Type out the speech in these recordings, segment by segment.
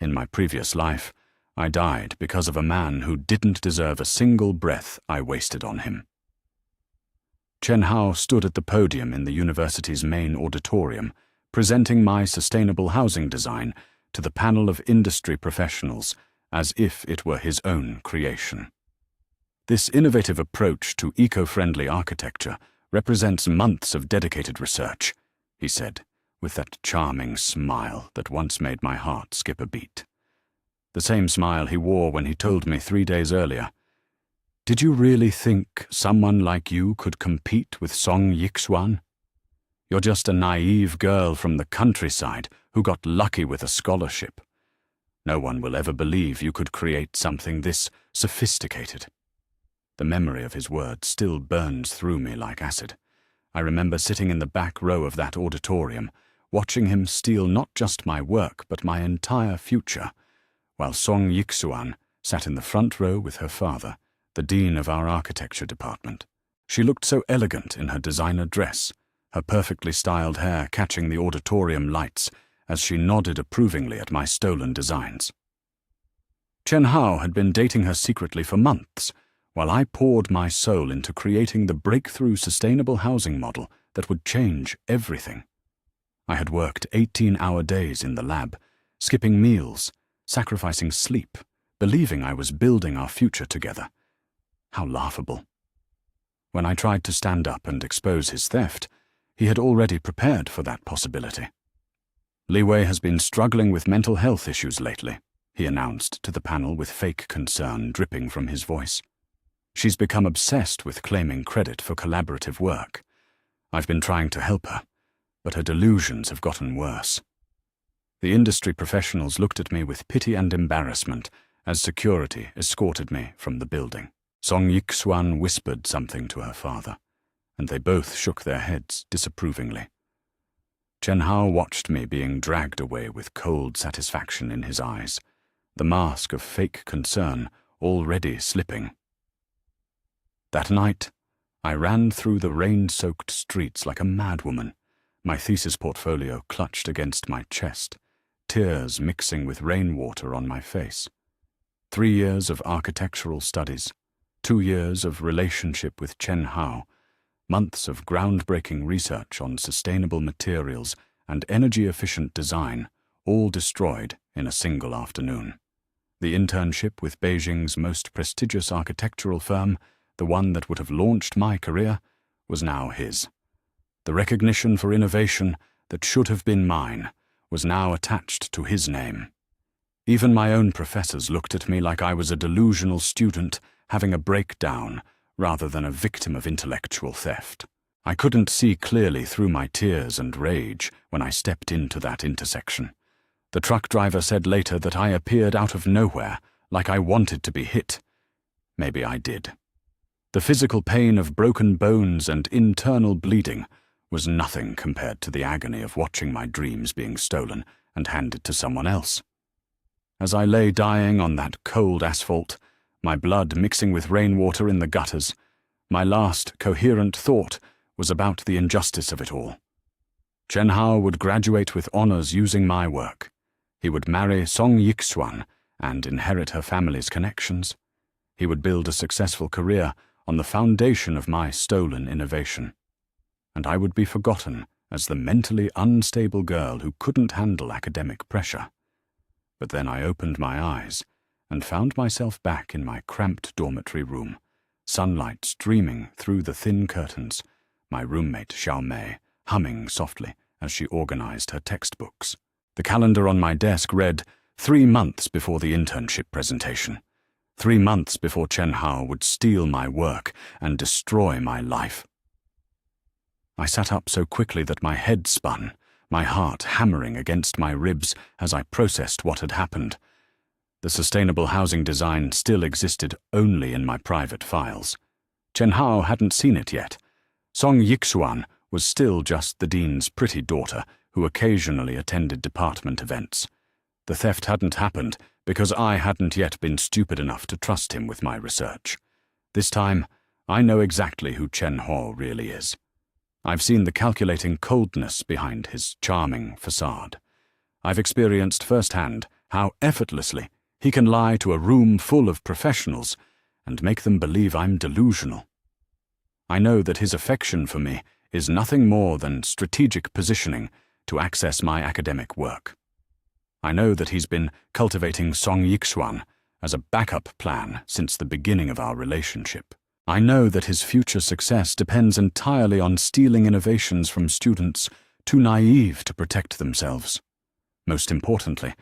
In my previous life, I died because of a man who didn't deserve a single breath I wasted on him. Chen Hao stood at the podium in the university's main auditorium, presenting my sustainable housing design to the panel of industry professionals as if it were his own creation. This innovative approach to eco-friendly architecture represents months of dedicated research, he said, with that charming smile that once made my heart skip a beat. The same smile he wore when he told me 3 days earlier, "Did you really think someone like you could compete with Song Yixuan? You're just a naive girl from the countryside who got lucky with a scholarship. No one will ever believe you could create something this sophisticated." The memory of his words still burns through me like acid. I remember sitting in the back row of that auditorium, watching him steal not just my work but my entire future, while Song Yixuan sat in the front row with her father, the dean of our architecture department. She looked so elegant in her designer dress, her perfectly styled hair catching the auditorium lights as she nodded approvingly at my stolen designs. Chen Hao had been dating her secretly for months, while I poured my soul into creating the breakthrough sustainable housing model that would change everything. I had worked 18-hour days in the lab, skipping meals, sacrificing sleep, believing I was building our future together. How laughable. When I tried to stand up and expose his theft, he had already prepared for that possibility. "Li Wei has been struggling with mental health issues lately," he announced to the panel with fake concern dripping from his voice. "She's become obsessed with claiming credit for collaborative work. I've been trying to help her, but her delusions have gotten worse." The industry professionals looked at me with pity and embarrassment as security escorted me from the building. Song Yixuan whispered something to her father, and they both shook their heads disapprovingly. Chen Hao watched me being dragged away with cold satisfaction in his eyes, the mask of fake concern already slipping. That night, I ran through the rain-soaked streets like a madwoman, my thesis portfolio clutched against my chest, tears mixing with rainwater on my face. 3 years of architectural studies, 2 years of relationship with Chen Hao, months of groundbreaking research on sustainable materials and energy-efficient design, all destroyed in a single afternoon. The internship with Beijing's most prestigious architectural firm, the one that would have launched my career, was now his. The recognition for innovation that should have been mine was now attached to his name. Even my own professors looked at me like I was a delusional student having a breakdown rather than a victim of intellectual theft. I couldn't see clearly through my tears and rage when I stepped into that intersection. The truck driver said later that I appeared out of nowhere, like I wanted to be hit. Maybe I did. The physical pain of broken bones and internal bleeding was nothing compared to the agony of watching my dreams being stolen and handed to someone else. As I lay dying on that cold asphalt, my blood mixing with rainwater in the gutters, my last coherent thought was about the injustice of it all. Chen Hao would graduate with honors using my work. He would marry Song Yixuan and inherit her family's connections. He would build a successful career on the foundation of my stolen innovation. And I would be forgotten as the mentally unstable girl who couldn't handle academic pressure. But then I opened my eyes and found myself back in my cramped dormitory room, sunlight streaming through the thin curtains, my roommate Xiao Mei humming softly as she organized her textbooks. The calendar on my desk read 3 months before the internship presentation. 3 months before Chen Hao would steal my work and destroy my life. I sat up so quickly that my head spun, my heart hammering against my ribs as I processed what had happened. The sustainable housing design still existed only in my private files. Chen Hao hadn't seen it yet. Song Yixuan was still just the dean's pretty daughter who occasionally attended department events. The theft hadn't happened because I hadn't yet been stupid enough to trust him with my research. This time, I know exactly who Chen Hao really is. I've seen the calculating coldness behind his charming facade. I've experienced firsthand How effortlessly he can lie to a room full of professionals and make them believe I'm delusional. I know that his affection for me is nothing more than strategic positioning to access my academic work. I know that he's been cultivating Song Yixuan as a backup plan since the beginning of our relationship. I know that his future success depends entirely on stealing innovations from students too naive to protect themselves. Most importantly,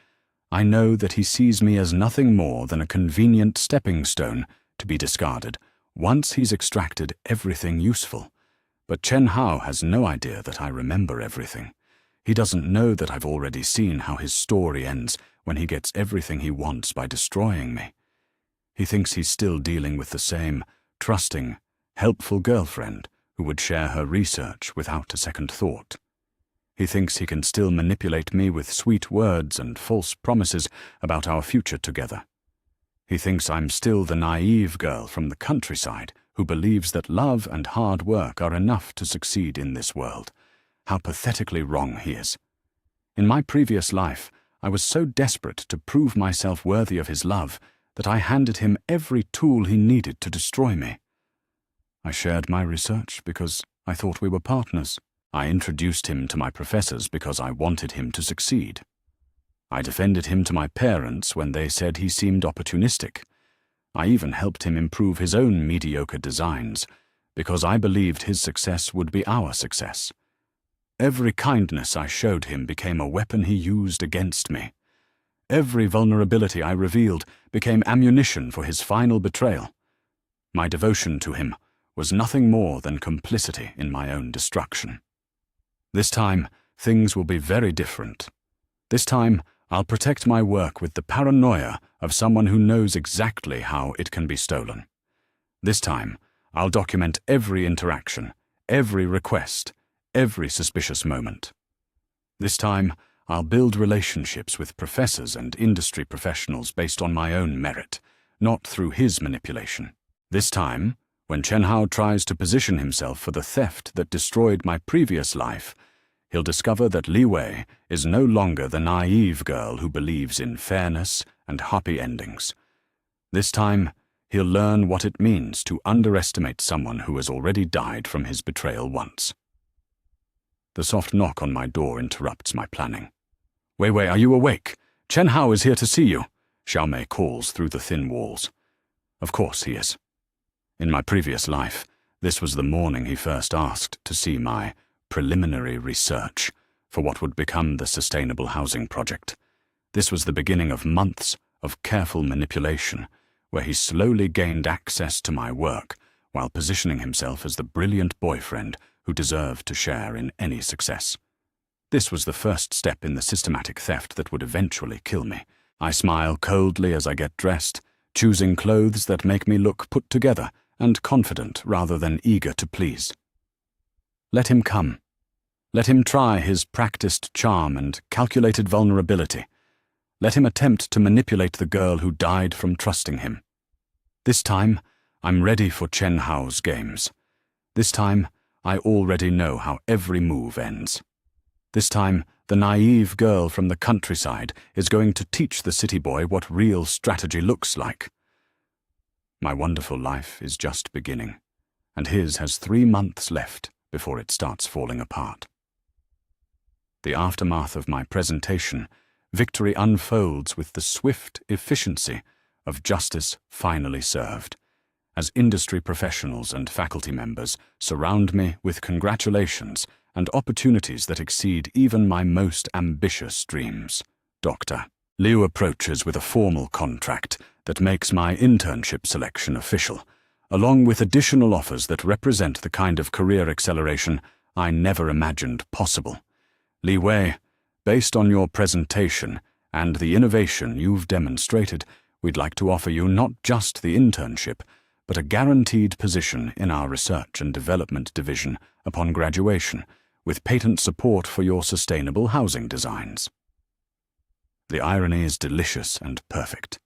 I know that he sees me as nothing more than a convenient stepping stone to be discarded once he's extracted everything useful. But Chen Hao has no idea that I remember everything. He doesn't know that I've already seen how his story ends when he gets everything he wants by destroying me. He thinks he's still dealing with the same trusting, helpful girlfriend who would share her research without a second thought. He thinks he can still manipulate me with sweet words and false promises about our future together. He thinks I'm still the naive girl from the countryside who believes that love and hard work are enough to succeed in this world. How pathetically wrong he is. In my previous life, I was so desperate to prove myself worthy of his love that I handed him every tool he needed to destroy me. I shared my research because I thought we were partners. I introduced him to my professors because I wanted him to succeed. I defended him to my parents when they said he seemed opportunistic. I even helped him improve his own mediocre designs because I believed his success would be our success. Every kindness I showed him became a weapon he used against me. Every vulnerability I revealed became ammunition for his final betrayal. My devotion to him was nothing more than complicity in my own destruction. This time, things will be very different. This time, I'll protect my work with the paranoia of someone who knows exactly how it can be stolen. This time, I'll document every interaction, every request, every suspicious moment. This time, I'll build relationships with professors and industry professionals based on my own merit, not through his manipulation. This time, when Chen Hao tries to position himself for the theft that destroyed my previous life, he'll discover that Li Wei is no longer the naive girl who believes in fairness and happy endings. This time, he'll learn what it means to underestimate someone who has already died from his betrayal once. The soft knock on my door interrupts my planning. "Wei Wei, are you awake? Chen Hao is here to see you," Xiaomei calls through the thin walls. Of course he is. In my previous life, this was the morning he first asked to see my preliminary research for what would become the Sustainable Housing Project. This was the beginning of months of careful manipulation, where he slowly gained access to my work while positioning himself as the brilliant boyfriend who deserved to share in any success. This was the first step in the systematic theft that would eventually kill me. I smile coldly as I get dressed, choosing clothes that make me look put together and confident rather than eager to please. Let him come. Let him try his practiced charm and calculated vulnerability. Let him attempt to manipulate the girl who died from trusting him. This time, I'm ready for Chen Hao's games. This time, I already know how every move ends. This time, the naive girl from the countryside is going to teach the city boy what real strategy looks like. My wonderful life is just beginning, and his has 3 months left before it starts falling apart. The aftermath of my presentation, victory unfolds with the swift efficiency of justice finally served, as industry professionals and faculty members surround me with congratulations and opportunities that exceed even my most ambitious dreams. Dr. Liu approaches with a formal contract that makes my internship selection official, along with additional offers that represent the kind of career acceleration I never imagined possible. Li Wei, based on your presentation and the innovation you've demonstrated, we'd like to offer you not just the internship, but a guaranteed position in our research and development division upon graduation, with patent support for your sustainable housing designs. The irony is delicious and perfect.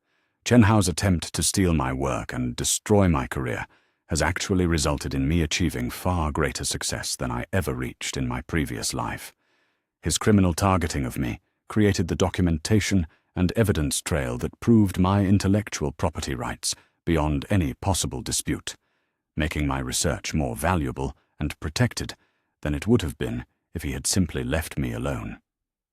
Chen Hao's attempt to steal my work and destroy my career has actually resulted in me achieving far greater success than I ever reached in my previous life. His criminal targeting of me created the documentation and evidence trail that proved my intellectual property rights beyond any possible dispute, making my research more valuable and protected than it would have been if he had simply left me alone.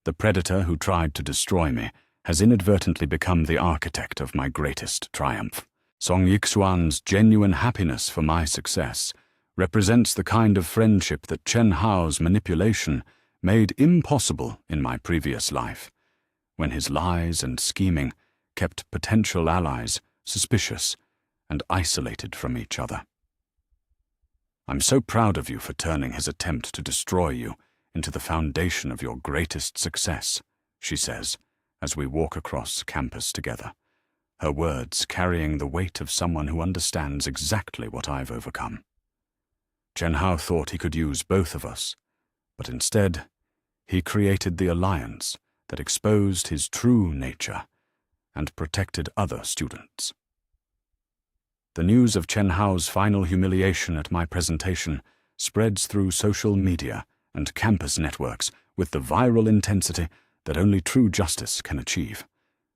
The predator who tried to destroy me has inadvertently become the architect of my greatest triumph. Song Yixuan's genuine happiness for my success represents the kind of friendship that Chen Hao's manipulation made impossible in my previous life, when his lies and scheming kept potential allies suspicious and isolated from each other. I'm so proud of you for turning his attempt to destroy you into the foundation of your greatest success, she says, as we walk across campus together, her words carrying the weight of someone who understands exactly what I've overcome. Chen Hao thought he could use both of us, but instead, he created the alliance that exposed his true nature and protected other students. The news of Chen Hao's final humiliation at my presentation spreads through social media and campus networks with the viral intensity that only true justice can achieve.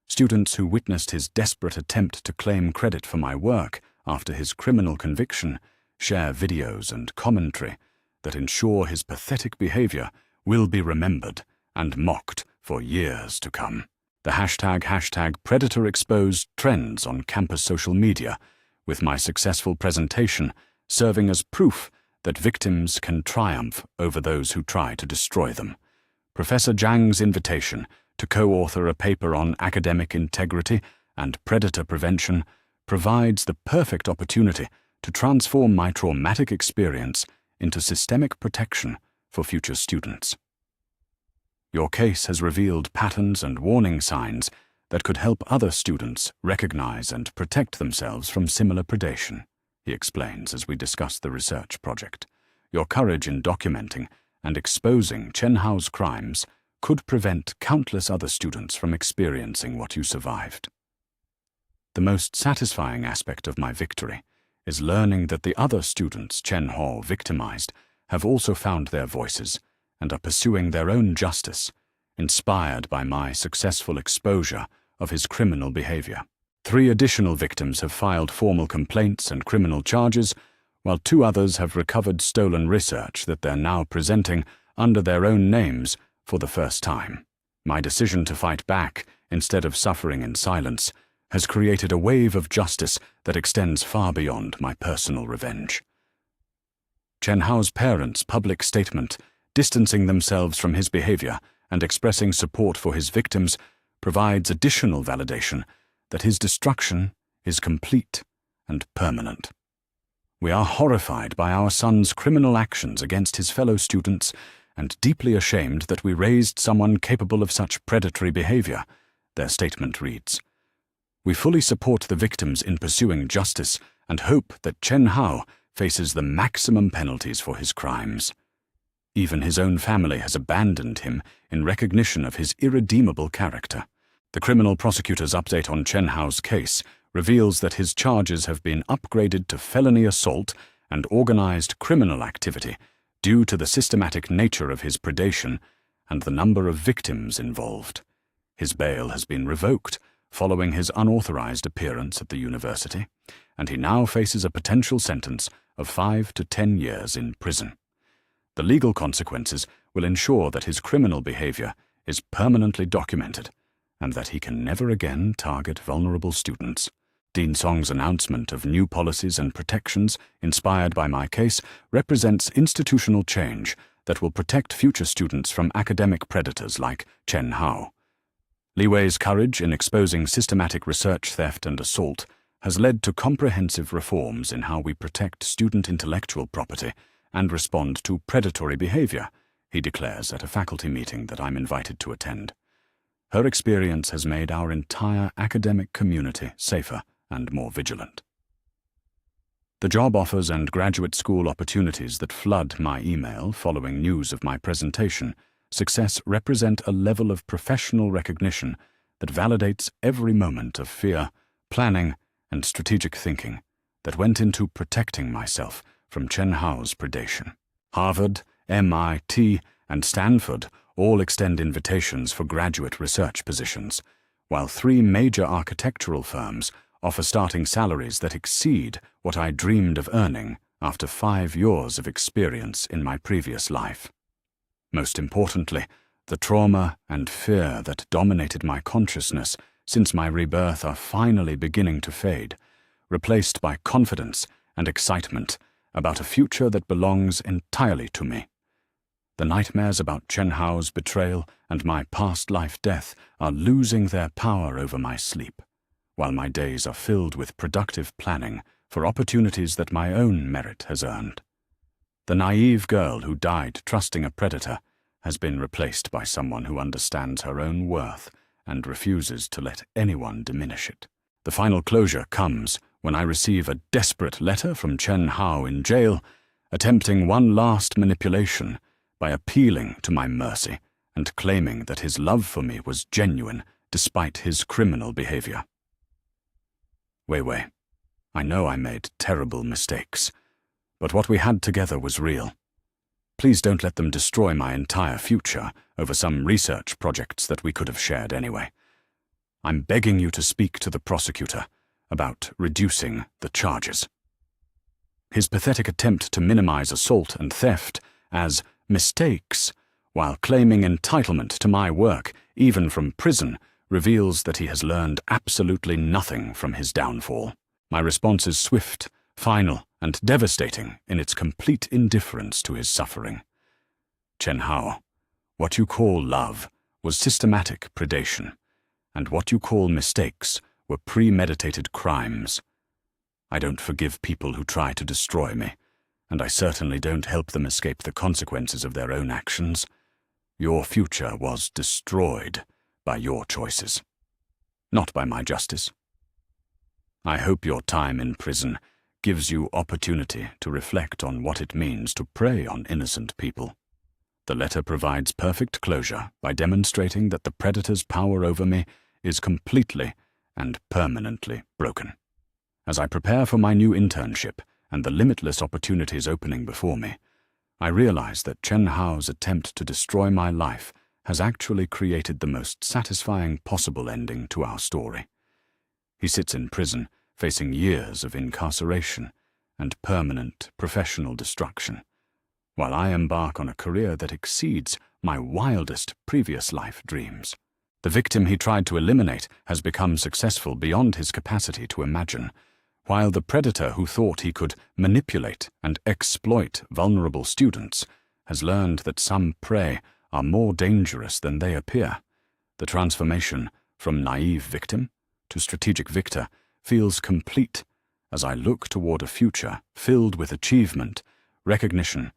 Students who witnessed his desperate attempt to claim credit for my work after his criminal conviction share videos and commentary that ensure his pathetic behavior will be remembered and mocked for years to come. The hashtag #PredatorExposed trends on campus social media, with my successful presentation serving as proof that victims can triumph over those who try to destroy them. Professor Zhang's invitation to co-author a paper on academic integrity and predator prevention provides the perfect opportunity to transform my traumatic experience into systemic protection for future students. Your case has revealed patterns and warning signs that could help other students recognize and protect themselves from similar predation, he explains as we discuss the research project. Your courage in documenting and exposing Chen Hao's crimes could prevent countless other students from experiencing what you survived. The most satisfying aspect of my victory is learning that the other students Chen Hao victimized have also found their voices and are pursuing their own justice, inspired by my successful exposure of his criminal behavior. 3 additional victims have filed formal complaints and criminal charges, while 2 others have recovered stolen research that they're now presenting under their own names for the first time. My decision to fight back instead of suffering in silence has created a wave of justice that extends far beyond my personal revenge. Chen Hao's parents' public statement, distancing themselves from his behavior and expressing support for his victims, provides additional validation that his destruction is complete and permanent. We are horrified by our son's criminal actions against his fellow students and deeply ashamed that we raised someone capable of such predatory behavior, their statement reads. We fully support the victims in pursuing justice and hope that Chen Hao faces the maximum penalties for his crimes. Even his own family has abandoned him in recognition of his irredeemable character. The criminal prosecutor's update on Chen Hao's case reveals that his charges have been upgraded to felony assault and organized criminal activity due to the systematic nature of his predation and the number of victims involved. His bail has been revoked following his unauthorized appearance at the university, and he now faces a potential sentence of 5 to 10 years in prison. The legal consequences will ensure that his criminal behavior is permanently documented and that he can never again target vulnerable students. Dean Song's announcement of new policies and protections inspired by my case represents institutional change that will protect future students from academic predators like Chen Hao. Li Wei's courage in exposing systematic research theft and assault has led to comprehensive reforms in how we protect student intellectual property and respond to predatory behavior, he declares at a faculty meeting that I'm invited to attend. Her experience has made our entire academic community safer and more vigilant. The job offers and graduate school opportunities that flood my email following news of my presentation success represent a level of professional recognition that validates every moment of fear, planning, and strategic thinking that went into protecting myself from Chen Hao's predation. Harvard, MIT, and Stanford all extend invitations for graduate research positions, while 3 major architectural firms offer starting salaries that exceed what I dreamed of earning after 5 years of experience in my previous life. Most importantly, the trauma and fear that dominated my consciousness since my rebirth are finally beginning to fade, replaced by confidence and excitement about a future that belongs entirely to me. The nightmares about Chen Hao's betrayal and my past life death are losing their power over my sleep, while my days are filled with productive planning for opportunities that my own merit has earned. The naive girl who died trusting a predator has been replaced by someone who understands her own worth and refuses to let anyone diminish it. The final closure comes when I receive a desperate letter from Chen Hao in jail, attempting one last manipulation by appealing to my mercy and claiming that his love for me was genuine despite his criminal behavior. Wei Wei, I know I made terrible mistakes, but what we had together was real. Please don't let them destroy my entire future over some research projects that we could have shared anyway. I'm begging you to speak to the prosecutor about reducing the charges. His pathetic attempt to minimize assault and theft as mistakes, while claiming entitlement to my work, even from prison, reveals that he has learned absolutely nothing from his downfall. My response is swift, final, and devastating in its complete indifference to his suffering. Chen Hao, what you call love was systematic predation, and what you call mistakes were premeditated crimes. I don't forgive people who try to destroy me, and I certainly don't help them escape the consequences of their own actions. Your future was destroyed by your choices, not by my justice. I hope your time in prison gives you opportunity to reflect on what it means to prey on innocent people. The letter provides perfect closure by demonstrating that the predator's power over me is completely and permanently broken. As I prepare for my new internship and the limitless opportunities opening before me, I realize that Chen Hao's attempt to destroy my life has actually created the most satisfying possible ending to our story. He sits in prison, facing years of incarceration and permanent professional destruction, while I embark on a career that exceeds my wildest previous life dreams. The victim he tried to eliminate has become successful beyond his capacity to imagine, while the predator who thought he could manipulate and exploit vulnerable students has learned that some prey are more dangerous than they appear. The transformation from naive victim to strategic victor feels complete as I look toward a future filled with achievement, recognition,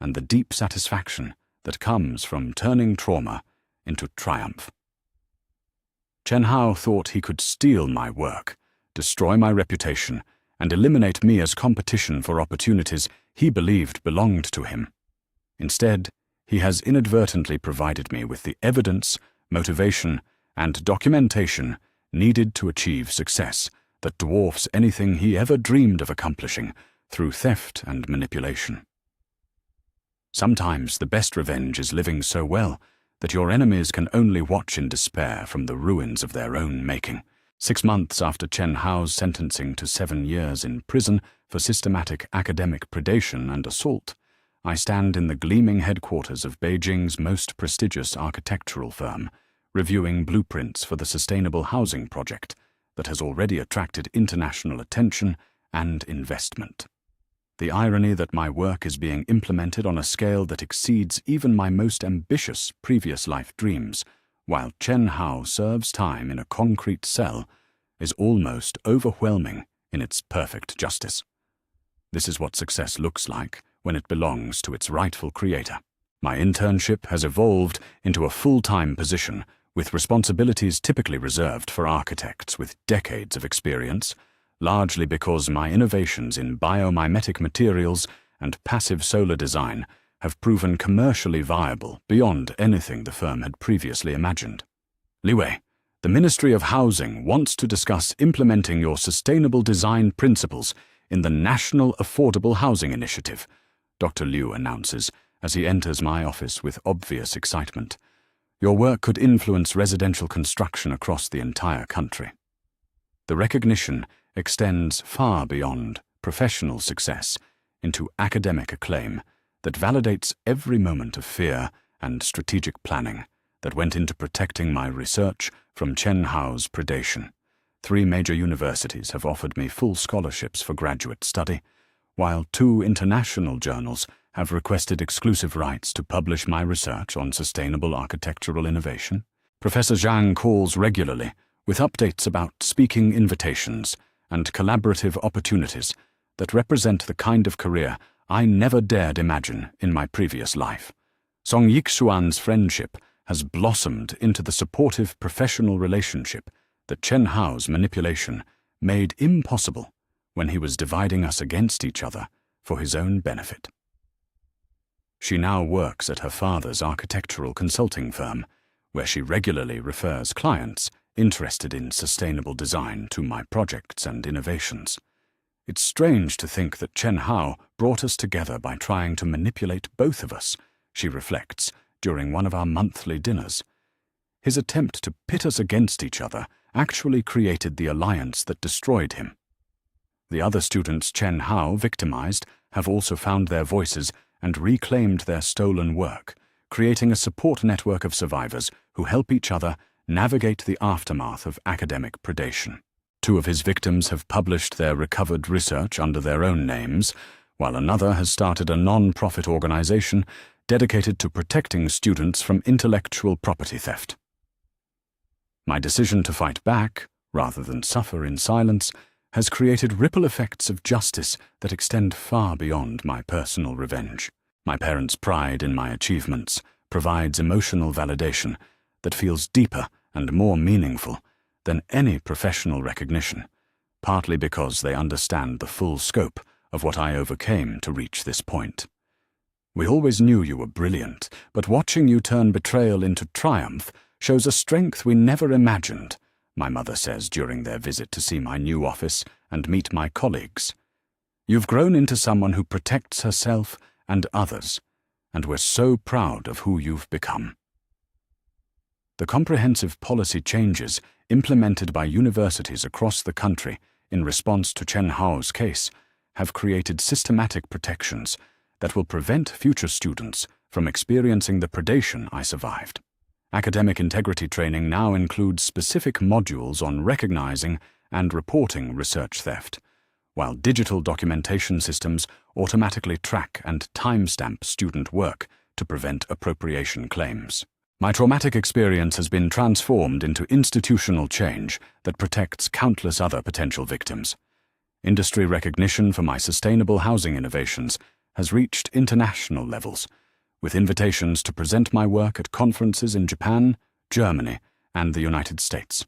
and the deep satisfaction that comes from turning trauma into triumph. Chen Hao thought he could steal my work, destroy my reputation, and eliminate me as competition for opportunities he believed belonged to him. Instead, he has inadvertently provided me with the evidence, motivation, and documentation needed to achieve success that dwarfs anything he ever dreamed of accomplishing through theft and manipulation. Sometimes the best revenge is living so well that your enemies can only watch in despair from the ruins of their own making. 6 months after Chen Hao's sentencing to 7 years in prison for systematic academic predation and assault, I stand in the gleaming headquarters of Beijing's most prestigious architectural firm, reviewing blueprints for the sustainable housing project that has already attracted international attention and investment. The irony that my work is being implemented on a scale that exceeds even my most ambitious previous life dreams, while Chen Hao serves time in a concrete cell, is almost overwhelming in its perfect justice. This is what success looks like when it belongs to its rightful creator. My internship has evolved into a full-time position with responsibilities typically reserved for architects with decades of experience, largely because my innovations in biomimetic materials and passive solar design have proven commercially viable beyond anything the firm had previously imagined. Li Wei, the Ministry of Housing wants to discuss implementing your sustainable design principles in the National Affordable Housing Initiative, Dr. Liu announces as he enters my office with obvious excitement. Your work could influence residential construction across the entire country. The recognition extends far beyond professional success into academic acclaim that validates every moment of fear and strategic planning that went into protecting my research from Chen Hao's predation. 3 major universities have offered me full scholarships for graduate study, while 2 international journals have requested exclusive rights to publish my research on sustainable architectural innovation. Professor Zhang calls regularly with updates about speaking invitations and collaborative opportunities that represent the kind of career I never dared imagine in my previous life. Song Yixuan's friendship has blossomed into the supportive professional relationship that Chen Hao's manipulation made impossible when he was dividing us against each other for his own benefit. She now works at her father's architectural consulting firm, where she regularly refers clients interested in sustainable design to my projects and innovations. It's strange to think that Chen Hao brought us together by trying to manipulate both of us, she reflects during one of our monthly dinners. His attempt to pit us against each other actually created the alliance that destroyed him. The other students Chen Hao victimized have also found their voices and reclaimed their stolen work, creating a support network of survivors who help each other navigate the aftermath of academic predation. 2 of his victims have published their recovered research under their own names, while another has started a non-profit organization dedicated to protecting students from intellectual property theft. My decision to fight back, rather than suffer in silence, has created ripple effects of justice that extend far beyond my personal revenge. My parents' pride in my achievements provides emotional validation that feels deeper and more meaningful than any professional recognition, partly because they understand the full scope of what I overcame to reach this point. We always knew you were brilliant, but watching you turn betrayal into triumph shows a strength we never imagined, my mother says during their visit to see my new office and meet my colleagues. You've grown into someone who protects herself and others, and we're so proud of who you've become. The comprehensive policy changes implemented by universities across the country in response to Chen Hao's case have created systematic protections that will prevent future students from experiencing the predation I survived. Academic integrity training now includes specific modules on recognizing and reporting research theft, while digital documentation systems automatically track and timestamp student work to prevent appropriation claims. My traumatic experience has been transformed into institutional change that protects countless other potential victims. Industry recognition for my sustainable housing innovations has reached international levels, with invitations to present my work at conferences in Japan, Germany, and the United States.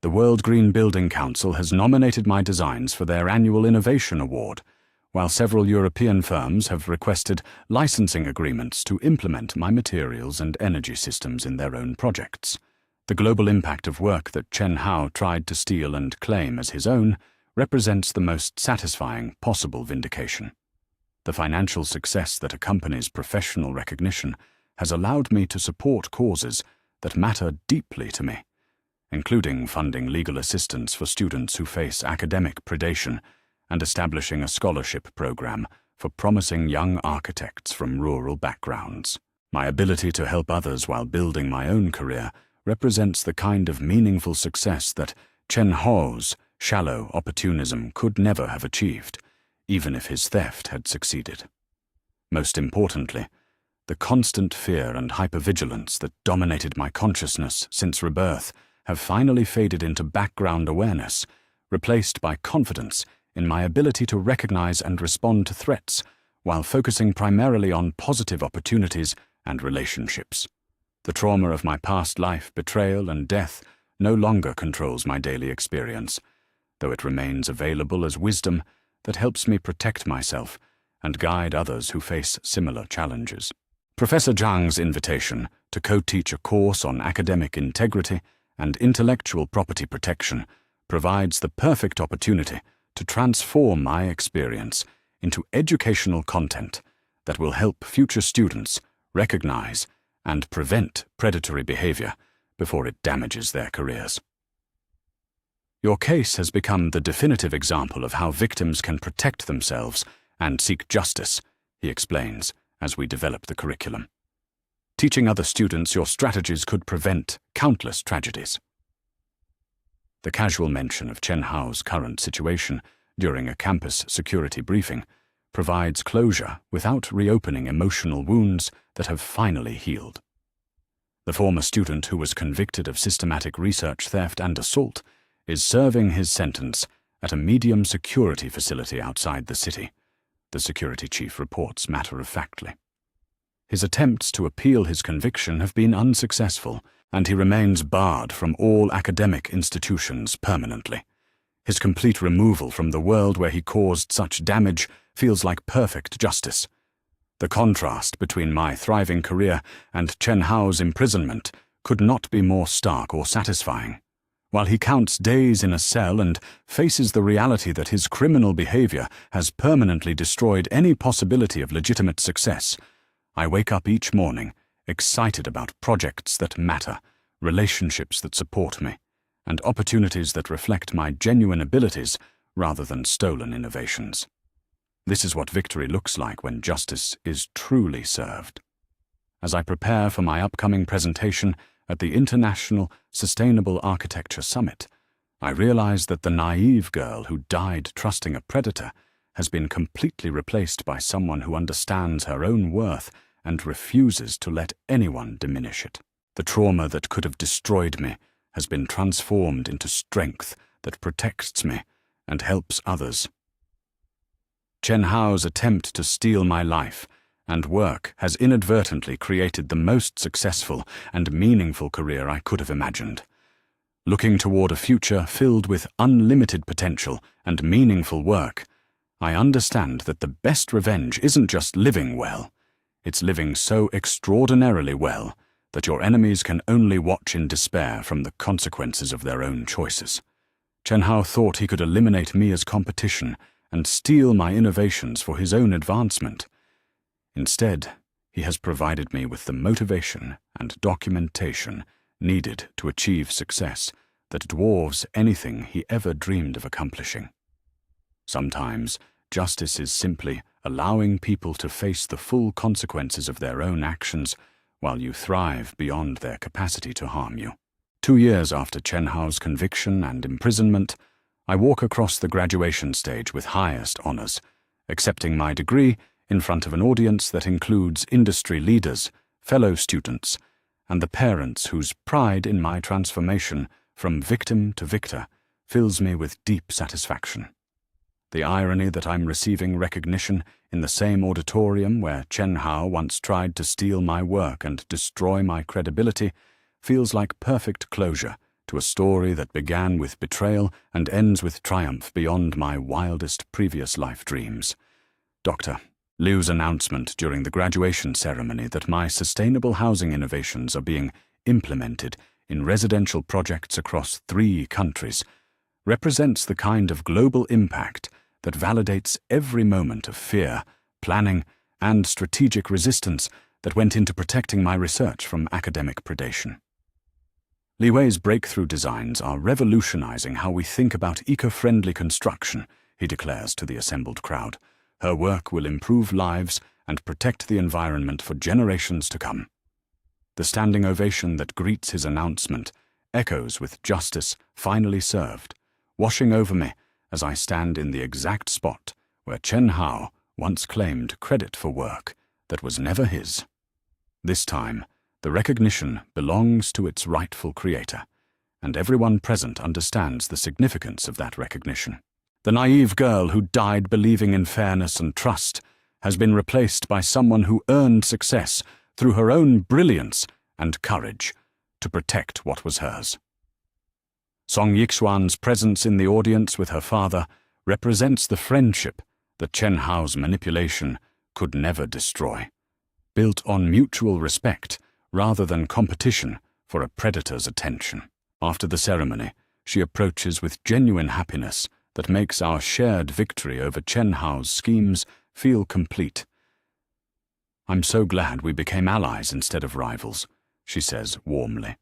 The World Green Building Council has nominated my designs for their annual Innovation Award, while several European firms have requested licensing agreements to implement my materials and energy systems in their own projects. The global impact of work that Chen Hao tried to steal and claim as his own represents the most satisfying possible vindication. The financial success that accompanies professional recognition has allowed me to support causes that matter deeply to me, including funding legal assistance for students who face academic predation and establishing a scholarship program for promising young architects from rural backgrounds. My ability to help others while building my own career represents the kind of meaningful success that Chen Hao's shallow opportunism could never have achieved, even if his theft had succeeded. Most importantly, the constant fear and hypervigilance that dominated my consciousness since rebirth have finally faded into background awareness, replaced by confidence in my ability to recognize and respond to threats while focusing primarily on positive opportunities and relationships. The trauma of my past life, betrayal, and death no longer controls my daily experience, though it remains available as wisdom that helps me protect myself and guide others who face similar challenges. Professor Zhang's invitation to co-teach a course on academic integrity and intellectual property protection provides the perfect opportunity to transform my experience into educational content that will help future students recognize and prevent predatory behavior before it damages their careers. Your case has become the definitive example of how victims can protect themselves and seek justice, he explains as we develop the curriculum. Teaching other students your strategies could prevent countless tragedies. The casual mention of Chen Hao's current situation during a campus security briefing provides closure without reopening emotional wounds that have finally healed. The former student who was convicted of systematic research theft and assault is serving his sentence at a medium security facility outside the city, the security chief reports matter-of-factly. His attempts to appeal his conviction have been unsuccessful, and he remains barred from all academic institutions permanently. His complete removal from the world where he caused such damage feels like perfect justice. The contrast between my thriving career and Chen Hao's imprisonment could not be more stark or satisfying. While he counts days in a cell and faces the reality that his criminal behavior has permanently destroyed any possibility of legitimate success, I wake up each morning excited about projects that matter, relationships that support me, and opportunities that reflect my genuine abilities rather than stolen innovations. This is what victory looks like when justice is truly served. As I prepare for my upcoming presentation at the International Sustainable Architecture Summit, I realize that the naive girl who died trusting a predator has been completely replaced by someone who understands her own worth and refuses to let anyone diminish it. The trauma that could have destroyed me has been transformed into strength that protects me and helps others. Chen Hao's attempt to steal my life and work has inadvertently created the most successful and meaningful career I could have imagined. Looking toward a future filled with unlimited potential and meaningful work, I understand that the best revenge isn't just living well, it's living so extraordinarily well that your enemies can only watch in despair from the consequences of their own choices. Chen Hao thought he could eliminate me as competition and steal my innovations for his own advancement. Instead, he has provided me with the motivation and documentation needed to achieve success that dwarfs anything he ever dreamed of accomplishing. Sometimes, justice is simply allowing people to face the full consequences of their own actions while you thrive beyond their capacity to harm you. 2 years after Chen Hao's conviction and imprisonment, I walk across the graduation stage with highest honors, accepting my degree in front of an audience that includes industry leaders, fellow students, and the parents whose pride in my transformation from victim to victor fills me with deep satisfaction. The irony that I'm receiving recognition in the same auditorium where Chen Hao once tried to steal my work and destroy my credibility feels like perfect closure to a story that began with betrayal and ends with triumph beyond my wildest previous life dreams. Dr. Liu's announcement during the graduation ceremony that my sustainable housing innovations are being implemented in residential projects across 3 countries represents the kind of global impact that validates every moment of fear, planning, and strategic resistance that went into protecting my research from academic predation. Li Wei's breakthrough designs are revolutionizing how we think about eco-friendly construction, he declares to the assembled crowd. Her work will improve lives and protect the environment for generations to come. The standing ovation that greets his announcement echoes with justice finally served, washing over me as I stand in the exact spot where Chen Hao once claimed credit for work that was never his. This time, the recognition belongs to its rightful creator, and everyone present understands the significance of that recognition. The naive girl who died believing in fairness and trust has been replaced by someone who earned success through her own brilliance and courage to protect what was hers. Song Yixuan's presence in the audience with her father represents the friendship that Chen Hao's manipulation could never destroy, built on mutual respect rather than competition for a predator's attention. After the ceremony, she approaches with genuine happiness that makes our shared victory over Chen Hao's schemes feel complete. "I'm so glad we became allies instead of rivals," she says warmly.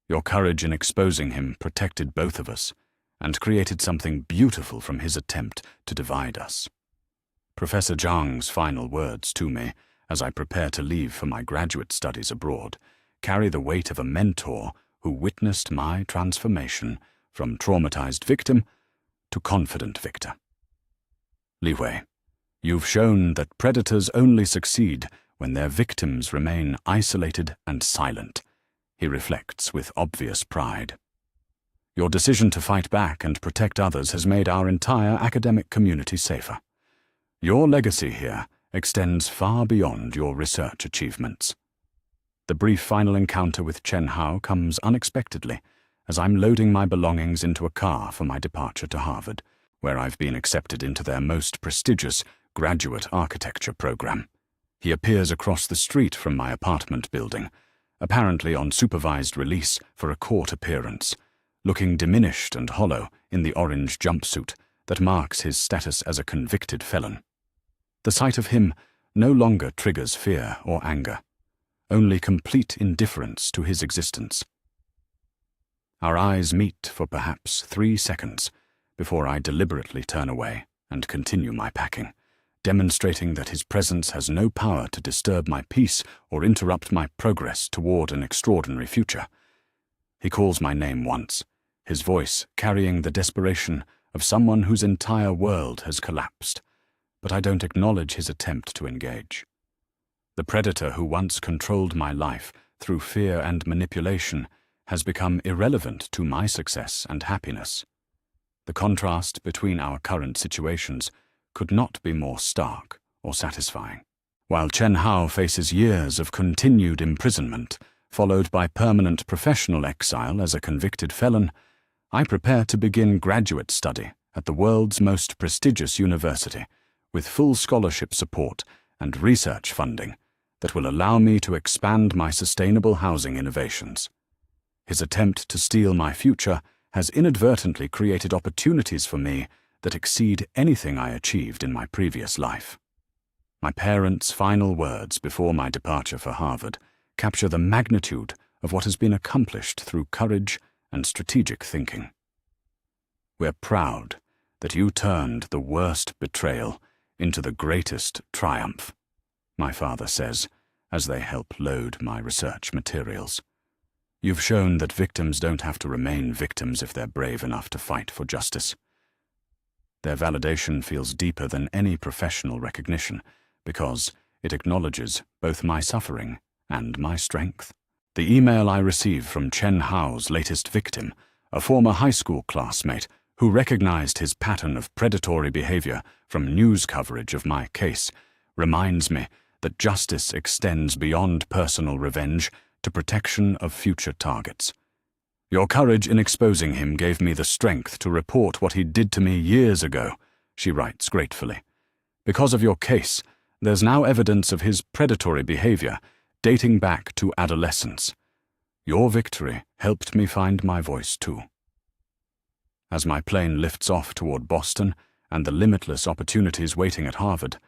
"Your courage in exposing him protected both of us and created something beautiful from his attempt to divide us." Professor Zhang's final words to me as I prepare to leave for my graduate studies abroad carry the weight of a mentor who witnessed my transformation from traumatized victim to confident victor. "Li Hui, you've shown that predators only succeed when their victims remain isolated and silent," he reflects with obvious pride. "Your decision to fight back and protect others has made our entire academic community safer. Your legacy here extends far beyond your research achievements." The brief final encounter with Chen Hao comes unexpectedly as I'm loading my belongings into a car for my departure to Harvard, where I've been accepted into their most prestigious graduate architecture program. He appears across the street from my apartment building, apparently on supervised release for a court appearance, looking diminished and hollow in the orange jumpsuit that marks his status as a convicted felon. The sight of him no longer triggers fear or anger, only complete indifference to his existence. Our eyes meet for perhaps 3 seconds before I deliberately turn away and continue my packing, demonstrating that his presence has no power to disturb my peace or interrupt my progress toward an extraordinary future. He calls my name once, his voice carrying the desperation of someone whose entire world has collapsed, but I don't acknowledge his attempt to engage. The predator who once controlled my life through fear and manipulation has become irrelevant to my success and happiness. The contrast between our current situations could not be more stark or satisfying. While Chen Hao faces years of continued imprisonment, followed by permanent professional exile as a convicted felon, I prepare to begin graduate study at the world's most prestigious university, with full scholarship support and research funding that will allow me to expand my sustainable housing innovations. His attempt to steal my future has inadvertently created opportunities for me that exceed anything I achieved in my previous life. My parents' final words before my departure for Harvard capture the magnitude of what has been accomplished through courage and strategic thinking. "We're proud that you turned the worst betrayal into the greatest triumph," my father says as they help load my research materials. "You've shown that victims don't have to remain victims if they're brave enough to fight for justice." Their validation feels deeper than any professional recognition because it acknowledges both my suffering and my strength. The email I receive from Chen Hao's latest victim, a former high school classmate who recognized his pattern of predatory behavior from news coverage of my case, reminds me that justice extends beyond personal revenge to protection of future targets. "Your courage in exposing him gave me the strength to report what he did to me years ago," she writes gratefully. "Because of your case, there's now evidence of his predatory behavior dating back to adolescence. Your victory helped me find my voice too." As my plane lifts off toward Boston and the limitless opportunities waiting at Harvard,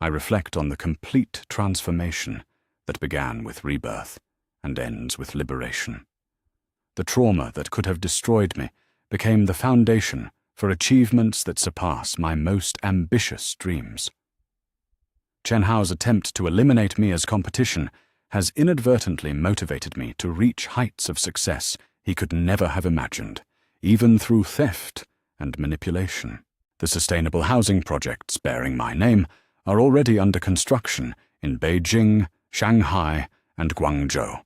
I reflect on the complete transformation that began with rebirth and ends with liberation. The trauma that could have destroyed me became the foundation for achievements that surpass my most ambitious dreams. Chen Hao's attempt to eliminate me as competition has inadvertently motivated me to reach heights of success he could never have imagined, even through theft and manipulation. The sustainable housing projects bearing my name are already under construction in Beijing, Shanghai, and Guangzhou,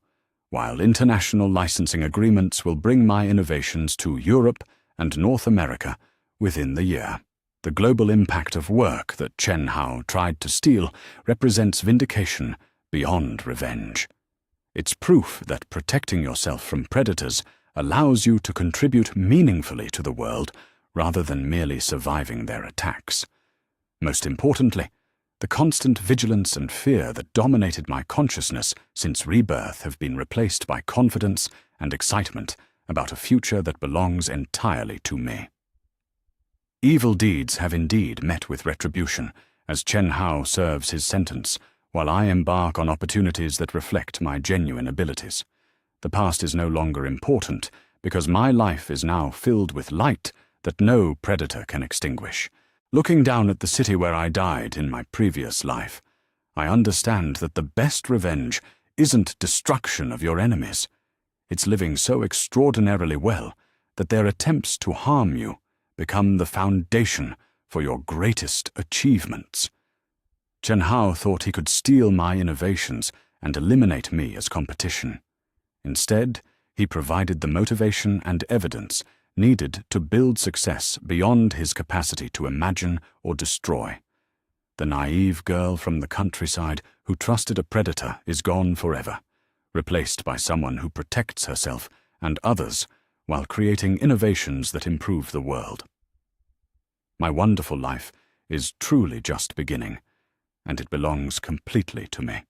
while international licensing agreements will bring my innovations to Europe and North America within the year. The global impact of work that Chen Hao tried to steal represents vindication beyond revenge. It's proof that protecting yourself from predators allows you to contribute meaningfully to the world rather than merely surviving their attacks. Most importantly, the constant vigilance and fear that dominated my consciousness since rebirth have been replaced by confidence and excitement about a future that belongs entirely to me. Evil deeds have indeed met with retribution as Chen Hao serves his sentence, while I embark on opportunities that reflect my genuine abilities. The past is no longer important, because my life is now filled with light that no predator can extinguish. Looking down at the city where I died in my previous life, I understand that the best revenge isn't destruction of your enemies. It's living so extraordinarily well that their attempts to harm you become the foundation for your greatest achievements. Chen Hao thought he could steal my innovations and eliminate me as competition. Instead, he provided the motivation and evidence needed to build success beyond his capacity to imagine or destroy. The naive girl from the countryside who trusted a predator is gone forever, replaced by someone who protects herself and others while creating innovations that improve the world. My wonderful life is truly just beginning, and it belongs completely to me.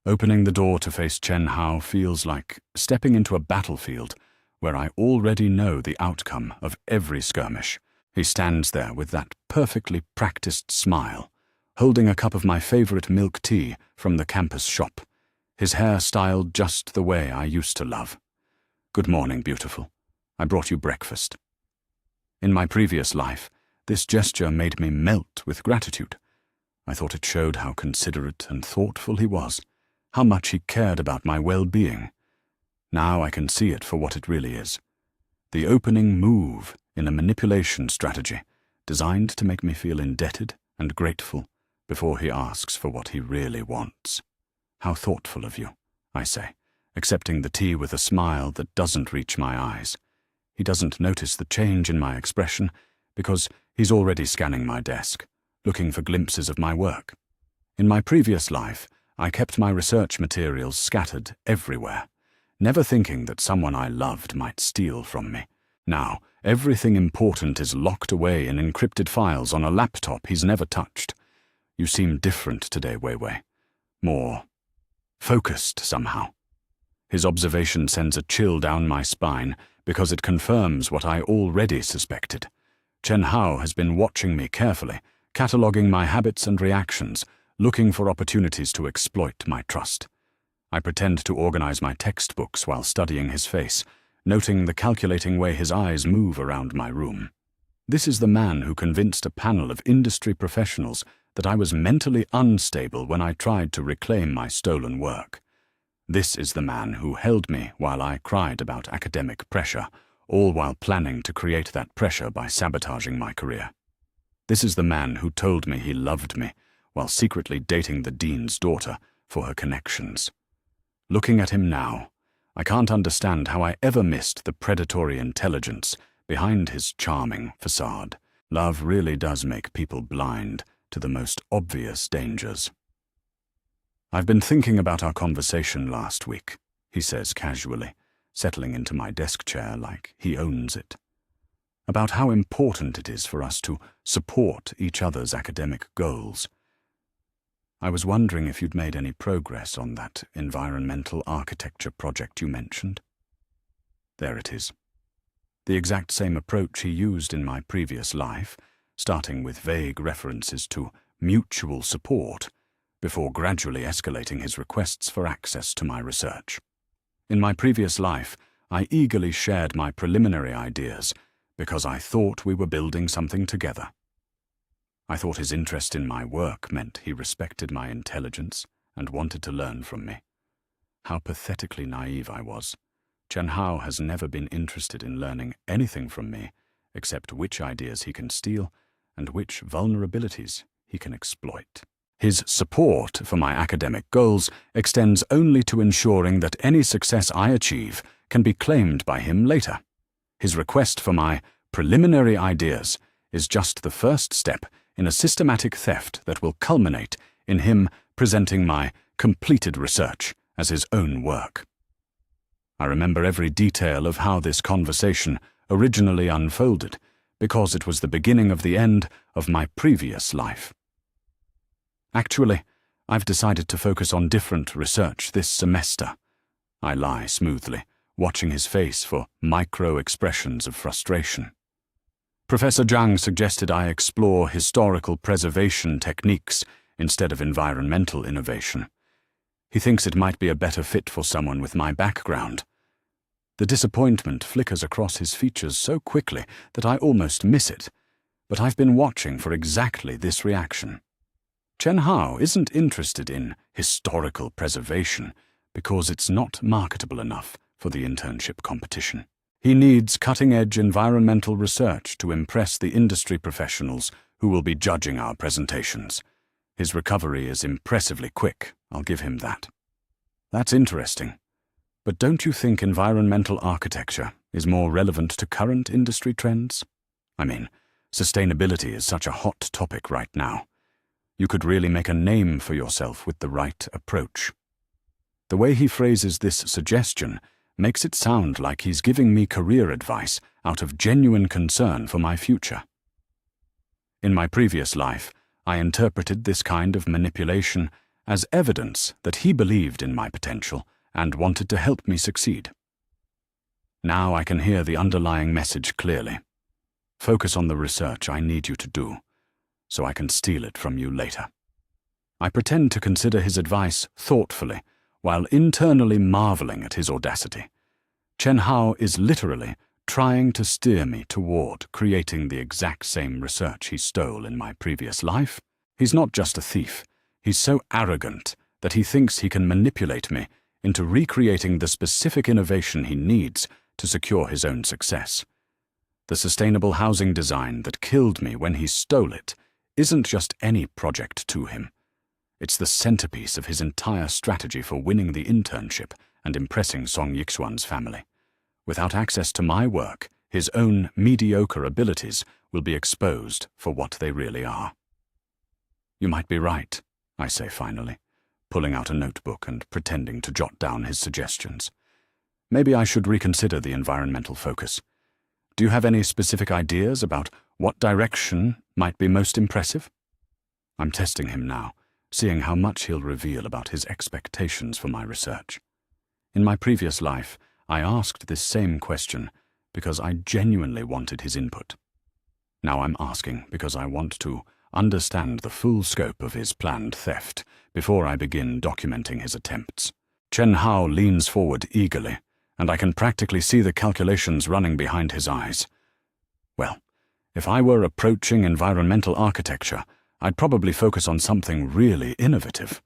Opening the door to face Chen Hao feels like stepping into a battlefield where I already know the outcome of every skirmish. He stands there with that perfectly practiced smile, holding a cup of my favorite milk tea from the campus shop, his hair styled just the way I used to love. "Good morning, beautiful. I brought you breakfast." In my previous life, this gesture made me melt with gratitude. I thought it showed how considerate and thoughtful he was, how much he cared about my well-being. Now I can see it for what it really is. The opening move in a manipulation strategy designed to make me feel indebted and grateful before he asks for what he really wants. "How thoughtful of you," I say, accepting the tea with a smile that doesn't reach my eyes. He doesn't notice the change in my expression because he's already scanning my desk, looking for glimpses of my work. In my previous life, I kept my research materials scattered everywhere, never thinking that someone I loved might steal from me. Now, everything important is locked away in encrypted files on a laptop he's never touched. You seem different today, Weiwei. More focused somehow. His observation sends a chill down my spine because it confirms what I already suspected. Chen Hao has been watching me carefully, cataloging my habits and reactions, looking for opportunities to exploit my trust. I pretend to organize my textbooks while studying his face, noting the calculating way his eyes move around my room. This is the man who convinced a panel of industry professionals that I was mentally unstable when I tried to reclaim my stolen work. This is the man who held me while I cried about academic pressure, all while planning to create that pressure by sabotaging my career. This is the man who told me he loved me while secretly dating the dean's daughter for her connections. Looking at him now, I can't understand how I ever missed the predatory intelligence behind his charming facade. Love really does make people blind to the most obvious dangers. "I've been thinking about our conversation last week," he says casually, settling into my desk chair like he owns it. "About how important it is for us to support each other's academic goals. I was wondering if you'd made any progress on that environmental architecture project you mentioned." There it is. The exact same approach he used in my previous life, starting with vague references to mutual support, before gradually escalating his requests for access to my research. In my previous life, I eagerly shared my preliminary ideas because I thought we were building something together. I thought his interest in my work meant he respected my intelligence and wanted to learn from me. How pathetically naive I was. Chen Hao has never been interested in learning anything from me except which ideas he can steal and which vulnerabilities he can exploit. His support for my academic goals extends only to ensuring that any success I achieve can be claimed by him later. His request for my preliminary ideas is just the first step in a systematic theft that will culminate in him presenting my completed research as his own work. I remember every detail of how this conversation originally unfolded because it was the beginning of the end of my previous life. Actually, I've decided to focus on different research this semester. I lie smoothly, watching his face for micro-expressions of frustration. Professor Zhang suggested I explore historical preservation techniques instead of environmental innovation. He thinks it might be a better fit for someone with my background. The disappointment flickers across his features so quickly that I almost miss it, but I've been watching for exactly this reaction. Chen Hao isn't interested in historical preservation because it's not marketable enough for the internship competition. He needs cutting-edge environmental research to impress the industry professionals who will be judging our presentations. His recovery is impressively quick, I'll give him that. That's interesting. But don't you think environmental architecture is more relevant to current industry trends? I mean, sustainability is such a hot topic right now. You could really make a name for yourself with the right approach. The way he phrases this suggestion makes it sound like he's giving me career advice out of genuine concern for my future. In my previous life, I interpreted this kind of manipulation as evidence that he believed in my potential and wanted to help me succeed. Now I can hear the underlying message clearly. Focus on the research I need you to do, so I can steal it from you later. I pretend to consider his advice thoughtfully, while internally marveling at his audacity. Chen Hao is literally trying to steer me toward creating the exact same research he stole in my previous life. He's not just a thief, he's so arrogant that he thinks he can manipulate me into recreating the specific innovation he needs to secure his own success. The sustainable housing design that killed me when he stole it isn't just any project to him. It's the centerpiece of his entire strategy for winning the internship and impressing Song Yixuan's family. Without access to my work, his own mediocre abilities will be exposed for what they really are. You might be right, I say finally, pulling out a notebook and pretending to jot down his suggestions. Maybe I should reconsider the environmental focus. Do you have any specific ideas about what direction might be most impressive? I'm testing him now, seeing how much he'll reveal about his expectations for my research. In my previous life, I asked this same question because I genuinely wanted his input. Now I'm asking because I want to understand the full scope of his planned theft before I begin documenting his attempts. Chen Hao leans forward eagerly, and I can practically see the calculations running behind his eyes. Well, if I were approaching environmental architecture, I'd probably focus on something really innovative.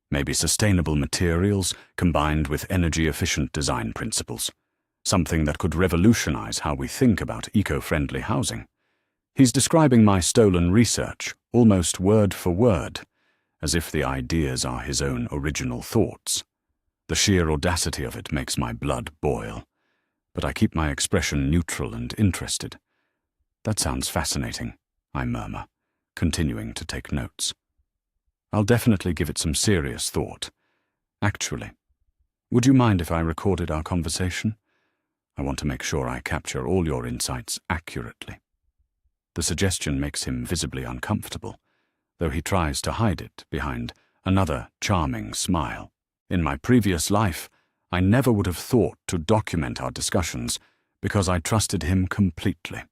Maybe sustainable materials combined with energy-efficient design principles. Something that could revolutionize how we think about eco-friendly housing. He's describing my stolen research, almost word for word, as if the ideas are his own original thoughts. The sheer audacity of it makes my blood boil, but I keep my expression neutral and interested. That sounds fascinating, I murmur, continuing to take notes. I'll definitely give it some serious thought. Actually, would you mind if I recorded our conversation? I want to make sure I capture all your insights accurately. The suggestion makes him visibly uncomfortable, though he tries to hide it behind another charming smile. In my previous life, I never would have thought to document our discussions because I trusted him completely.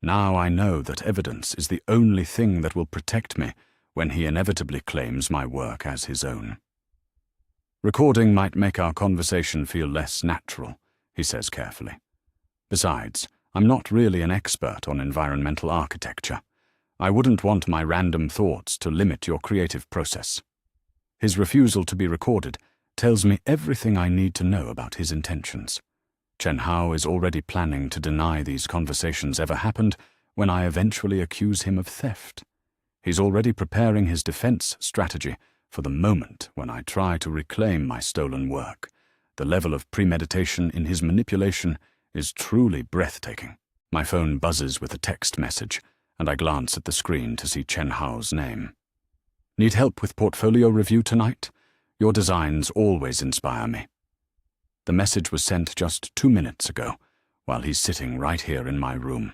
Now I know that evidence is the only thing that will protect me when he inevitably claims my work as his own. Recording might make our conversation feel less natural, he says carefully. Besides, I'm not really an expert on environmental architecture. I wouldn't want my random thoughts to limit your creative process. His refusal to be recorded tells me everything I need to know about his intentions. Chen Hao is already planning to deny these conversations ever happened when I eventually accuse him of theft. He's already preparing his defense strategy for the moment when I try to reclaim my stolen work. The level of premeditation in his manipulation is truly breathtaking. My phone buzzes with a text message, and I glance at the screen to see Chen Hao's name. Need help with portfolio review tonight? Your designs always inspire me. The message was sent just 2 minutes ago, while he's sitting right here in my room.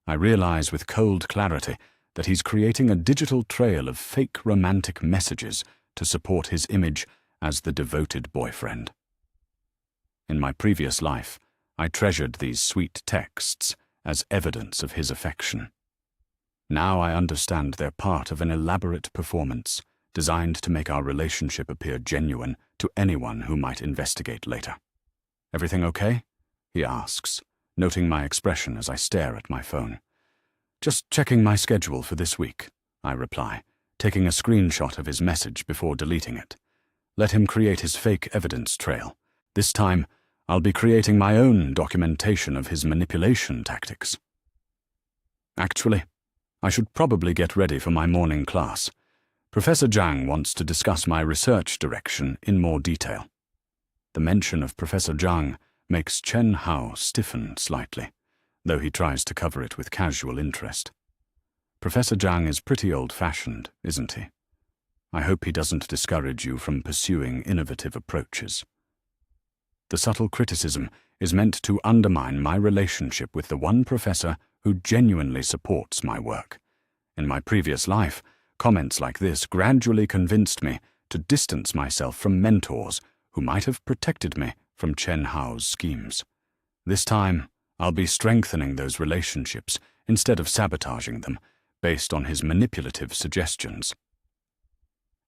I realize with cold clarity that he's creating a digital trail of fake romantic messages to support his image as the devoted boyfriend. In my previous life, I treasured these sweet texts as evidence of his affection. Now I understand they're part of an elaborate performance designed to make our relationship appear genuine to anyone who might investigate later. Everything okay? He asks, noting my expression as I stare at my phone. Just checking my schedule for this week, I reply, taking a screenshot of his message before deleting it. Let him create his fake evidence trail. This time, I'll be creating my own documentation of his manipulation tactics. Actually, I should probably get ready for my morning class. Professor Zhang wants to discuss my research direction in more detail. The mention of Professor Zhang makes Chen Hao stiffen slightly, though he tries to cover it with casual interest. Professor Zhang is pretty old-fashioned, isn't he? I hope he doesn't discourage you from pursuing innovative approaches. The subtle criticism is meant to undermine my relationship with the one professor who genuinely supports my work. In my previous life, comments like this gradually convinced me to distance myself from mentors who might have protected me from Chen Hao's schemes. This time, I'll be strengthening those relationships instead of sabotaging them based on his manipulative suggestions.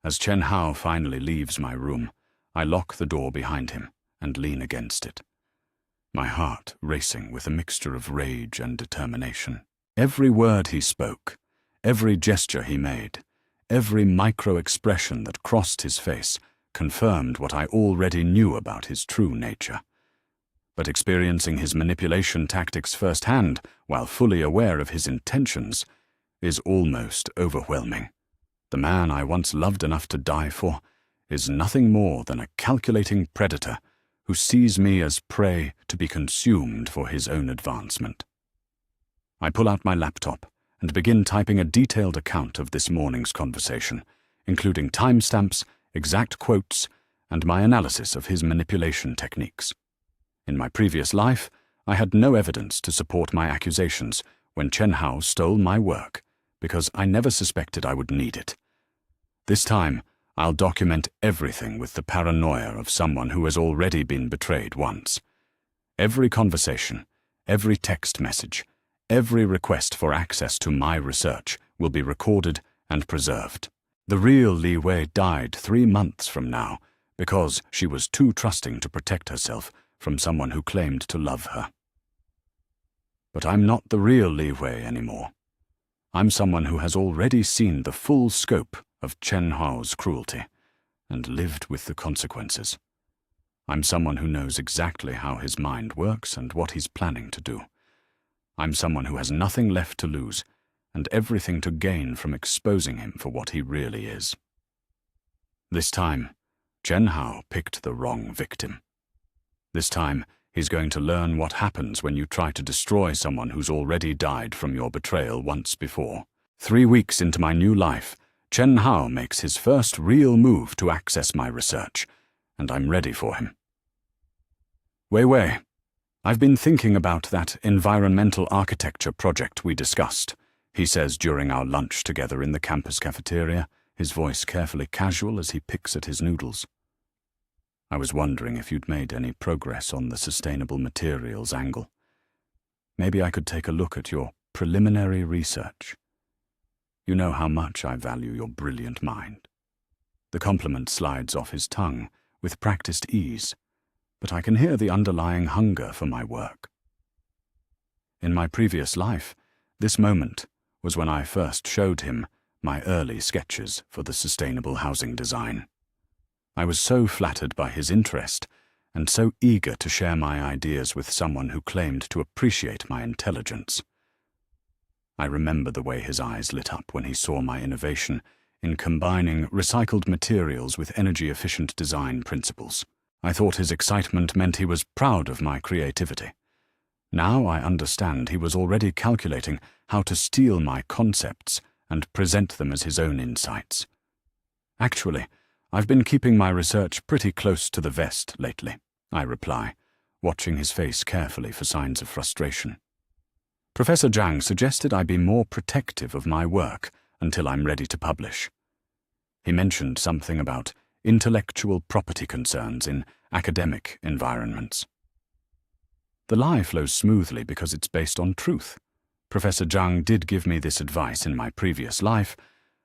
As Chen Hao finally leaves my room, I lock the door behind him and lean against it, my heart racing with a mixture of rage and determination. Every word he spoke, every gesture he made, every micro-expression that crossed his face confirmed what I already knew about his true nature. But experiencing his manipulation tactics firsthand, while fully aware of his intentions, is almost overwhelming. The man I once loved enough to die for is nothing more than a calculating predator who sees me as prey to be consumed for his own advancement. I pull out my laptop and begin typing a detailed account of this morning's conversation, including timestamps, exact quotes, and my analysis of his manipulation techniques. In my previous life, I had no evidence to support my accusations when Chen Hao stole my work, because I never suspected I would need it. This time, I'll document everything with the paranoia of someone who has already been betrayed once. Every conversation, every text message, every request for access to my research will be recorded and preserved. The real Li Wei died 3 months from now because she was too trusting to protect herself from someone who claimed to love her. But I'm not the real Li Wei anymore. I'm someone who has already seen the full scope of Chen Hao's cruelty and lived with the consequences. I'm someone who knows exactly how his mind works and what he's planning to do. I'm someone who has nothing left to lose and everything to gain from exposing him for what he really is. This time, Chen Hao picked the wrong victim. This time, he's going to learn what happens when you try to destroy someone who's already died from your betrayal once before. 3 weeks into my new life, Chen Hao makes his first real move to access my research, and I'm ready for him. Wei Wei, I've been thinking about that environmental architecture project we discussed, he says during our lunch together in the campus cafeteria, his voice carefully casual as he picks at his noodles. I was wondering if you'd made any progress on the sustainable materials angle. Maybe I could take a look at your preliminary research. You know how much I value your brilliant mind. The compliment slides off his tongue with practiced ease, but I can hear the underlying hunger for my work. In my previous life, this moment was when I first showed him my early sketches for the sustainable housing design. I was so flattered by his interest and so eager to share my ideas with someone who claimed to appreciate my intelligence. I remember the way his eyes lit up when he saw my innovation in combining recycled materials with energy-efficient design principles. I thought his excitement meant he was proud of my creativity. Now I understand he was already calculating how to steal my concepts and present them as his own insights. Actually, I've been keeping my research pretty close to the vest lately, I reply, watching his face carefully for signs of frustration. Professor Zhang suggested I be more protective of my work until I'm ready to publish. He mentioned something about intellectual property concerns in academic environments. The lie flows smoothly because it's based on truth. Professor Zhang did give me this advice in my previous life,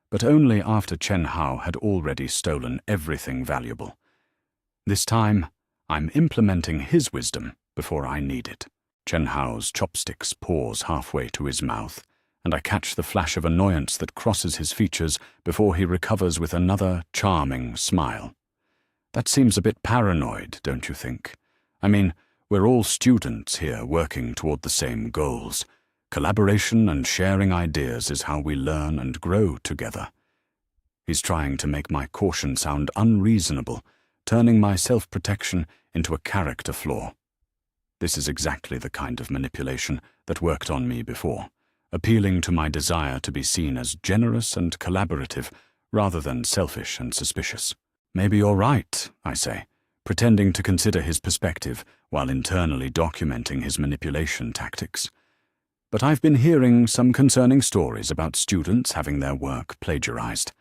but only after Chen Hao had already stolen everything valuable. This time, I'm implementing his wisdom before I need it. Chen Hao's chopsticks pause halfway to his mouth, and I catch the flash of annoyance that crosses his features before he recovers with another charming smile. That seems a bit paranoid, don't you think? I mean, we're all students here working toward the same goals. Collaboration and sharing ideas is how we learn and grow together. He's trying to make my caution sound unreasonable, turning my self-protection into a character flaw. This is exactly the kind of manipulation that worked on me before, appealing to my desire to be seen as generous and collaborative rather than selfish and suspicious. Maybe you're right, I say, pretending to consider his perspective while internally documenting his manipulation tactics. But I've been hearing some concerning stories about students having their work plagiarized.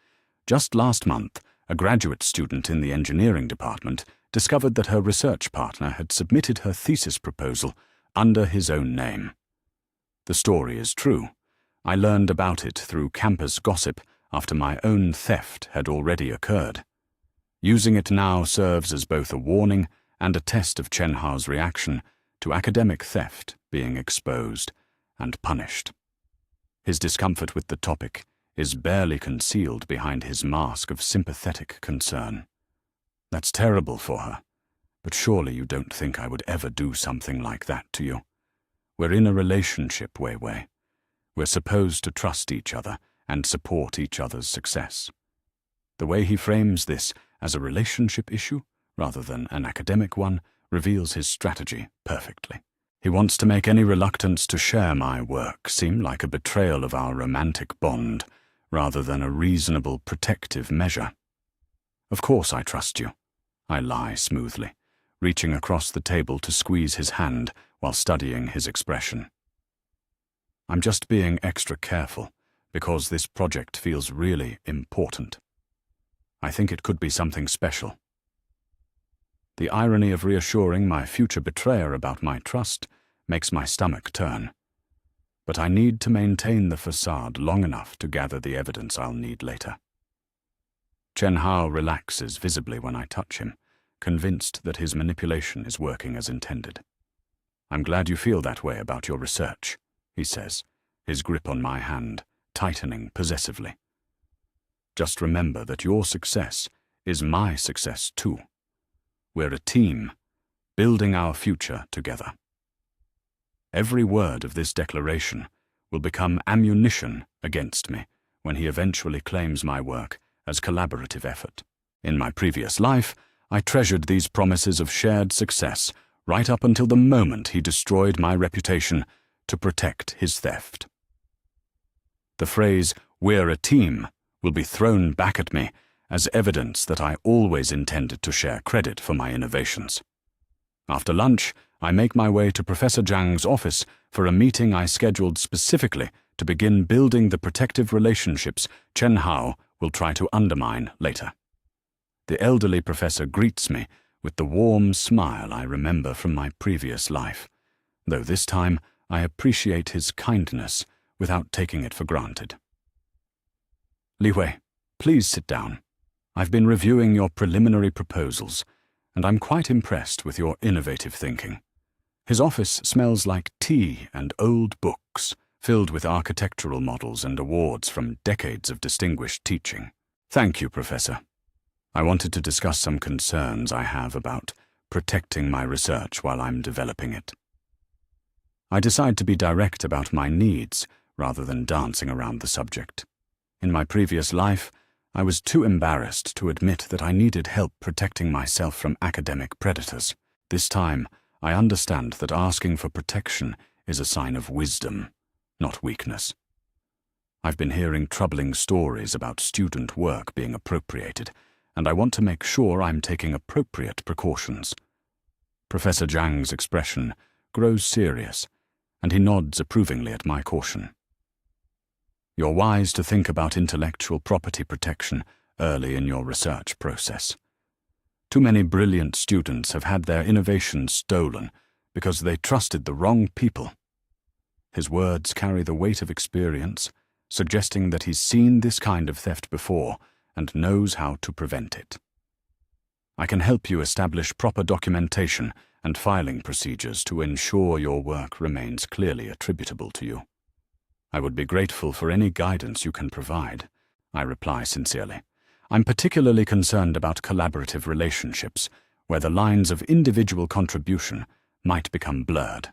Just last month, a graduate student in the engineering department discovered that her research partner had submitted her thesis proposal under his own name. The story is true. I learned about it through campus gossip after my own theft had already occurred. Using it now serves as both a warning and a test of Chen Hao's reaction to academic theft being exposed and punished. His discomfort with the topic is barely concealed behind his mask of sympathetic concern. That's terrible for her, but surely you don't think I would ever do something like that to you. We're in a relationship, Weiwei. We're supposed to trust each other and support each other's success. The way he frames this as a relationship issue, rather than an academic one, reveals his strategy perfectly. He wants to make any reluctance to share my work seem like a betrayal of our romantic bond, rather than a reasonable protective measure. Of course I trust you, I lie smoothly, reaching across the table to squeeze his hand while studying his expression. I'm just being extra careful because this project feels really important. I think it could be something special. The irony of reassuring my future betrayer about my trust makes my stomach turn. But I need to maintain the facade long enough to gather the evidence I'll need later. Chen Hao relaxes visibly when I touch him, convinced that his manipulation is working as intended. I'm glad you feel that way about your research, he says, his grip on my hand tightening possessively. Just remember that your success is my success too. We're a team, building our future together. Every word of this declaration will become ammunition against me when he eventually claims my work as collaborative effort. In my previous life, I treasured these promises of shared success right up until the moment he destroyed my reputation to protect his theft. The phrase, "we're a team," will be thrown back at me as evidence that I always intended to share credit for my innovations. After lunch, I make my way to Professor Zhang's office for a meeting I scheduled specifically to begin building the protective relationships Chen Hao will try to undermine later. The elderly professor greets me with the warm smile I remember from my previous life, though this time I appreciate his kindness without taking it for granted. Li Hui, please sit down. I've been reviewing your preliminary proposals, and I'm quite impressed with your innovative thinking. His office smells like tea and old books, filled with architectural models and awards from decades of distinguished teaching. Thank you, Professor. I wanted to discuss some concerns I have about protecting my research while I'm developing it. I decide to be direct about my needs rather than dancing around the subject. In my previous life, I was too embarrassed to admit that I needed help protecting myself from academic predators. This time, I understand that asking for protection is a sign of wisdom, not weakness. I've been hearing troubling stories about student work being appropriated, and I want to make sure I'm taking appropriate precautions. Professor Zhang's expression grows serious, and he nods approvingly at my caution. You're wise to think about intellectual property protection early in your research process. Too many brilliant students have had their innovations stolen because they trusted the wrong people. His words carry the weight of experience, suggesting that he's seen this kind of theft before and knows how to prevent it. I can help you establish proper documentation and filing procedures to ensure your work remains clearly attributable to you. I would be grateful for any guidance you can provide, I reply sincerely. I'm particularly concerned about collaborative relationships, where the lines of individual contribution might become blurred.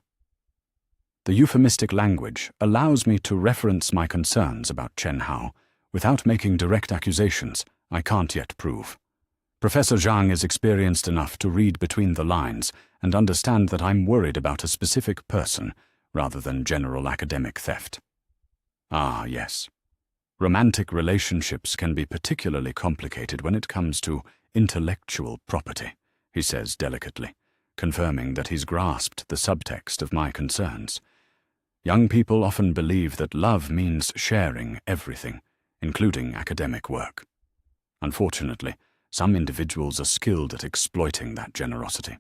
The euphemistic language allows me to reference my concerns about Chen Hao without making direct accusations I can't yet prove. Professor Zhang is experienced enough to read between the lines and understand that I'm worried about a specific person rather than general academic theft. Ah, yes. Romantic relationships can be particularly complicated when it comes to intellectual property, he says delicately, confirming that he's grasped the subtext of my concerns. Young people often believe that love means sharing everything, including academic work. Unfortunately, some individuals are skilled at exploiting that generosity.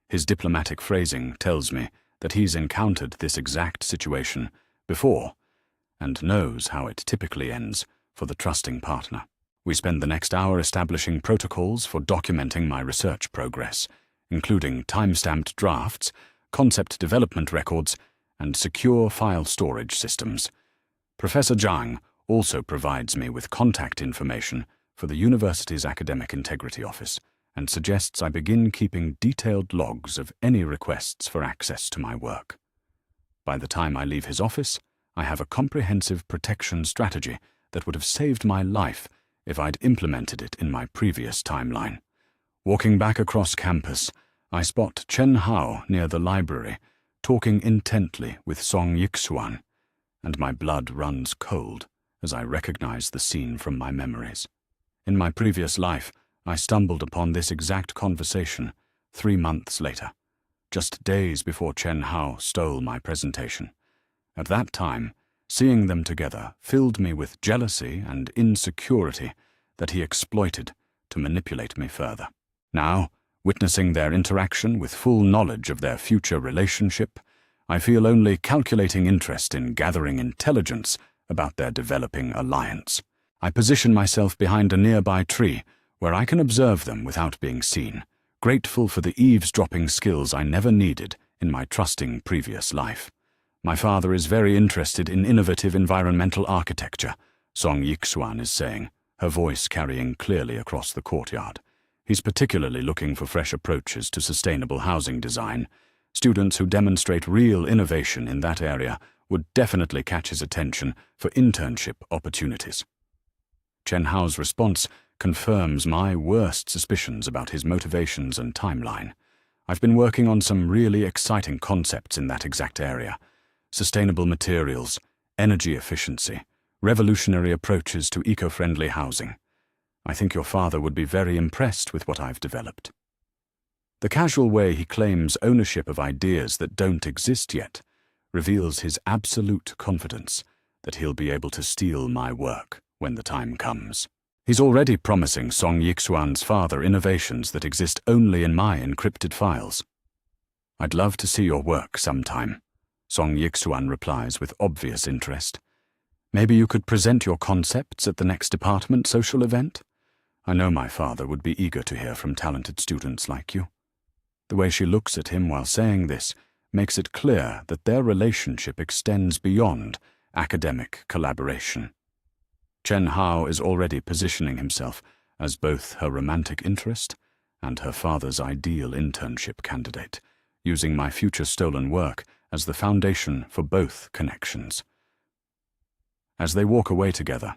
His diplomatic phrasing tells me that he's encountered this exact situation before and knows how it typically ends for the trusting partner. We spend the next hour establishing protocols for documenting my research progress, including time-stamped drafts, concept development records, and secure file storage systems. Professor Zhang also provides me with contact information for the university's Academic Integrity Office and suggests I begin keeping detailed logs of any requests for access to my work. By the time I leave his office, I have a comprehensive protection strategy that would have saved my life if I'd implemented it in my previous timeline. Walking back across campus, I spot Chen Hao near the library, talking intently with Song Yixuan, and my blood runs cold as I recognize the scene from my memories. In my previous life, I stumbled upon this exact conversation 3 months later, just days before Chen Hao stole my presentation. At that time, seeing them together filled me with jealousy and insecurity that he exploited to manipulate me further. Now, witnessing their interaction with full knowledge of their future relationship, I feel only calculating interest in gathering intelligence about their developing alliance. I position myself behind a nearby tree where I can observe them without being seen, grateful for the eavesdropping skills I never needed in my trusting previous life. My father is very interested in innovative environmental architecture, Song Yixuan is saying, her voice carrying clearly across the courtyard. He's particularly looking for fresh approaches to sustainable housing design. Students who demonstrate real innovation in that area would definitely catch his attention for internship opportunities. Chen Hao's response confirms my worst suspicions about his motivations and timeline. I've been working on some really exciting concepts in that exact area. Sustainable materials, energy efficiency, revolutionary approaches to eco-friendly housing. I think your father would be very impressed with what I've developed. The casual way he claims ownership of ideas that don't exist yet reveals his absolute confidence that he'll be able to steal my work when the time comes. He's already promising Song Yixuan's father innovations that exist only in my encrypted files. I'd love to see your work sometime, Song Yixuan replies with obvious interest. Maybe you could present your concepts at the next department social event? I know my father would be eager to hear from talented students like you. The way she looks at him while saying this makes it clear that their relationship extends beyond academic collaboration. Chen Hao is already positioning himself as both her romantic interest and her father's ideal internship candidate, using my future stolen work as the foundation for both connections. As they walk away together,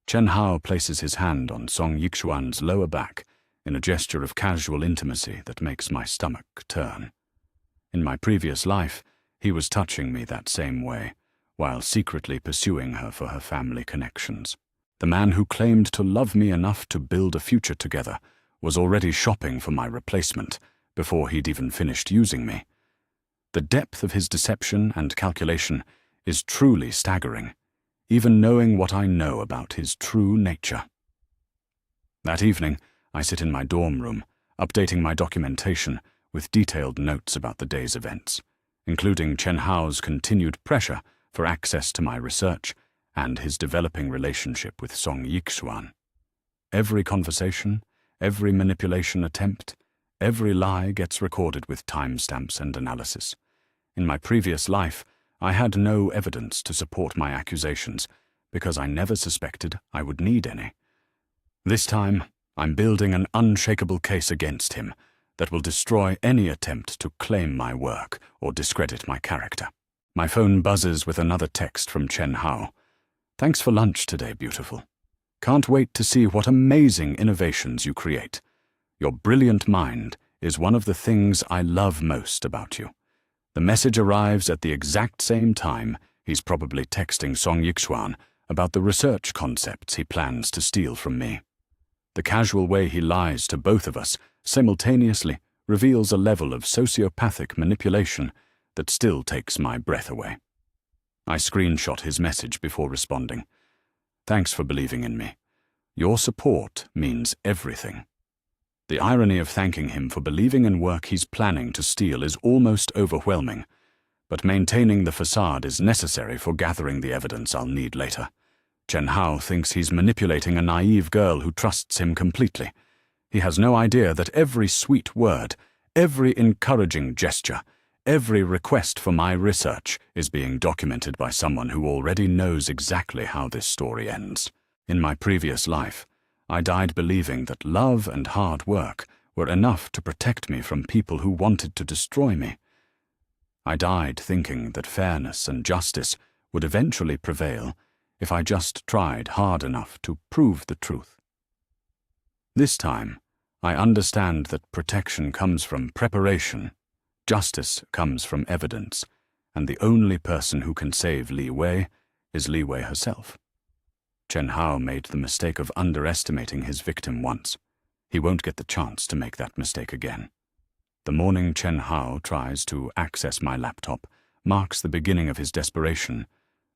Chen Hao places his hand on Song Yixuan's lower back in a gesture of casual intimacy that makes my stomach turn. In my previous life, he was touching me that same way, while secretly pursuing her for her family connections. The man who claimed to love me enough to build a future together was already shopping for my replacement before he'd even finished using me. The depth of his deception and calculation is truly staggering, even knowing what I know about his true nature. That evening, I sit in my dorm room, updating my documentation with detailed notes about the day's events. including Chen Hao's continued pressure for access to my research and his developing relationship with Song Yixuan. Every conversation, every manipulation attempt, every lie gets recorded with timestamps and analysis. In my previous life, I had no evidence to support my accusations because I never suspected I would need any. This time, I'm building an unshakable case against him that will destroy any attempt to claim my work or discredit my character. My phone buzzes with another text from Chen Hao. "Thanks for lunch today, beautiful. Can't wait to see what amazing innovations you create. Your brilliant mind is one of the things I love most about you." The message arrives at the exact same time he's probably texting Song Yixuan about the research concepts he plans to steal from me. The casual way he lies to both of us simultaneously reveals a level of sociopathic manipulation that still takes my breath away. I screenshot his message before responding. "Thanks for believing in me. Your support means everything." The irony of thanking him for believing in work he's planning to steal is almost overwhelming, but maintaining the facade is necessary for gathering the evidence I'll need later. Chen Hao thinks he's manipulating a naive girl who trusts him completely. He has no idea that every sweet word, every encouraging gesture, every request for my research is being documented by someone who already knows exactly how this story ends. In my previous life, I died believing that love and hard work were enough to protect me from people who wanted to destroy me. I died thinking that fairness and justice would eventually prevail if I just tried hard enough to prove the truth. This time, I understand that protection comes from preparation, justice comes from evidence, and the only person who can save Li Wei is Li Wei herself. Chen Hao made the mistake of underestimating his victim once. He won't get the chance to make that mistake again. The morning Chen Hao tries to access my laptop marks the beginning of his desperation,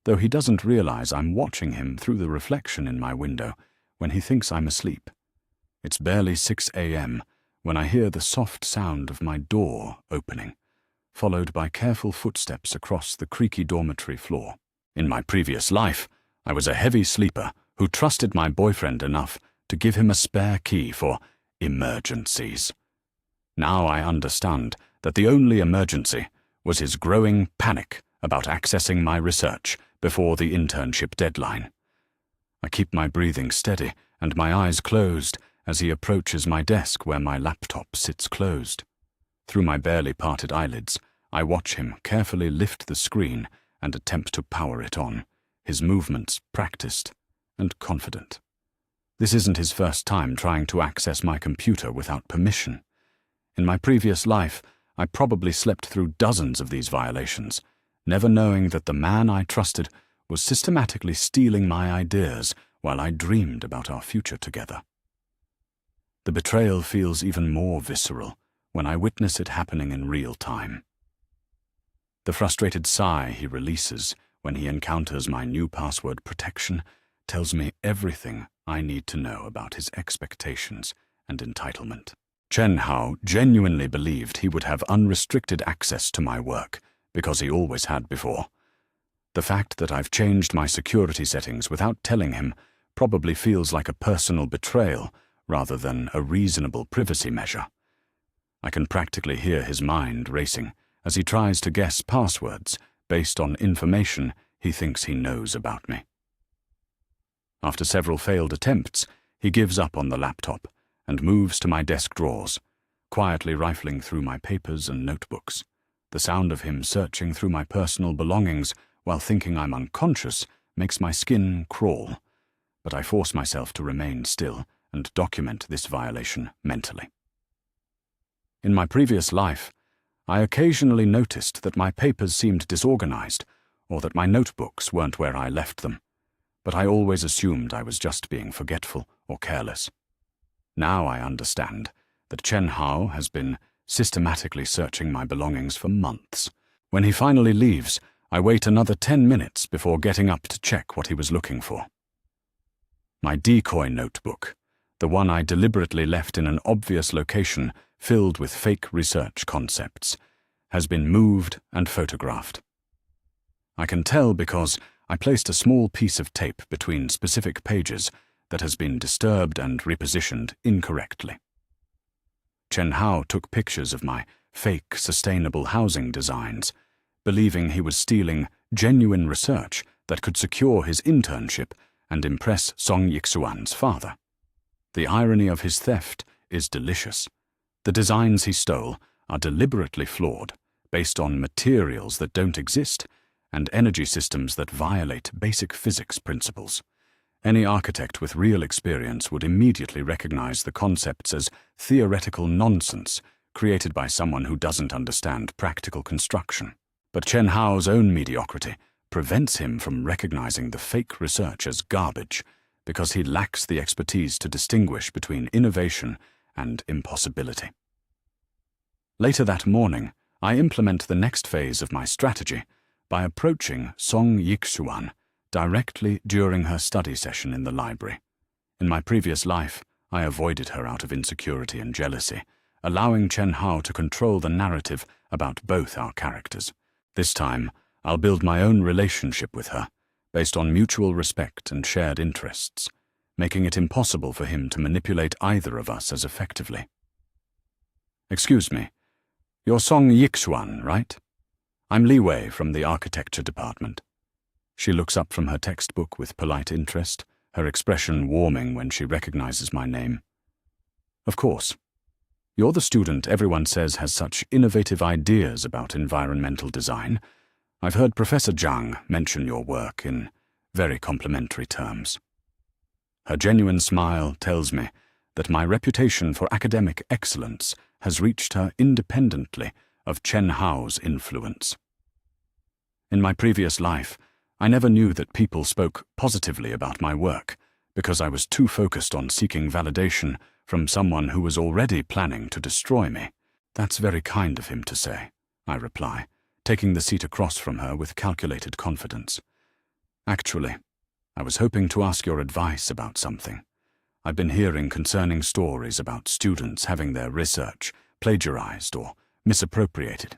though he doesn't realize I'm watching him through the reflection in my window when he thinks I'm asleep. It's barely 6 a.m. when I hear the soft sound of my door opening, followed by careful footsteps across the creaky dormitory floor. In my previous life, I was a heavy sleeper who trusted my boyfriend enough to give him a spare key for emergencies. Now I understand that the only emergency was his growing panic about accessing my research before the internship deadline. I keep my breathing steady and my eyes closed as he approaches my desk where my laptop sits closed. Through my barely parted eyelids, I watch him carefully lift the screen and attempt to power it on, his movements practiced and confident. This isn't his first time trying to access my computer without permission. In my previous life, I probably slept through dozens of these violations, never knowing that the man I trusted was systematically stealing my ideas while I dreamed about our future together. The betrayal feels even more visceral when I witness it happening in real time. The frustrated sigh he releases when he encounters my new password protection tells me everything I need to know about his expectations and entitlement. Chen Hao genuinely believed he would have unrestricted access to my work, because he always had before. The fact that I've changed my security settings without telling him probably feels like a personal betrayal rather than a reasonable privacy measure. I can practically hear his mind racing as he tries to guess passwords based on information he thinks he knows about me. After several failed attempts, he gives up on the laptop and moves to my desk drawers, quietly rifling through my papers and notebooks. The sound of him searching through my personal belongings while thinking I'm unconscious makes my skin crawl, but I force myself to remain still and document this violation mentally. In my previous life, I occasionally noticed that my papers seemed disorganized or that my notebooks weren't where I left them, but I always assumed I was just being forgetful or careless. Now I understand that Chen Hao has been systematically searching my belongings for months. When he finally leaves, I wait another 10 minutes before getting up to check what he was looking for. My decoy notebook, the one I deliberately left in an obvious location filled with fake research concepts, has been moved and photographed. I can tell because I placed a small piece of tape between specific pages that has been disturbed and repositioned incorrectly. Chen Hao took pictures of my fake sustainable housing designs, believing he was stealing genuine research that could secure his internship and impress Song Yixuan's father. The irony of his theft is delicious. The designs he stole are deliberately flawed, based on materials that don't exist and energy systems that violate basic physics principles. Any architect with real experience would immediately recognize the concepts as theoretical nonsense created by someone who doesn't understand practical construction. But Chen Hao's own mediocrity prevents him from recognizing the fake research as garbage because he lacks the expertise to distinguish between innovation and impossibility. Later that morning, I implement the next phase of my strategy by approaching Song Yixuan directly during her study session in the library. In my previous life, I avoided her out of insecurity and jealousy, allowing Chen Hao to control the narrative about both our characters. This time, I'll build my own relationship with her, based on mutual respect and shared interests, making it impossible for him to manipulate either of us as effectively. Excuse me, you're Song Yixuan, right? I'm Li Wei from the architecture department. She looks up from her textbook with polite interest, her expression warming when she recognizes my name. Of course. You're the student everyone says has such innovative ideas about environmental design. I've heard Professor Zhang mention your work in very complimentary terms. Her genuine smile tells me that my reputation for academic excellence has reached her independently of Chen Hao's influence. In my previous life, I never knew that people spoke positively about my work because I was too focused on seeking validation from someone who was already planning to destroy me. That's very kind of him to say, I reply, taking the seat across from her with calculated confidence. Actually, I was hoping to ask your advice about something. I've been hearing concerning stories about students having their research plagiarized or misappropriated.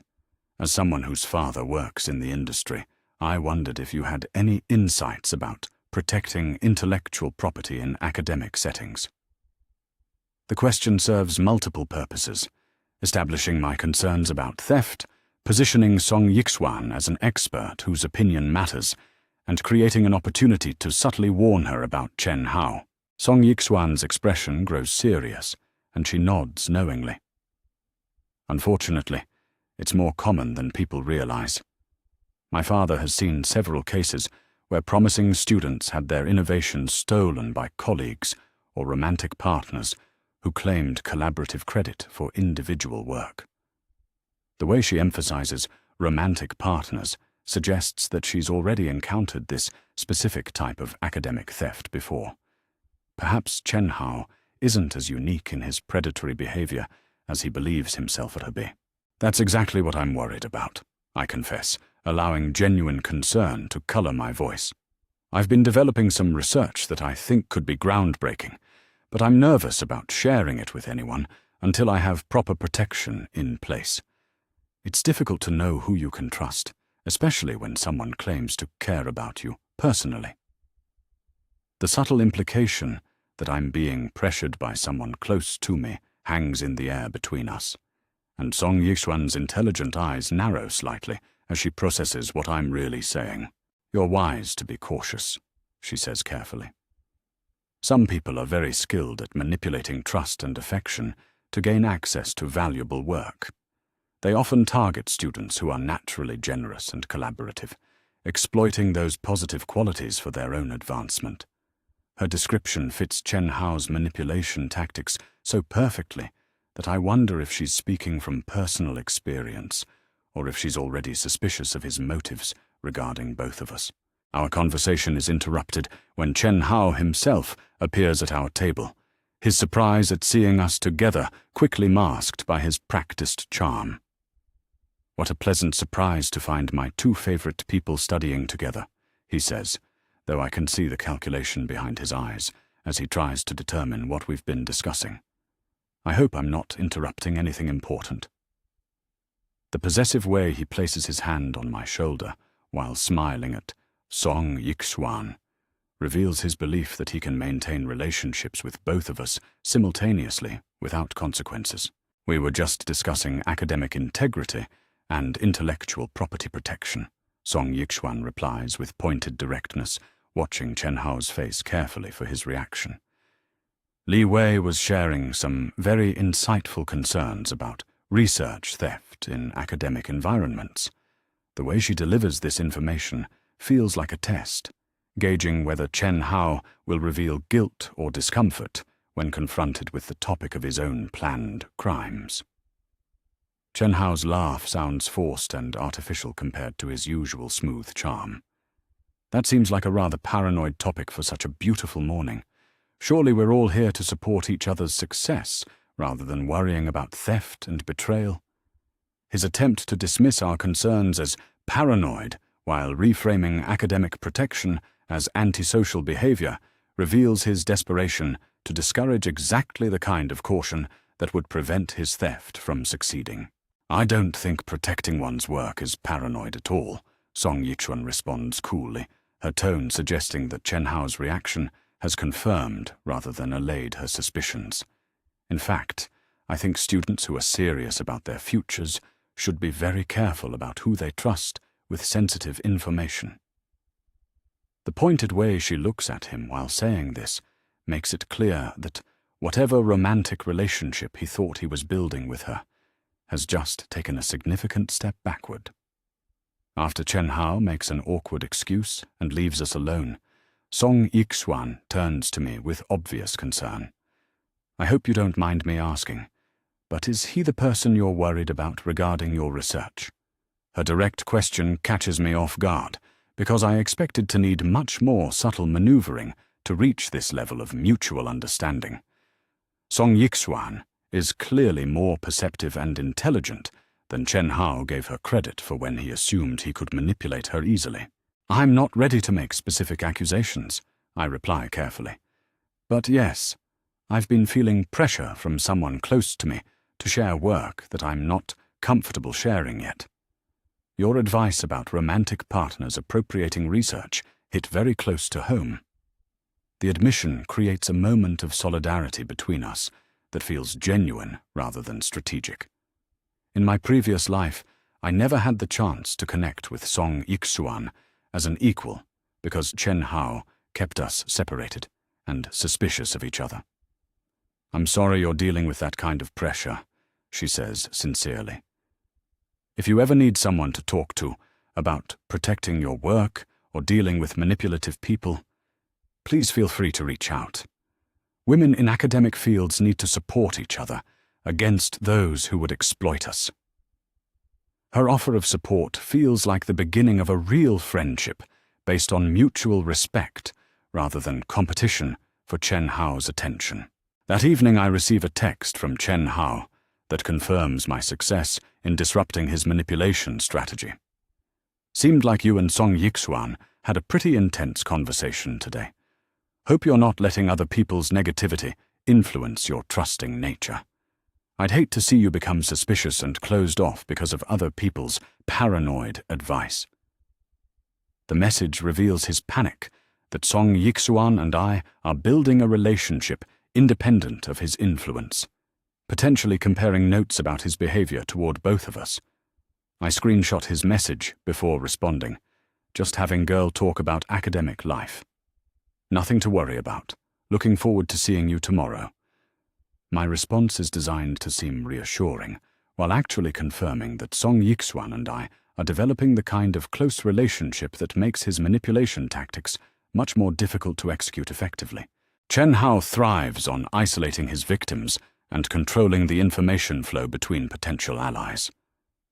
As someone whose father works in the industry, I wondered if you had any insights about protecting intellectual property in academic settings. The question serves multiple purposes: establishing my concerns about theft, positioning Song Yixuan as an expert whose opinion matters, and creating an opportunity to subtly warn her about Chen Hao. Song Yixuan's expression grows serious, and she nods knowingly. Unfortunately, it's more common than people realize. My father has seen several cases where promising students had their innovations stolen by colleagues or romantic partners who claimed collaborative credit for individual work. The way she emphasizes romantic partners suggests that she's already encountered this specific type of academic theft before. Perhaps Chen Hao isn't as unique in his predatory behavior as he believes himself to be. That's exactly what I'm worried about, I confess, allowing genuine concern to color my voice. I've been developing some research that I think could be groundbreaking, but I'm nervous about sharing it with anyone until I have proper protection in place. It's difficult to know who you can trust, especially when someone claims to care about you personally. The subtle implication that I'm being pressured by someone close to me hangs in the air between us, and Song Yixuan's intelligent eyes narrow slightly as she processes what I'm really saying. You're wise to be cautious, she says carefully. Some people are very skilled at manipulating trust and affection to gain access to valuable work. They often target students who are naturally generous and collaborative, exploiting those positive qualities for their own advancement. Her description fits Chen Hao's manipulation tactics so perfectly that I wonder if she's speaking from personal experience or if she's already suspicious of his motives regarding both of us. Our conversation is interrupted when Chen Hao himself appears at our table, his surprise at seeing us together quickly masked by his practiced charm. What a pleasant surprise to find my two favorite people studying together, he says, though I can see the calculation behind his eyes as he tries to determine what we've been discussing. I hope I'm not interrupting anything important. The possessive way he places his hand on my shoulder while smiling at Song Yixuan reveals his belief that he can maintain relationships with both of us simultaneously without consequences. We were just discussing academic integrity and intellectual property protection, Song Yixuan replies with pointed directness, watching Chen Hao's face carefully for his reaction. Li Wei was sharing some very insightful concerns about research theft in academic environments. The way she delivers this information feels like a test, gauging whether Chen Hao will reveal guilt or discomfort when confronted with the topic of his own planned crimes. Chen Hao's laugh sounds forced and artificial compared to his usual smooth charm. That seems like a rather paranoid topic for such a beautiful morning. Surely we're all here to support each other's success, rather than worrying about theft and betrayal. His attempt to dismiss our concerns as paranoid while reframing academic protection as antisocial behavior reveals his desperation to discourage exactly the kind of caution that would prevent his theft from succeeding. I don't think protecting one's work is paranoid at all, Song Yichuan responds coolly, her tone suggesting that Chen Hao's reaction has confirmed rather than allayed her suspicions. In fact, I think students who are serious about their futures should be very careful about who they trust with sensitive information. The pointed way she looks at him while saying this makes it clear that whatever romantic relationship he thought he was building with her has just taken a significant step backward. After Chen Hao makes an awkward excuse and leaves us alone, Song Yixuan turns to me with obvious concern. I hope you don't mind me asking, but is he the person you're worried about regarding your research? Her direct question catches me off guard, because I expected to need much more subtle maneuvering to reach this level of mutual understanding. Song Yixuan is clearly more perceptive and intelligent than Chen Hao gave her credit for when he assumed he could manipulate her easily. I'm not ready to make specific accusations, I reply carefully. But yes, I've been feeling pressure from someone close to me to share work that I'm not comfortable sharing yet. Your advice about romantic partners appropriating research hit very close to home. The admission creates a moment of solidarity between us that feels genuine rather than strategic. In my previous life, I never had the chance to connect with Song Yixuan as an equal because Chen Hao kept us separated and suspicious of each other. I'm sorry you're dealing with that kind of pressure, she says sincerely. If you ever need someone to talk to about protecting your work or dealing with manipulative people, please feel free to reach out. Women in academic fields need to support each other against those who would exploit us. Her offer of support feels like the beginning of a real friendship based on mutual respect rather than competition for Chen Hao's attention. That evening I receive a text from Chen Hao that confirms my success in disrupting his manipulation strategy. Seemed like you and Song Yixuan had a pretty intense conversation today. Hope you're not letting other people's negativity influence your trusting nature. I'd hate to see you become suspicious and closed off because of other people's paranoid advice. The message reveals his panic that Song Yixuan and I are building a relationship independent of his influence, potentially comparing notes about his behavior toward both of us. I screenshot his message before responding, just having girl talk about academic life. Nothing to worry about. Looking forward to seeing you tomorrow. My response is designed to seem reassuring, while actually confirming that Song Yixuan and I are developing the kind of close relationship that makes his manipulation tactics much more difficult to execute effectively. Chen Hao thrives on isolating his victims and controlling the information flow between potential allies.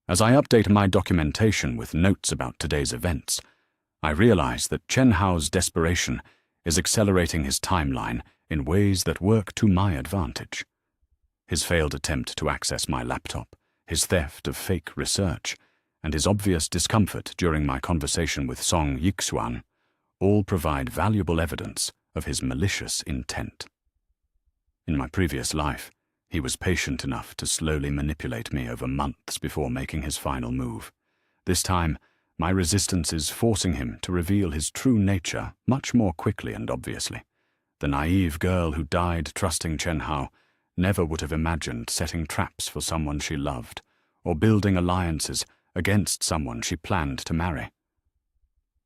As I update my documentation with notes about today's events, I realize that Chen Hao's desperation is accelerating his timeline in ways that work to my advantage. His failed attempt to access my laptop, his theft of fake research, and his obvious discomfort during my conversation with Song Yixuan all provide valuable evidence of his malicious intent. In my previous life, He was patient enough to slowly manipulate me over months before making his final move. This time, my resistance is forcing him to reveal his true nature much more quickly and obviously. The naive girl who died trusting Chen Hao never would have imagined setting traps for someone she loved, or building alliances against someone she planned to marry.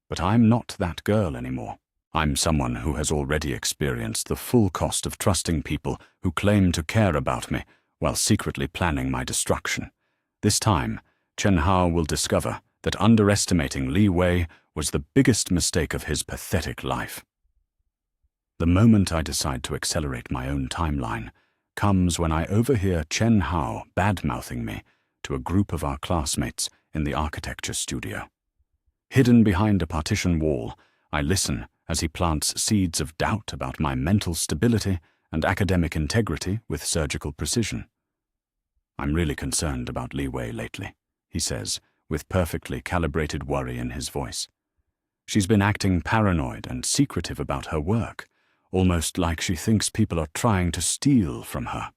But I'm not that girl anymore. I'm someone who has already experienced the full cost of trusting people who claim to care about me while secretly planning my destruction. This time, Chen Hao will discover that underestimating Li Wei was the biggest mistake of his pathetic life. The moment I decide to accelerate my own timeline comes when I overhear Chen Hao bad-mouthing me to a group of our classmates in the architecture studio. Hidden behind a partition wall, I listen as he plants seeds of doubt about my mental stability and academic integrity with surgical precision. "I'm really concerned about Li Wei lately," he says, with perfectly calibrated worry in his voice. "She's been acting paranoid and secretive about her work, almost like she thinks people are trying to steal from her.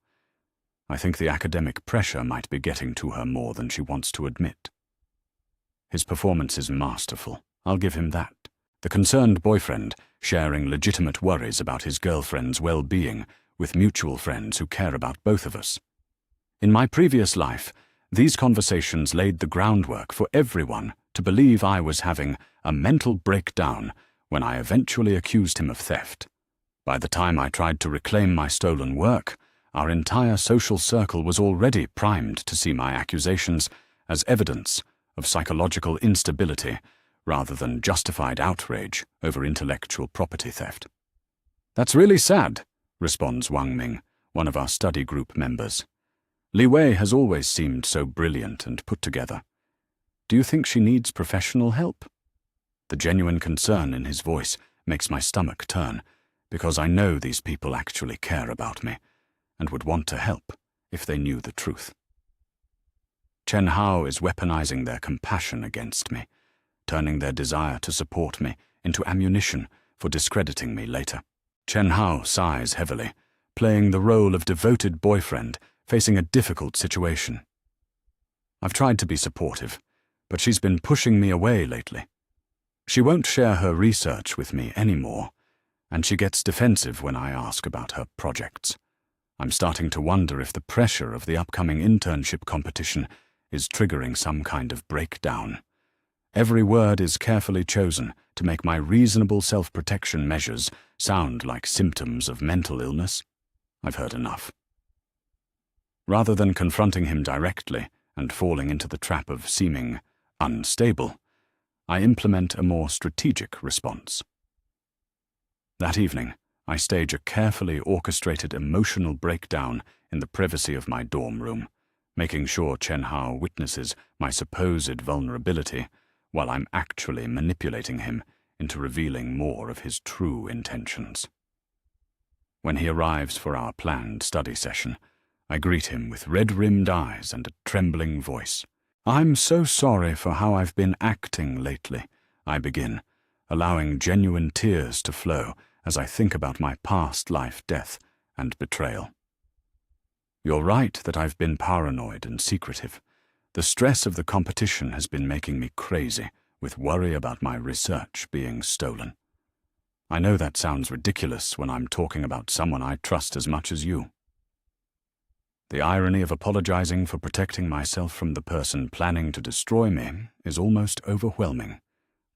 I think the academic pressure might be getting to her more than she wants to admit." His performance is masterful, I'll give him that. The concerned boyfriend sharing legitimate worries about his girlfriend's well-being with mutual friends who care about both of us. In my previous life, these conversations laid the groundwork for everyone to believe I was having a mental breakdown when I eventually accused him of theft. By the time I tried to reclaim my stolen work, our entire social circle was already primed to see my accusations as evidence of psychological instability rather than justified outrage over intellectual property theft. "That's really sad," responds Wang Ming, one of our study group members. "Li Wei has always seemed so brilliant and put together. Do you think she needs professional help?" The genuine concern in his voice makes my stomach turn, because I know these people actually care about me and would want to help if they knew the truth. Chen Hao is weaponizing their compassion against me, turning their desire to support me into ammunition for discrediting me later. Chen Hao sighs heavily, playing the role of devoted boyfriend facing a difficult situation. I've tried to be supportive, but she's been pushing me away lately. She won't share her research with me anymore, and she gets defensive when I ask about her projects. I'm starting to wonder if the pressure of the upcoming internship competition is triggering some kind of breakdown. Every word is carefully chosen to make my reasonable self-protection measures sound like symptoms of mental illness. I've heard enough. Rather than confronting him directly and falling into the trap of seeming unstable, I implement a more strategic response. That evening, I stage a carefully orchestrated emotional breakdown in the privacy of my dorm room, making sure Chen Hao witnesses my supposed vulnerability while I'm actually manipulating him into revealing more of his true intentions. When he arrives for our planned study session, I greet him with red-rimmed eyes and a trembling voice. "I'm so sorry for how I've been acting lately," I begin, allowing genuine tears to flow as I think about my past life death and betrayal. "You're right that I've been paranoid and secretive. The stress of the competition has been making me crazy, with worry about my research being stolen. I know that sounds ridiculous when I'm talking about someone I trust as much as you." The irony of apologizing for protecting myself from the person planning to destroy me is almost overwhelming,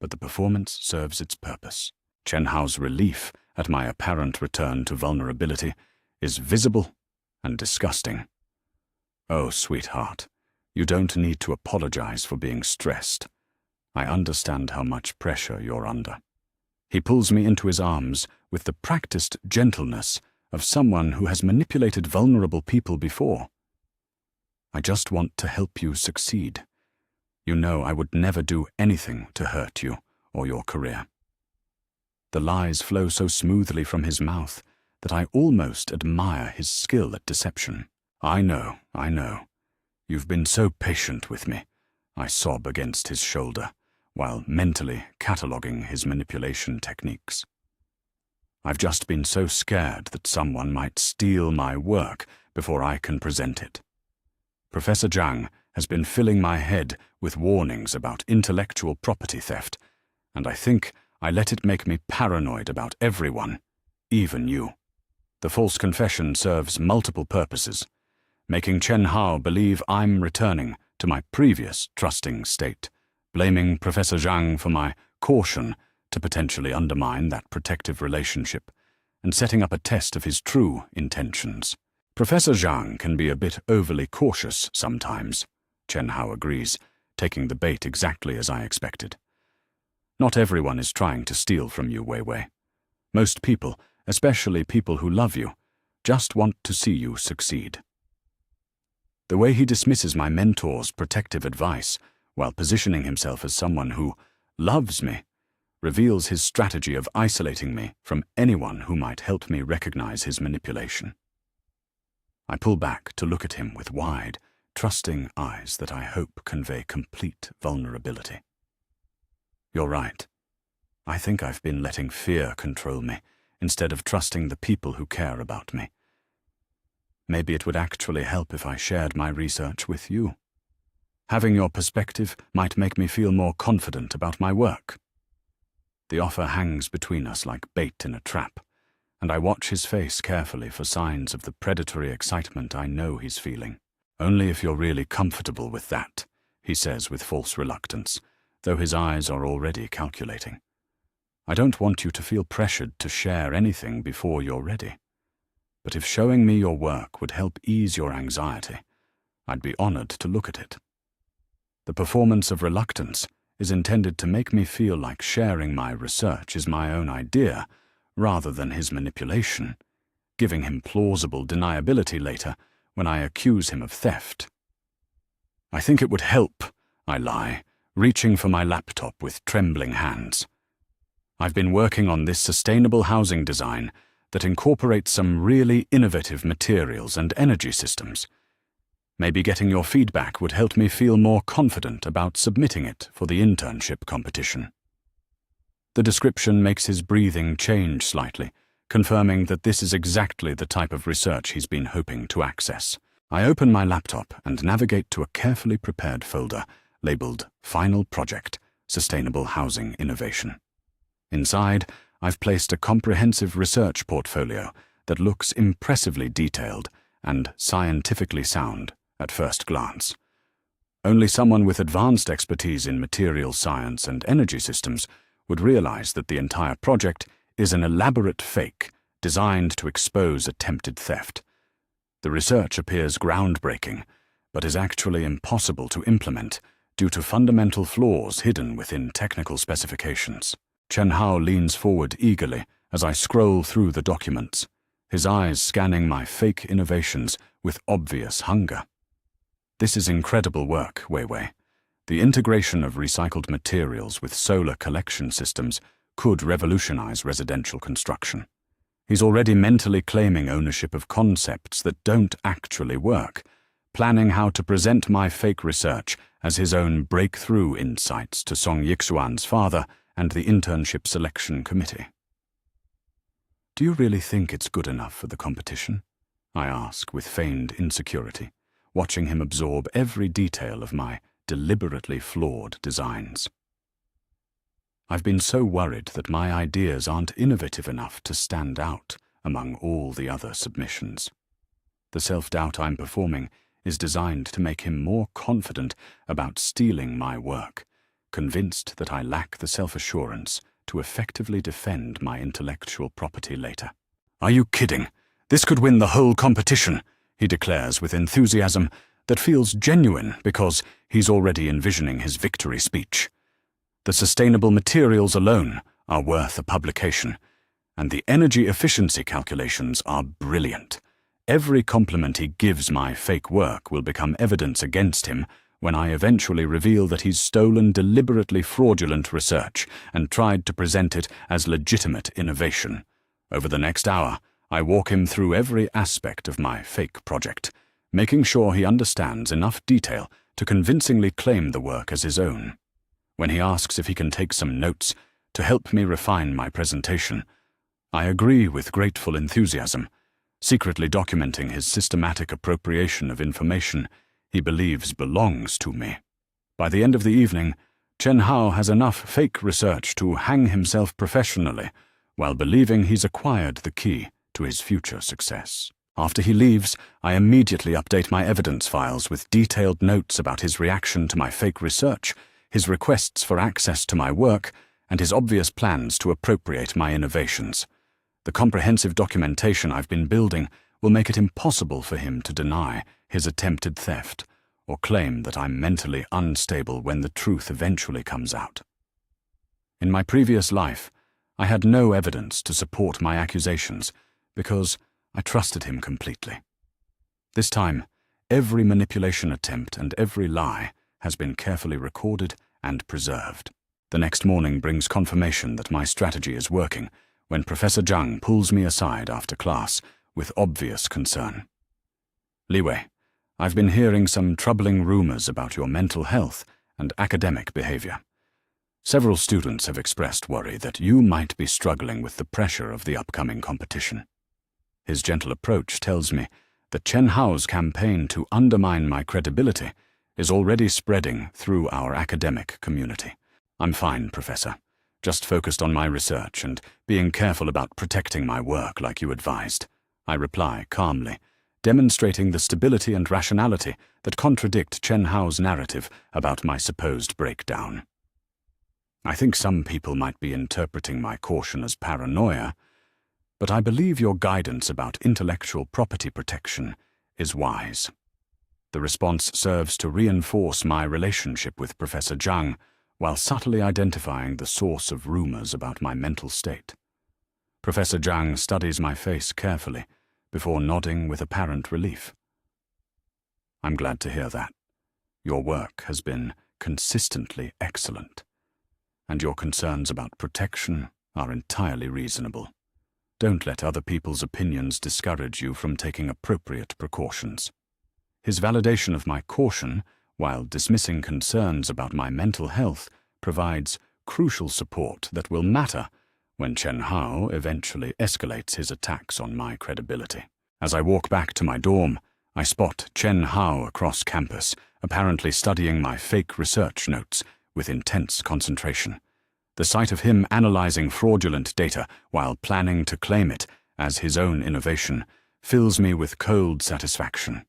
but the performance serves its purpose. Chen Hao's relief at my apparent return to vulnerability is visible and disgusting. "Oh, sweetheart, you don't need to apologize for being stressed. I understand how much pressure you're under." He pulls me into his arms with the practiced gentleness of someone who has manipulated vulnerable people before. "I just want to help you succeed. You know I would never do anything to hurt you or your career." The lies flow so smoothly from his mouth that I almost admire his skill at deception. I know. You've been so patient with me," I sob against his shoulder, while mentally cataloguing his manipulation techniques. "I've just been so scared that someone might steal my work before I can present it. Professor Zhang has been filling my head with warnings about intellectual property theft, and I think I let it make me paranoid about everyone, even you. The false confession serves multiple purposes, making Chen Hao believe I'm returning to my previous trusting state, blaming Professor Zhang for my caution to potentially undermine that protective relationship, and setting up a test of his true intentions. Professor Zhang can be a bit overly cautious sometimes, Chen Hao agrees, taking the bait exactly as I expected. Not everyone is trying to steal from you, Wei Wei. Most people, especially people who love you, just want to see you succeed. The way he dismisses my mentor's protective advice while positioning himself as someone who loves me reveals his strategy of isolating me from anyone who might help me recognize his manipulation. I pull back to look at him with wide, trusting eyes that I hope convey complete vulnerability. You're right. I think I've been letting fear control me instead of trusting the people who care about me. Maybe it would actually help if I shared my research with you. Having your perspective might make me feel more confident about my work. The offer hangs between us like bait in a trap, and I watch his face carefully for signs of the predatory excitement I know he's feeling. Only if you're really comfortable with that, he says with false reluctance, though his eyes are already calculating. I don't want you to feel pressured to share anything before you're ready. But if showing me your work would help ease your anxiety, I'd be honored to look at it. The performance of reluctance is intended to make me feel like sharing my research is my own idea, rather than his manipulation, giving him plausible deniability later when I accuse him of theft. I think it would help, I lie, reaching for my laptop with trembling hands. I've been working on this sustainable housing design that incorporates some really innovative materials and energy systems. Maybe getting your feedback would help me feel more confident about submitting it for the internship competition. The description makes his breathing change slightly, confirming that this is exactly the type of research he's been hoping to access. I open my laptop and navigate to a carefully prepared folder labeled Final Project, Sustainable Housing Innovation. Inside, I've placed a comprehensive research portfolio that looks impressively detailed and scientifically sound at first glance. Only someone with advanced expertise in material science and energy systems would realize that the entire project is an elaborate fake designed to expose attempted theft. The research appears groundbreaking, but is actually impossible to implement due to fundamental flaws hidden within technical specifications. Chen Hao leans forward eagerly as I scroll through the documents, his eyes scanning my fake innovations with obvious hunger. This is incredible work, Wei Wei. The integration of recycled materials with solar collection systems could revolutionize residential construction. He's already mentally claiming ownership of concepts that don't actually work, planning how to present my fake research as his own breakthrough insights to Song Yixuan's father and the internship selection committee. Do you really think it's good enough for the competition? I ask with feigned insecurity, watching him absorb every detail of my deliberately flawed designs. I've been so worried that my ideas aren't innovative enough to stand out among all the other submissions. The self-doubt I'm performing is designed to make him more confident about stealing my work, convinced that I lack the self-assurance to effectively defend my intellectual property later. Are you kidding? This could win the whole competition, he declares with enthusiasm that feels genuine because he's already envisioning his victory speech. The sustainable materials alone are worth a publication, and the energy efficiency calculations are brilliant. Every compliment he gives my fake work will become evidence against him when I eventually reveal that he's stolen deliberately fraudulent research and tried to present it as legitimate innovation. Over the next hour, I walk him through every aspect of my fake project, making sure he understands enough detail to convincingly claim the work as his own. When he asks if he can take some notes to help me refine my presentation, I agree with grateful enthusiasm, secretly documenting his systematic appropriation of information he believes belongs to me. By the end of the evening, Chen Hao has enough fake research to hang himself professionally while believing he's acquired the key to his future success. After he leaves, I immediately update my evidence files with detailed notes about his reaction to my fake research, his requests for access to my work, and his obvious plans to appropriate my innovations. The comprehensive documentation I've been building will make it impossible for him to deny his attempted theft or claim that I'm mentally unstable when the truth eventually comes out. In my previous life, I had no evidence to support my accusations because I trusted him completely. This time, every manipulation attempt and every lie has been carefully recorded and preserved. The next morning brings confirmation that my strategy is working when Professor Zhang pulls me aside after class with obvious concern. "Li Wei, I've been hearing some troubling rumors about your mental health and academic behavior. Several students have expressed worry that you might be struggling with the pressure of the upcoming competition." His gentle approach tells me that Chen Hao's campaign to undermine my credibility is already spreading through our academic community. "I'm fine, Professor. Just focused on my research and being careful about protecting my work like you advised," I reply calmly, demonstrating the stability and rationality that contradict Chen Hao's narrative about my supposed breakdown. I think some people might be interpreting my caution as paranoia, but I believe your guidance about intellectual property protection is wise. The response serves to reinforce my relationship with Professor Zhang while subtly identifying the source of rumors about my mental state. Professor Zhang studies my face carefully before nodding with apparent relief. "I'm glad to hear that. Your work has been consistently excellent, and your concerns about protection are entirely reasonable. Don't let other people's opinions discourage you from taking appropriate precautions." His validation of my caution, while dismissing concerns about my mental health, provides crucial support that will matter when Chen Hao eventually escalates his attacks on my credibility. As I walk back to my dorm, I spot Chen Hao across campus, apparently studying my fake research notes with intense concentration. The sight of him analyzing fraudulent data while planning to claim it as his own innovation fills me with cold satisfaction.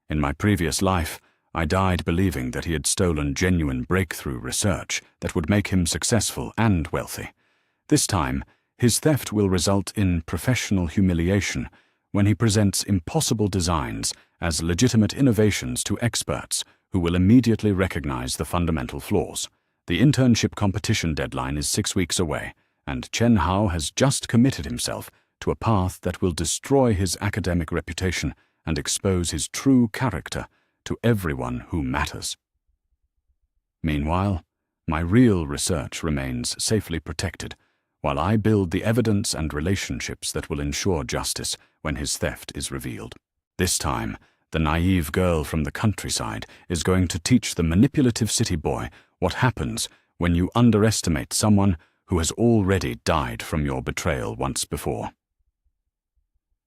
In my previous life, I died believing that he had stolen genuine breakthrough research that would make him successful and wealthy. This time, his theft will result in professional humiliation when he presents impossible designs as legitimate innovations to experts who will immediately recognize the fundamental flaws. The internship competition deadline is 6 weeks away, and Chen Hao has just committed himself to a path that will destroy his academic reputation and expose his true character to everyone who matters. Meanwhile, my real research remains safely protected, while I build the evidence and relationships that will ensure justice when his theft is revealed. This time, the naive girl from the countryside is going to teach the manipulative city boy what happens when you underestimate someone who has already died from your betrayal once before.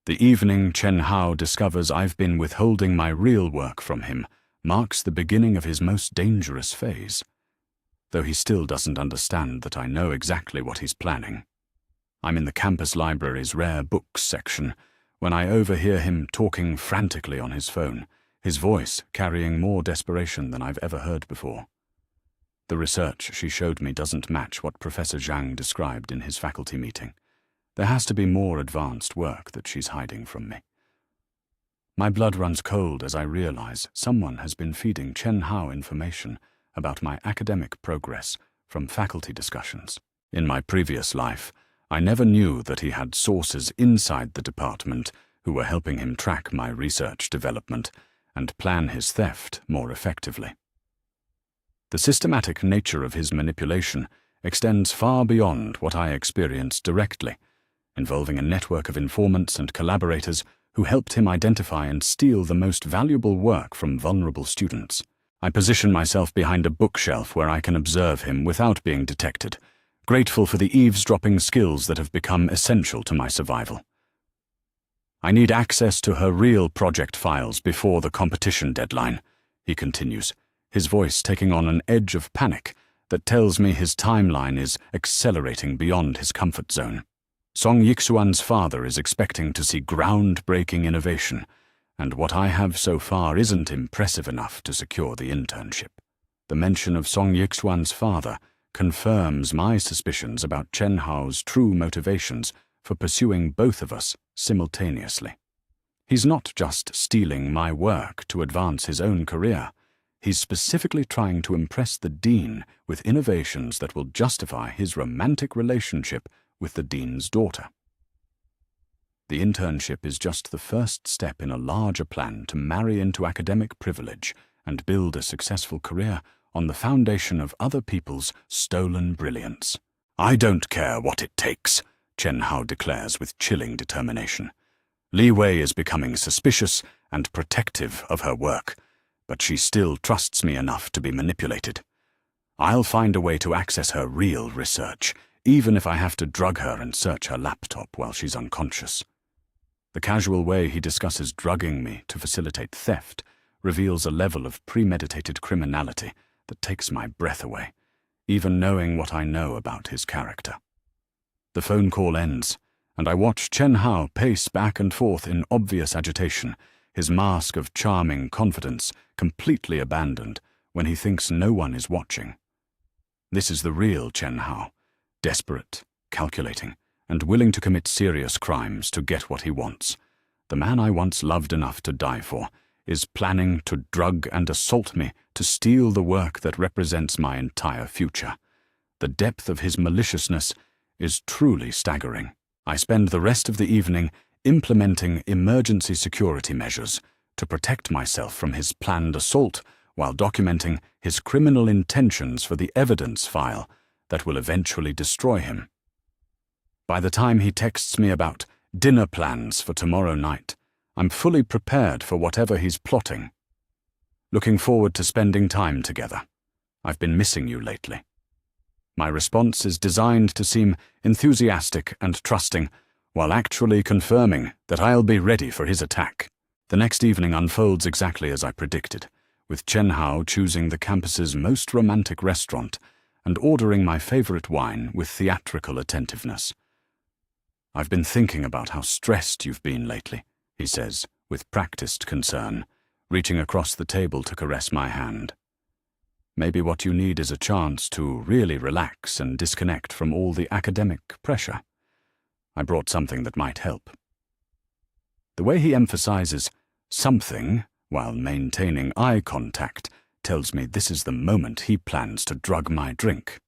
The evening Chen Hao discovers I've been withholding my real work from him marks the beginning of his most dangerous phase, though he still doesn't understand that I know exactly what he's planning. I'm in the campus library's rare books section when I overhear him talking frantically on his phone, his voice carrying more desperation than I've ever heard before. The research she showed me doesn't match what Professor Zhang described in his faculty meeting. There has to be more advanced work that she's hiding from me. My blood runs cold as I realize someone has been feeding Chen Hao information about my academic progress from faculty discussions. In my previous life, I never knew that he had sources inside the department who were helping him track my research development and plan his theft more effectively. The systematic nature of his manipulation extends far beyond what I experienced directly, involving a network of informants and collaborators who helped him identify and steal the most valuable work from vulnerable students. I position myself behind a bookshelf where I can observe him without being detected, grateful for the eavesdropping skills that have become essential to my survival. I need access to her real project files before the competition deadline, he continues, his voice taking on an edge of panic that tells me his timeline is accelerating beyond his comfort zone. Song Yixuan's father is expecting to see groundbreaking innovation, and what I have so far isn't impressive enough to secure the internship. The mention of Song Yixuan's father confirms my suspicions about Chen Hao's true motivations for pursuing both of us simultaneously. He's not just stealing my work to advance his own career. He's specifically trying to impress the dean with innovations that will justify his romantic relationship with the dean's daughter. The internship is just the first step in a larger plan to marry into academic privilege and build a successful career on the foundation of other people's stolen brilliance. I don't care what it takes, Chen Hao declares with chilling determination. Li Wei is becoming suspicious and protective of her work, but she still trusts me enough to be manipulated. I'll find a way to access her real research, even if I have to drug her and search her laptop while she's unconscious. The casual way he discusses drugging me to facilitate theft reveals a level of premeditated criminality that takes my breath away, even knowing what I know about his character. The phone call ends, and I watch Chen Hao pace back and forth in obvious agitation, his mask of charming confidence completely abandoned when he thinks no one is watching. This is the real Chen Hao, desperate, calculating, and willing to commit serious crimes to get what he wants. The man I once loved enough to die for is planning to drug and assault me to steal the work that represents my entire future. The depth of his maliciousness is truly staggering. I spend the rest of the evening implementing emergency security measures to protect myself from his planned assault while documenting his criminal intentions for the evidence file that will eventually destroy him. By the time he texts me about dinner plans for tomorrow night, I'm fully prepared for whatever he's plotting. Looking forward to spending time together. I've been missing you lately. My response is designed to seem enthusiastic and trusting, while actually confirming that I'll be ready for his attack. The next evening unfolds exactly as I predicted, with Chen Hao choosing the campus's most romantic restaurant and ordering my favorite wine with theatrical attentiveness. I've been thinking about how stressed you've been lately, he says, with practiced concern, reaching across the table to caress my hand. Maybe what you need is a chance to really relax and disconnect from all the academic pressure. I brought something that might help. The way he emphasizes something while maintaining eye contact tells me this is the moment he plans to drug my drink.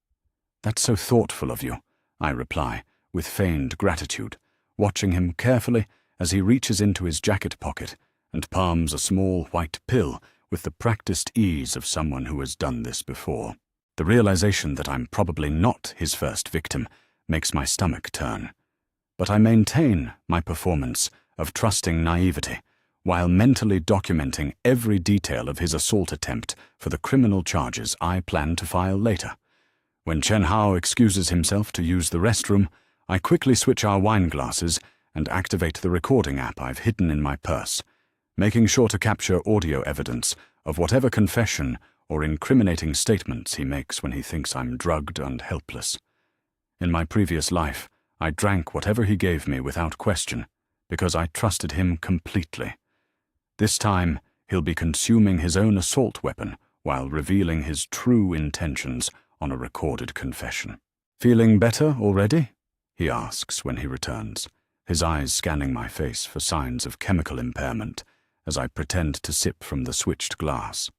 That's so thoughtful of you, I reply, with feigned gratitude, watching him carefully as he reaches into his jacket pocket and palms a small white pill with the practiced ease of someone who has done this before. The realization that I'm probably not his first victim makes my stomach turn. But I maintain my performance of trusting naivety while mentally documenting every detail of his assault attempt for the criminal charges I plan to file later. When Chen Hao excuses himself to use the restroom, I quickly switch our wine glasses and activate the recording app I've hidden in my purse, making sure to capture audio evidence of whatever confession or incriminating statements he makes when he thinks I'm drugged and helpless. In my previous life, I drank whatever he gave me without question, because I trusted him completely. This time, he'll be consuming his own assault weapon while revealing his true intentions on a recorded confession. "Feeling better already?" he asks when he returns, his eyes scanning my face for signs of chemical impairment as I pretend to sip from the switched glass.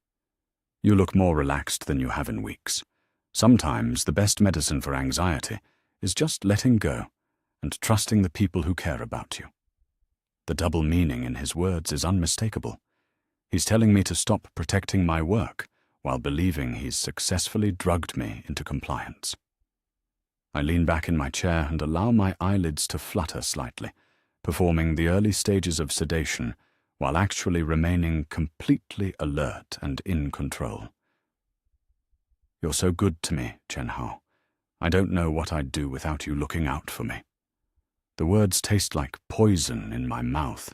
"You look more relaxed than you have in weeks. Sometimes the best medicine for anxiety is just letting go and trusting the people who care about you." The double meaning in his words is unmistakable. He's telling me to stop protecting my work while believing he's successfully drugged me into compliance. I lean back in my chair and allow my eyelids to flutter slightly, performing the early stages of sedation while actually remaining completely alert and in control. "You're so good to me, Chen Hao. I don't know what I'd do without you looking out for me." The words taste like poison in my mouth,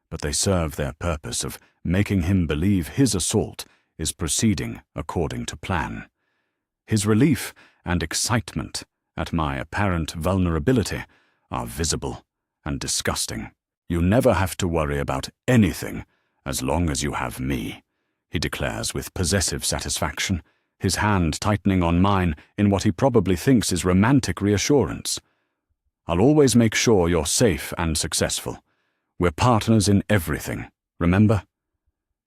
but they serve their purpose of making him believe his assault is proceeding according to plan. His relief and excitement at my apparent vulnerability are visible and disgusting. "You never have to worry about anything as long as you have me," he declares with possessive satisfaction, his hand tightening on mine in what he probably thinks is romantic reassurance. "I'll always make sure you're safe and successful. We're partners in everything, remember?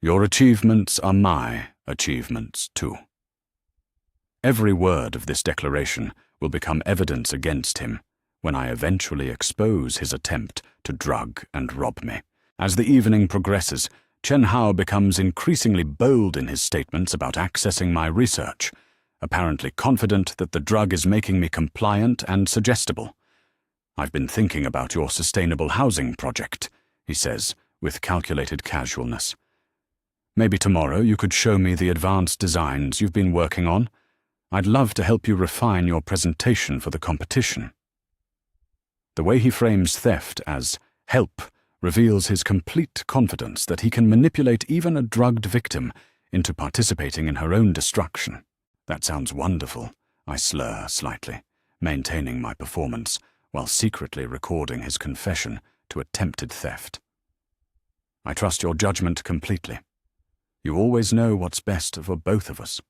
Your achievements are my achievements too." Every word of this declaration will become evidence against him when I eventually expose his attempt to drug and rob me. As the evening progresses, Chen Hao becomes increasingly bold in his statements about accessing my research, apparently confident that the drug is making me compliant and suggestible. "I've been thinking about your sustainable housing project," he says, with calculated casualness. "Maybe tomorrow you could show me the advanced designs you've been working on. I'd love to help you refine your presentation for the competition." The way he frames theft as help reveals his complete confidence that he can manipulate even a drugged victim into participating in her own destruction. "That sounds wonderful," I slur slightly, maintaining my performance while secretly recording his confession to attempted theft. "I trust your judgment completely. You always know what's best for both of us."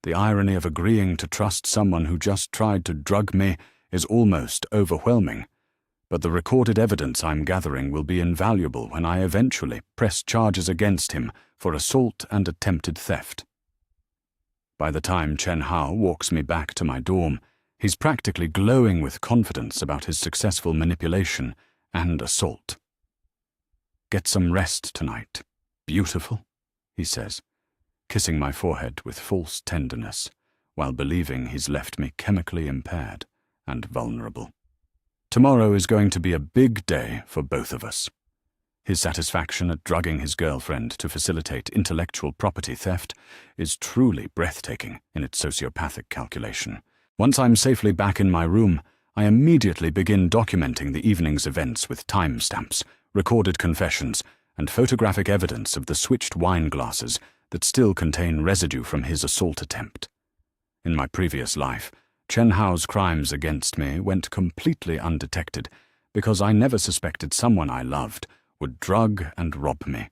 The irony of agreeing to trust someone who just tried to drug me is almost overwhelming, but the recorded evidence I'm gathering will be invaluable when I eventually press charges against him for assault and attempted theft. By the time Chen Hao walks me back to my dorm, he's practically glowing with confidence about his successful manipulation and assault. "Get some rest tonight, beautiful," he says, kissing my forehead with false tenderness, while believing he's left me chemically impaired and vulnerable. Tomorrow is going to be a big day for both of us. His satisfaction at drugging his girlfriend to facilitate intellectual property theft is truly breathtaking in its sociopathic calculation. Once I'm safely back in my room, I immediately begin documenting the evening's events with timestamps, recorded confessions, and photographic evidence of the switched wine glasses that still contain residue from his assault attempt. In my previous life, Chen Hao's crimes against me went completely undetected because I never suspected someone I loved would drug and rob me.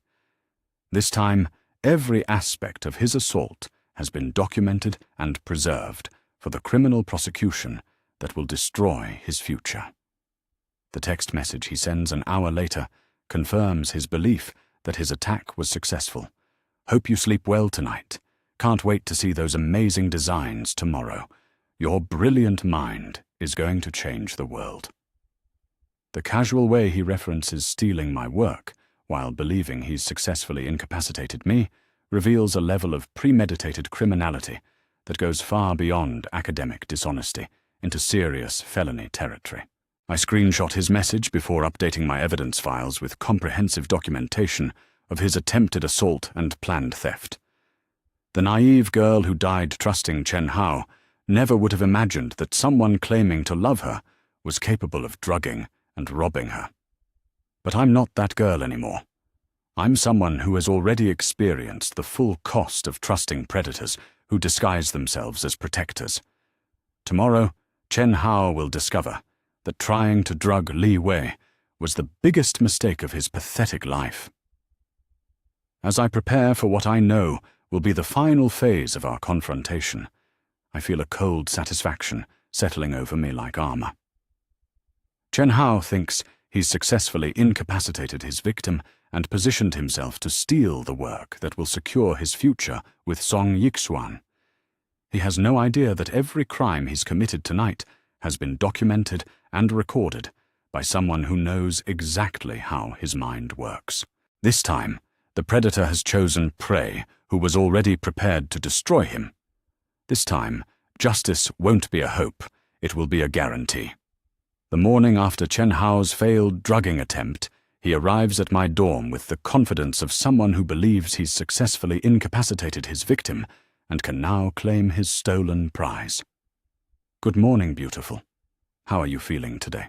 This time, every aspect of his assault has been documented and preserved for the criminal prosecution that will destroy his future. The text message he sends an hour later confirms his belief that his attack was successful. "Hope you sleep well tonight. Can't wait to see those amazing designs tomorrow. Your brilliant mind is going to change the world." The casual way he references stealing my work while believing he's successfully incapacitated me reveals a level of premeditated criminality that goes far beyond academic dishonesty into serious felony territory. I screenshot his message before updating my evidence files with comprehensive documentation of his attempted assault and planned theft. The naive girl who died trusting Chen Hao never would have imagined that someone claiming to love her was capable of drugging and robbing her. But I'm not that girl anymore. I'm someone who has already experienced the full cost of trusting predators who disguise themselves as protectors. Tomorrow, Chen Hao will discover that trying to drug Li Wei was the biggest mistake of his pathetic life. As I prepare for what I know will be the final phase of our confrontation, I feel a cold satisfaction settling over me like armor. Chen Hao thinks he's successfully incapacitated his victim and positioned himself to steal the work that will secure his future with Song Yixuan. He has no idea that every crime he's committed tonight has been documented and recorded by someone who knows exactly how his mind works. This time, the predator has chosen prey who was already prepared to destroy him. This time, justice won't be a hope, it will be a guarantee. The morning after Chen Hao's failed drugging attempt, he arrives at my dorm with the confidence of someone who believes he's successfully incapacitated his victim and can now claim his stolen prize. "Good morning, beautiful. How are you feeling today?"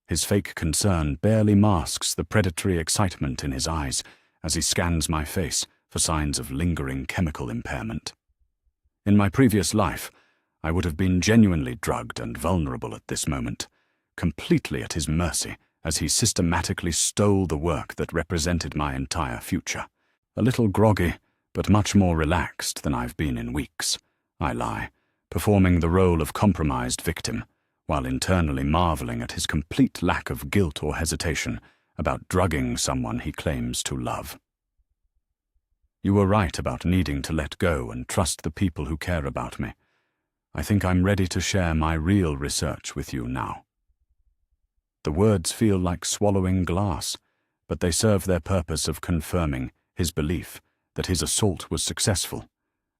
His fake concern barely masks the predatory excitement in his eyes as he scans my face for signs of lingering chemical impairment. In my previous life, I would have been genuinely drugged and vulnerable at this moment, completely at his mercy as he systematically stole the work that represented my entire future. A little groggy, but much more relaxed than I've been in weeks, I lie, performing the role of compromised victim, while internally marveling at his complete lack of guilt or hesitation about drugging someone he claims to love. You were right about needing to let go and trust the people who care about me. I think I'm ready to share my real research with you now. The words feel like swallowing glass, but they serve their purpose of confirming his belief that his assault was successful,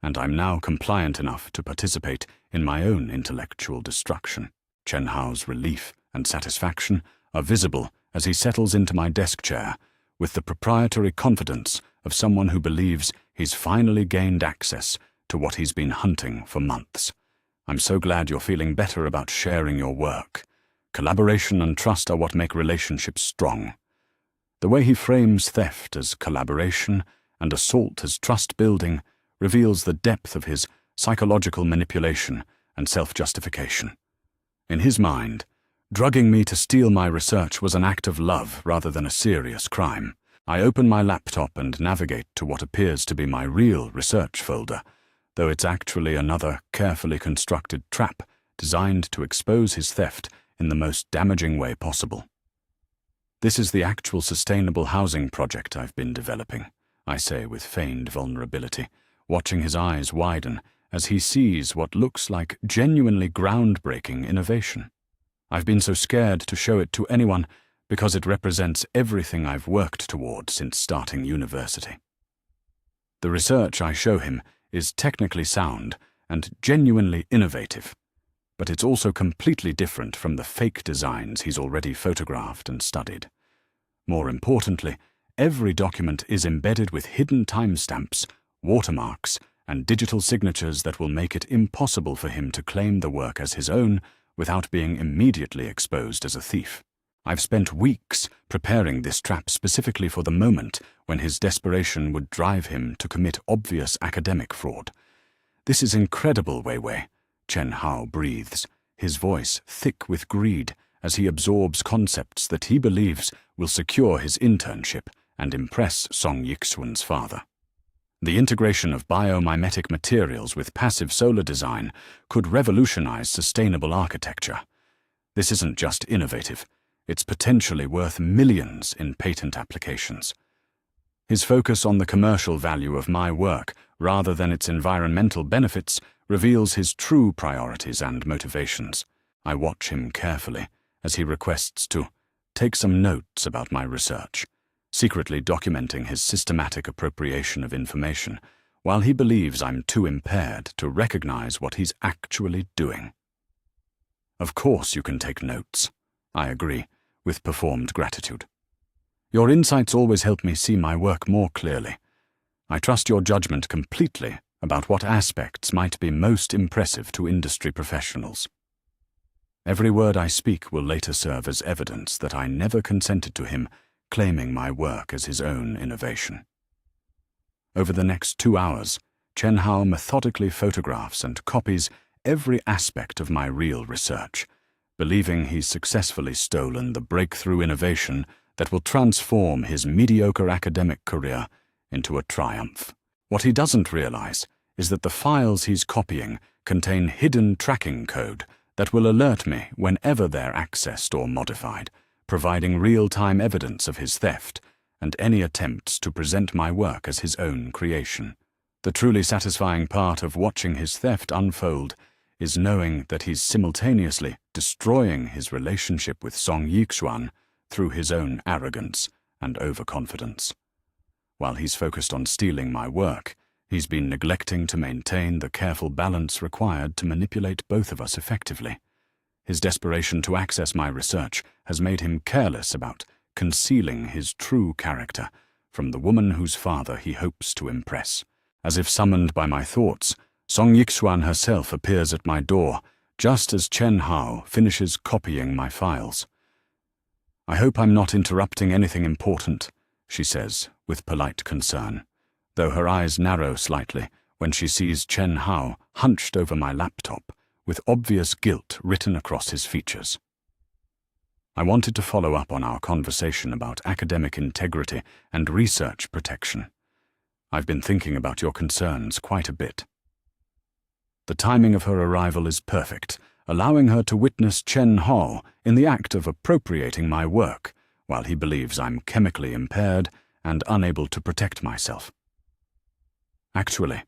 and I'm now compliant enough to participate in my own intellectual destruction. Chen Hao's relief and satisfaction are visible as he settles into my desk chair with the proprietary confidence of someone who believes he's finally gained access to what he's been hunting for months. I'm so glad you're feeling better about sharing your work. Collaboration and trust are what make relationships strong. The way he frames theft as collaboration and assault as trust-building reveals the depth of his psychological manipulation and self-justification. In his mind, drugging me to steal my research was an act of love rather than a serious crime. I open my laptop and navigate to what appears to be my real research folder, though it's actually another carefully constructed trap designed to expose his theft in the most damaging way possible. This is the actual sustainable housing project I've been developing, I say with feigned vulnerability, watching his eyes widen as he sees what looks like genuinely groundbreaking innovation. I've been so scared to show it to anyone because it represents everything I've worked toward since starting university. The research I show him is technically sound and genuinely innovative, but it's also completely different from the fake designs he's already photographed and studied. More importantly, every document is embedded with hidden timestamps, watermarks, and digital signatures that will make it impossible for him to claim the work as his own without being immediately exposed as a thief. I've spent weeks preparing this trap specifically for the moment when his desperation would drive him to commit obvious academic fraud. This is incredible, Weiwei, Chen Hao breathes, his voice thick with greed as he absorbs concepts that he believes will secure his internship and impress Song Yixuan's father. The integration of biomimetic materials with passive solar design could revolutionize sustainable architecture. This isn't just innovative, it's potentially worth millions in patent applications. His focus on the commercial value of my work rather than its environmental benefits reveals his true priorities and motivations. I watch him carefully as he requests to take some notes about my research, secretly documenting his systematic appropriation of information, while he believes I'm too impaired to recognize what he's actually doing. Of course you can take notes, I agree, with performed gratitude. Your insights always help me see my work more clearly. I trust your judgment completely about what aspects might be most impressive to industry professionals. Every word I speak will later serve as evidence that I never consented to him claiming my work as his own innovation. Over the next 2 hours, Chen Hao methodically photographs and copies every aspect of my real research, believing he's successfully stolen the breakthrough innovation that will transform his mediocre academic career into a triumph. What he doesn't realize is that the files he's copying contain hidden tracking code that will alert me whenever they're accessed or modified, providing real-time evidence of his theft and any attempts to present my work as his own creation. The truly satisfying part of watching his theft unfold is knowing that he's simultaneously destroying his relationship with Song Yixuan through his own arrogance and overconfidence. While he's focused on stealing my work, he's been neglecting to maintain the careful balance required to manipulate both of us effectively. His desperation to access my research has made him careless about concealing his true character from the woman whose father he hopes to impress. As if summoned by my thoughts, Song Yixuan herself appears at my door just as Chen Hao finishes copying my files. I hope I'm not interrupting anything important, she says, with polite concern, though her eyes narrow slightly when she sees Chen Hao hunched over my laptop, with obvious guilt written across his features. I wanted to follow up on our conversation about academic integrity and research protection. I've been thinking about your concerns quite a bit. The timing of her arrival is perfect, allowing her to witness Chen Hao in the act of appropriating my work, while he believes I'm chemically impaired and unable to protect myself. Actually,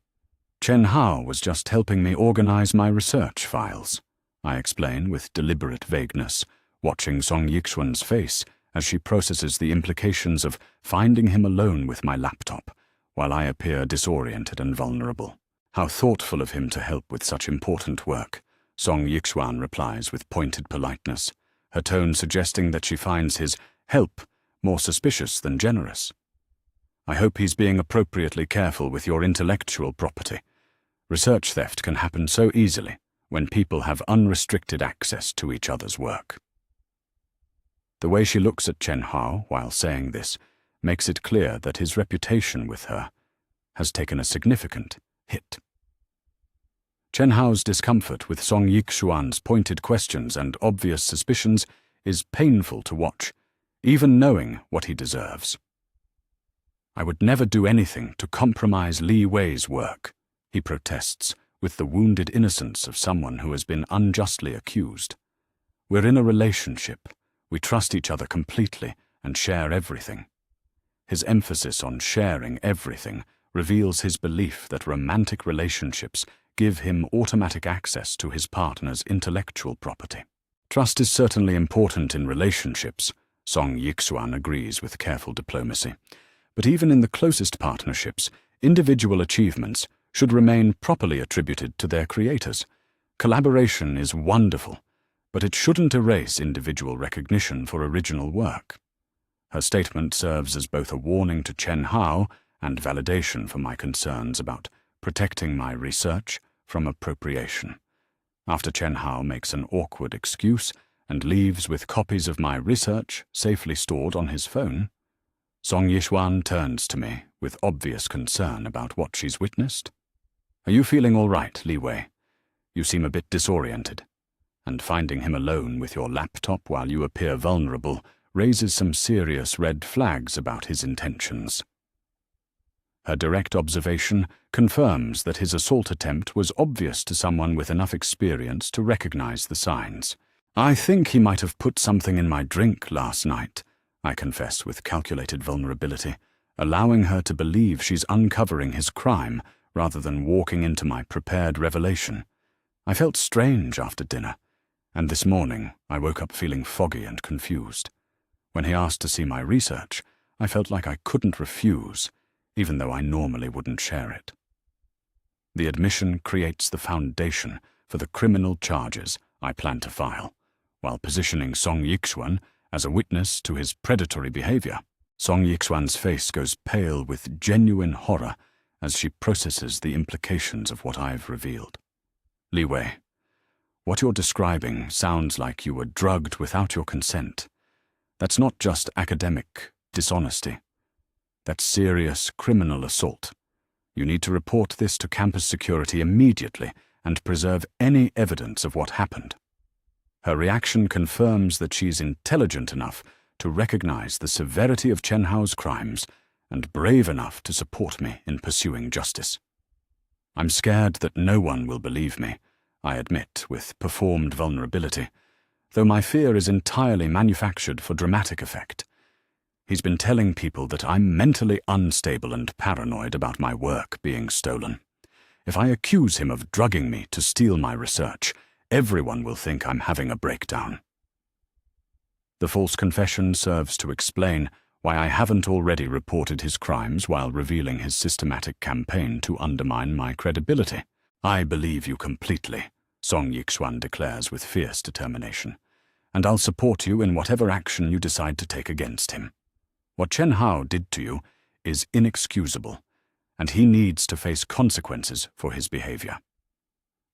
Chen Hao was just helping me organize my research files, I explain with deliberate vagueness, watching Song Yixuan's face as she processes the implications of finding him alone with my laptop, while I appear disoriented and vulnerable. How thoughtful of him to help with such important work, Song Yixuan replies with pointed politeness, her tone suggesting that she finds his help more suspicious than generous. I hope he's being appropriately careful with your intellectual property. Research theft can happen so easily when people have unrestricted access to each other's work. The way she looks at Chen Hao while saying this makes it clear that his reputation with her has taken a significant hit. Chen Hao's discomfort with Song Yixuan's pointed questions and obvious suspicions is painful to watch, even knowing what he deserves. I would never do anything to compromise Li Wei's work, he protests with the wounded innocence of someone who has been unjustly accused. We're in a relationship. We trust each other completely and share everything. His emphasis on sharing everything reveals his belief that romantic relationships give him automatic access to his partner's intellectual property. Trust is certainly important in relationships, Song Yixuan agrees with careful diplomacy. But even in the closest partnerships, individual achievements should remain properly attributed to their creators. Collaboration is wonderful, but it shouldn't erase individual recognition for original work. Her statement serves as both a warning to Chen Hao and validation for my concerns about protecting my research from appropriation. After Chen Hao makes an awkward excuse and leaves with copies of my research safely stored on his phone, Song Yixuan turns to me with obvious concern about what she's witnessed. Are you feeling all right, Li Wei? You seem a bit disoriented, and finding him alone with your laptop while you appear vulnerable raises some serious red flags about his intentions. Her direct observation confirms that his assault attempt was obvious to someone with enough experience to recognize the signs. I think he might have put something in my drink last night, I confess with calculated vulnerability, allowing her to believe she's uncovering his crime rather than walking into my prepared revelation. I felt strange after dinner, and this morning I woke up feeling foggy and confused. When he asked to see my research, I felt like I couldn't refuse, even though I normally wouldn't share it. The admission creates the foundation for the criminal charges I plan to file, while positioning Song Yixuan as a witness to his predatory behavior. Song Yixuan's face goes pale with genuine horror as she processes the implications of what I've revealed. Li Wei, what you're describing sounds like you were drugged without your consent. That's not just academic dishonesty. That's serious criminal assault. You need to report this to campus security immediately and preserve any evidence of what happened. Her reaction confirms that she's intelligent enough to recognize the severity of Chen Hao's crimes and brave enough to support me in pursuing justice. I'm scared that no one will believe me, I admit with performed vulnerability, though my fear is entirely manufactured for dramatic effect. He's been telling people that I'm mentally unstable and paranoid about my work being stolen. If I accuse him of drugging me to steal my research, everyone will think I'm having a breakdown. The false confession serves to explain why I haven't already reported his crimes while revealing his systematic campaign to undermine my credibility. I believe you completely, Song Yixuan declares with fierce determination, and I'll support you in whatever action you decide to take against him. What Chen Hao did to you is inexcusable, and he needs to face consequences for his behavior.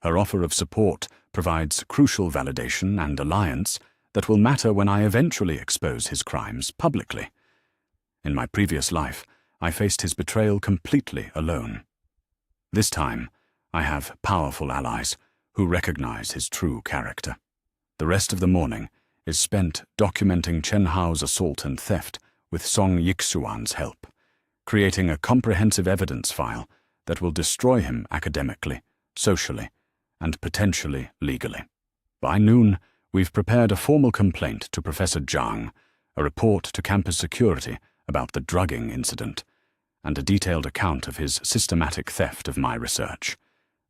Her offer of support provides crucial validation and alliance that will matter when I eventually expose his crimes publicly. In my previous life, I faced his betrayal completely alone. This time, I have powerful allies who recognize his true character. The rest of the morning is spent documenting Chen Hao's assault and theft with Song Yixuan's help, creating a comprehensive evidence file that will destroy him academically, socially, and potentially legally. By noon, we've prepared a formal complaint to Professor Zhang, a report to campus security about the drugging incident, and a detailed account of his systematic theft of my research.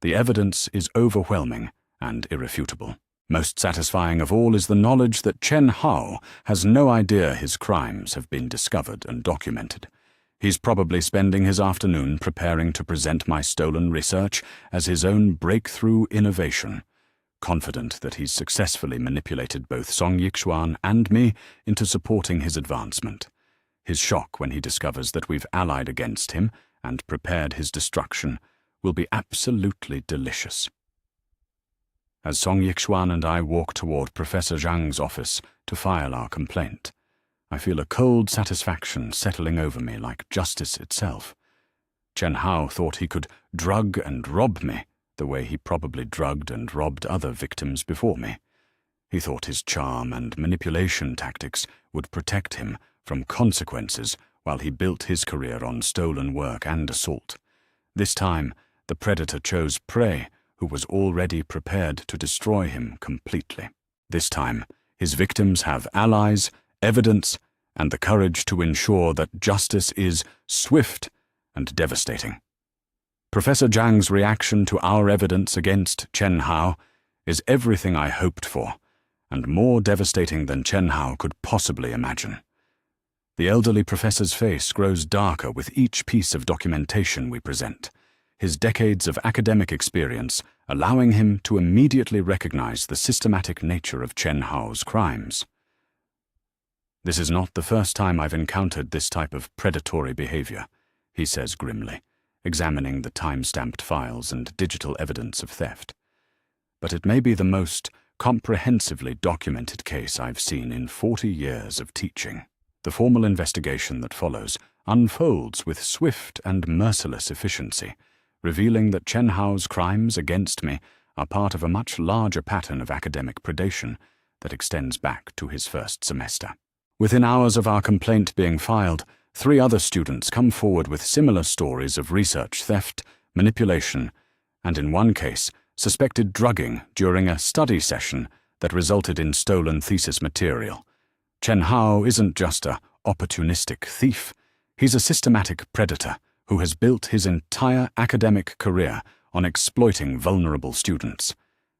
The evidence is overwhelming and irrefutable. Most satisfying of all is the knowledge that Chen Hao has no idea his crimes have been discovered and documented. He's probably spending his afternoon preparing to present my stolen research as his own breakthrough innovation, confident that he's successfully manipulated both Song Yixuan and me into supporting his advancement. His shock when he discovers that we've allied against him and prepared his destruction will be absolutely delicious. As Song Yixuan and I walk toward Professor Zhang's office to file our complaint, I feel a cold satisfaction settling over me like justice itself. Chen Hao thought he could drug and rob me the way he probably drugged and robbed other victims before me. He thought his charm and manipulation tactics would protect him from consequences while he built his career on stolen work and assault. This time, the predator chose prey who was already prepared to destroy him completely. This time, his victims have allies, evidence, and the courage to ensure that justice is swift and devastating. Professor Zhang's reaction to our evidence against Chen Hao is everything I hoped for, and more devastating than Chen Hao could possibly imagine. The elderly professor's face grows darker with each piece of documentation we present, his decades of academic experience allowing him to immediately recognize the systematic nature of Chen Hao's crimes. This is not the first time I've encountered this type of predatory behavior, he says grimly, examining the time-stamped files and digital evidence of theft. But it may be the most comprehensively documented case I've seen in 40 years of teaching. The formal investigation that follows unfolds with swift and merciless efficiency, revealing that Chen Hao's crimes against me are part of a much larger pattern of academic predation that extends back to his first semester. Within hours of our complaint being filed, 3 other students come forward with similar stories of research theft, manipulation, and in one case, suspected drugging during a study session that resulted in stolen thesis material. Chen Hao isn't just an opportunistic thief, he's a systematic predator who has built his entire academic career on exploiting vulnerable students.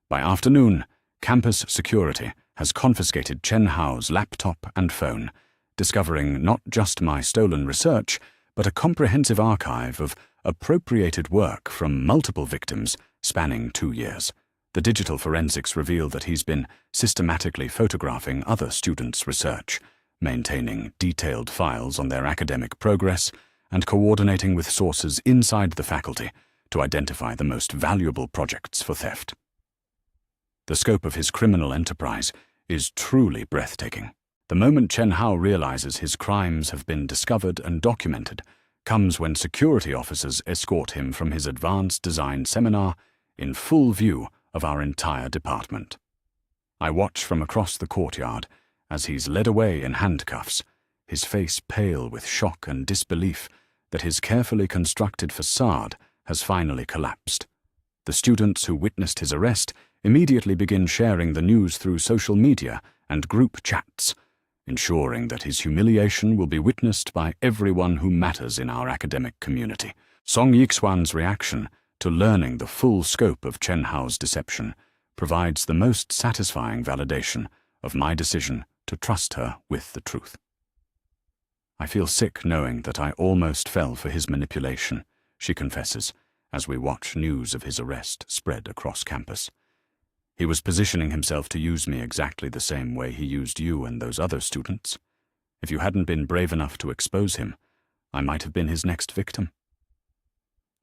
By afternoon, campus security has confiscated Chen Hao's laptop and phone, discovering not just my stolen research, but a comprehensive archive of appropriated work from multiple victims spanning 2 years. The digital forensics reveal that he's been systematically photographing other students' research, maintaining detailed files on their academic progress, and coordinating with sources inside the faculty to identify the most valuable projects for theft. The scope of his criminal enterprise is truly breathtaking. The moment Chen Hao realizes his crimes have been discovered and documented comes when security officers escort him from his advanced design seminar in full view of our entire department. I watch from across the courtyard as he's led away in handcuffs, his face pale with shock and disbelief that his carefully constructed facade has finally collapsed. The students who witnessed his arrest immediately begin sharing the news through social media and group chats, ensuring that his humiliation will be witnessed by everyone who matters in our academic community. Song Yixuan's reaction to learning the full scope of Chen Hao's deception provides the most satisfying validation of my decision to trust her with the truth. I feel sick knowing that I almost fell for his manipulation, she confesses, as we watch news of his arrest spread across campus. He was positioning himself to use me exactly the same way he used you and those other students. If you hadn't been brave enough to expose him, I might have been his next victim.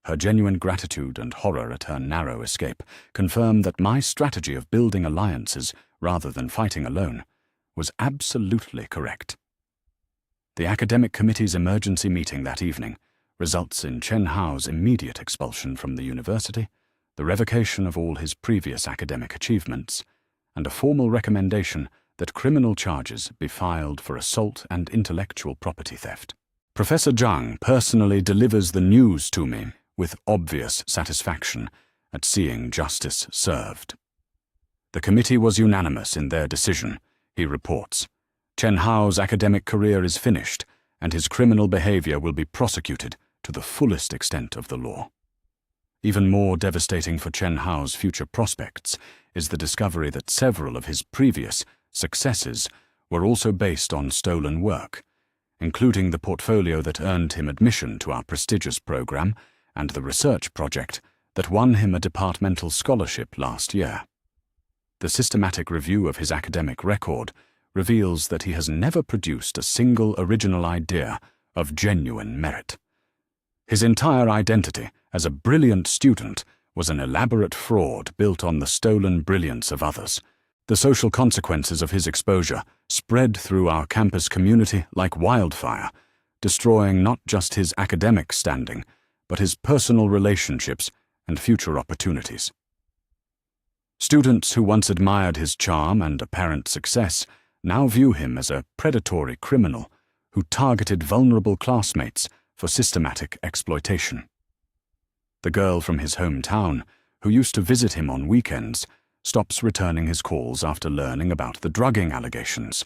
Her genuine gratitude and horror at her narrow escape confirm that my strategy of building alliances rather than fighting alone was absolutely correct. The academic committee's emergency meeting that evening results in Chen Hao's immediate expulsion from the university, the revocation of all his previous academic achievements, and a formal recommendation that criminal charges be filed for assault and intellectual property theft. Professor Zhang personally delivers the news to me with obvious satisfaction at seeing justice served. The committee was unanimous in their decision, he reports. Chen Hao's academic career is finished, and his criminal behavior will be prosecuted to the fullest extent of the law. Even more devastating for Chen Hao's future prospects is the discovery that several of his previous successes were also based on stolen work, including the portfolio that earned him admission to our prestigious program and the research project that won him a departmental scholarship last year. The systematic review of his academic record reveals that he has never produced a single original idea of genuine merit. His entire identity as a brilliant student was an elaborate fraud built on the stolen brilliance of others. The social consequences of his exposure spread through our campus community like wildfire, destroying not just his academic standing, but his personal relationships and future opportunities. Students who once admired his charm and apparent success now view him as a predatory criminal who targeted vulnerable classmates for systematic exploitation. The girl from his hometown, who used to visit him on weekends, stops returning his calls after learning about the drugging allegations.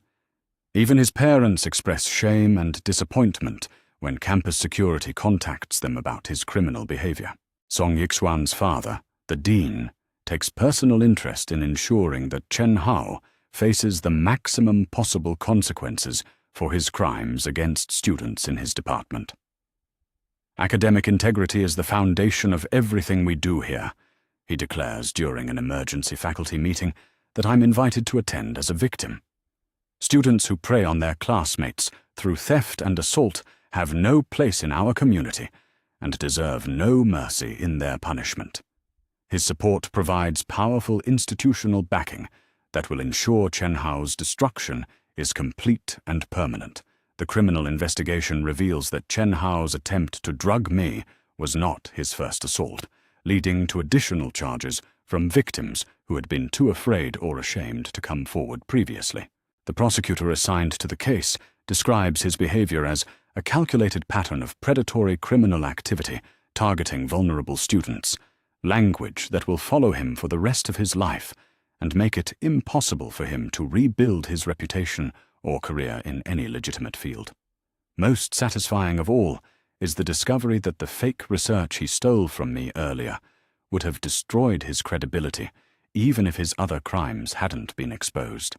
Even his parents express shame and disappointment when campus security contacts them about his criminal behavior. Song Yixuan's father, the dean, takes personal interest in ensuring that Chen Hao faces the maximum possible consequences for his crimes against students in his department. Academic integrity is the foundation of everything we do here, he declares during an emergency faculty meeting that I'm invited to attend as a victim. Students who prey on their classmates through theft and assault have no place in our community and deserve no mercy in their punishment. His support provides powerful institutional backing that will ensure Chen Hao's destruction is complete and permanent. The criminal investigation reveals that Chen Hao's attempt to drug me was not his first assault, leading to additional charges from victims who had been too afraid or ashamed to come forward previously. The prosecutor assigned to the case describes his behavior as a calculated pattern of predatory criminal activity targeting vulnerable students, language that will follow him for the rest of his life and make it impossible for him to rebuild his reputation or career in any legitimate field. Most satisfying of all is the discovery that the fake research he stole from me earlier would have destroyed his credibility even if his other crimes hadn't been exposed.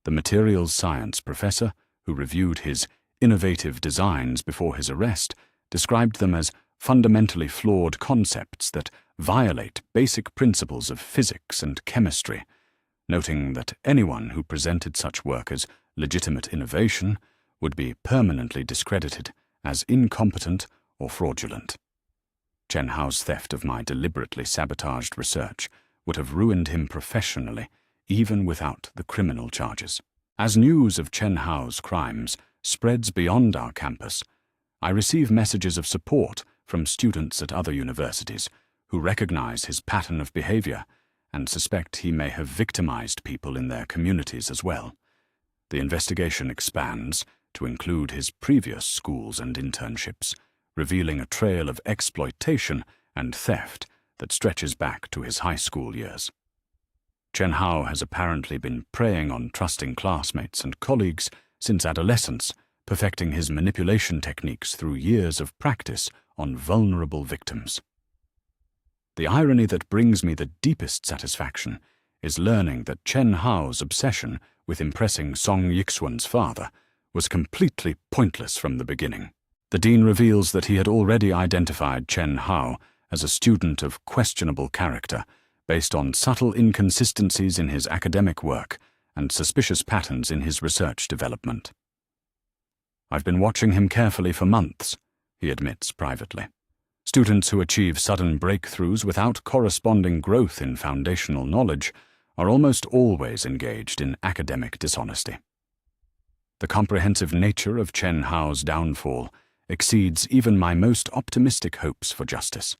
The materials science professor, who reviewed his innovative designs before his arrest, described them as fundamentally flawed concepts that violate basic principles of physics and chemistry, noting that anyone who presented such work as legitimate innovation would be permanently discredited as incompetent or fraudulent. Chen Hao's theft of my deliberately sabotaged research would have ruined him professionally, even without the criminal charges. As news of Chen Hao's crimes spreads beyond our campus, I receive messages of support from students at other universities who recognize his pattern of behavior and suspect he may have victimized people in their communities as well. The investigation expands to include his previous schools and internships, revealing a trail of exploitation and theft that stretches back to his high school years. Chen Hao has apparently been preying on trusting classmates and colleagues since adolescence, perfecting his manipulation techniques through years of practice on vulnerable victims. The irony that brings me the deepest satisfaction is learning that Chen Hao's obsession with impressing Song Yixuan's father was completely pointless from the beginning. The dean reveals that he had already identified Chen Hao as a student of questionable character based on subtle inconsistencies in his academic work and suspicious patterns in his research development. I've been watching him carefully for months, he admits privately. Students who achieve sudden breakthroughs without corresponding growth in foundational knowledge are almost always engaged in academic dishonesty. The comprehensive nature of Chen Hao's downfall exceeds even my most optimistic hopes for justice.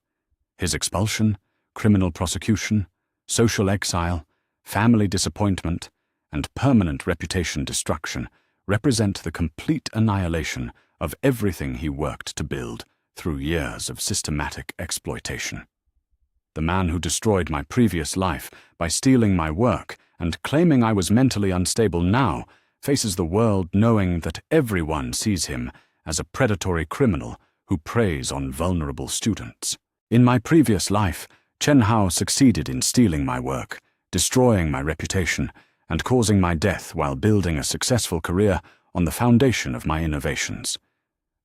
His expulsion, criminal prosecution, social exile, family disappointment, and permanent reputation destruction represent the complete annihilation of everything he worked to build through years of systematic exploitation. The man who destroyed my previous life by stealing my work and claiming I was mentally unstable now faces the world knowing that everyone sees him as a predatory criminal who preys on vulnerable students. In my previous life, Chen Hao succeeded in stealing my work, destroying my reputation, and causing my death while building a successful career on the foundation of my innovations.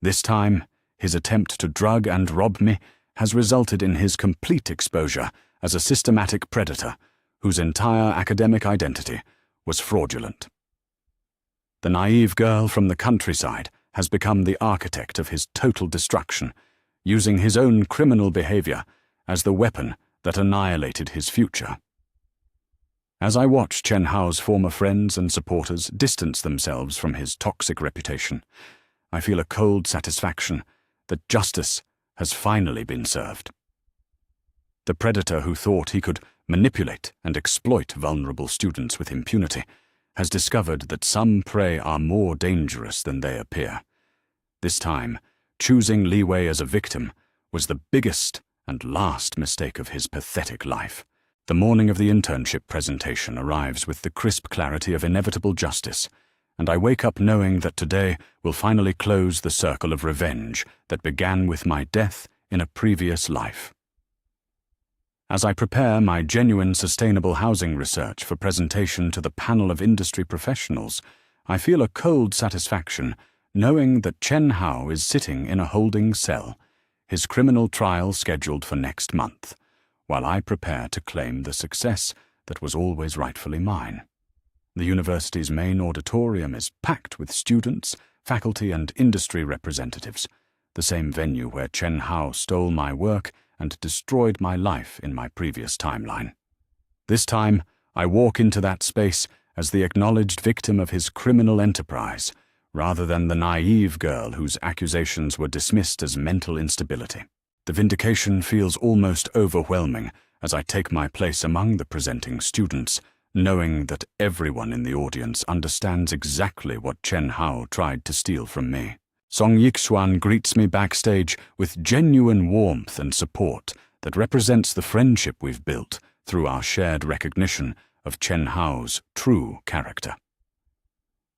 This time, his attempt to drug and rob me has resulted in his complete exposure as a systematic predator whose entire academic identity was fraudulent. The naive girl from the countryside has become the architect of his total destruction, using his own criminal behavior as the weapon that annihilated his future. As I watch Chen Hao's former friends and supporters distance themselves from his toxic reputation, I feel a cold satisfaction that justice has finally been served. The predator who thought he could manipulate and exploit vulnerable students with impunity has discovered that some prey are more dangerous than they appear. This time, choosing Li Wei as a victim was the biggest and last mistake of his pathetic life. The morning of the internship presentation arrives with the crisp clarity of inevitable justice, and I wake up knowing that today will finally close the circle of revenge that began with my death in a previous life. As I prepare my genuine sustainable housing research for presentation to the panel of industry professionals, I feel a cold satisfaction knowing that Chen Hao is sitting in a holding cell, his criminal trial scheduled for next month, while I prepare to claim the success that was always rightfully mine. The university's main auditorium is packed with students, faculty, and industry representatives, the same venue where Chen Hao stole my work and destroyed my life in my previous timeline. This time, I walk into that space as the acknowledged victim of his criminal enterprise, rather than the naive girl whose accusations were dismissed as mental instability. The vindication feels almost overwhelming as I take my place among the presenting students, knowing that everyone in the audience understands exactly what Chen Hao tried to steal from me. Song Yixuan greets me backstage with genuine warmth and support that represents the friendship we've built through our shared recognition of Chen Hao's true character.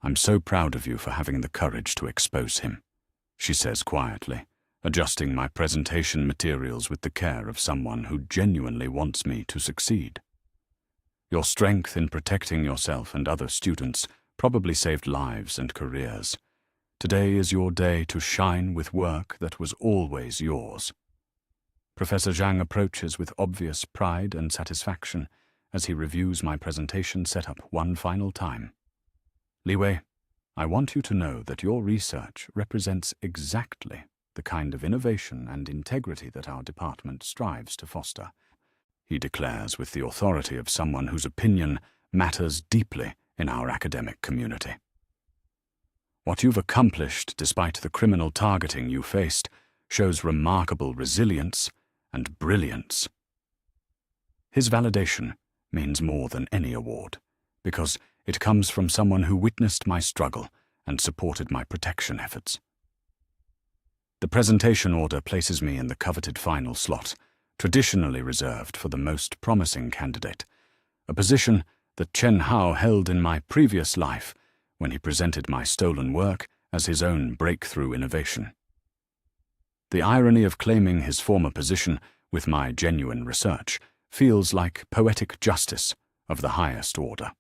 "I'm so proud of you for having the courage to expose him," she says quietly, adjusting my presentation materials with the care of someone who genuinely wants me to succeed. "Your strength in protecting yourself and other students probably saved lives and careers. Today is your day to shine with work that was always yours." Professor Zhang approaches with obvious pride and satisfaction as he reviews my presentation setup one final time. "Li Wei, I want you to know that your research represents exactly the kind of innovation and integrity that our department strives to foster," he declares with the authority of someone whose opinion matters deeply in our academic community. "What you've accomplished despite the criminal targeting you faced shows remarkable resilience and brilliance." His validation means more than any award, because it comes from someone who witnessed my struggle and supported my protection efforts. The presentation order places me in the coveted final slot, traditionally reserved for the most promising candidate, a position that Chen Hao held in my previous life when he presented my stolen work as his own breakthrough innovation. The irony of claiming his former position with my genuine research feels like poetic justice of the highest order.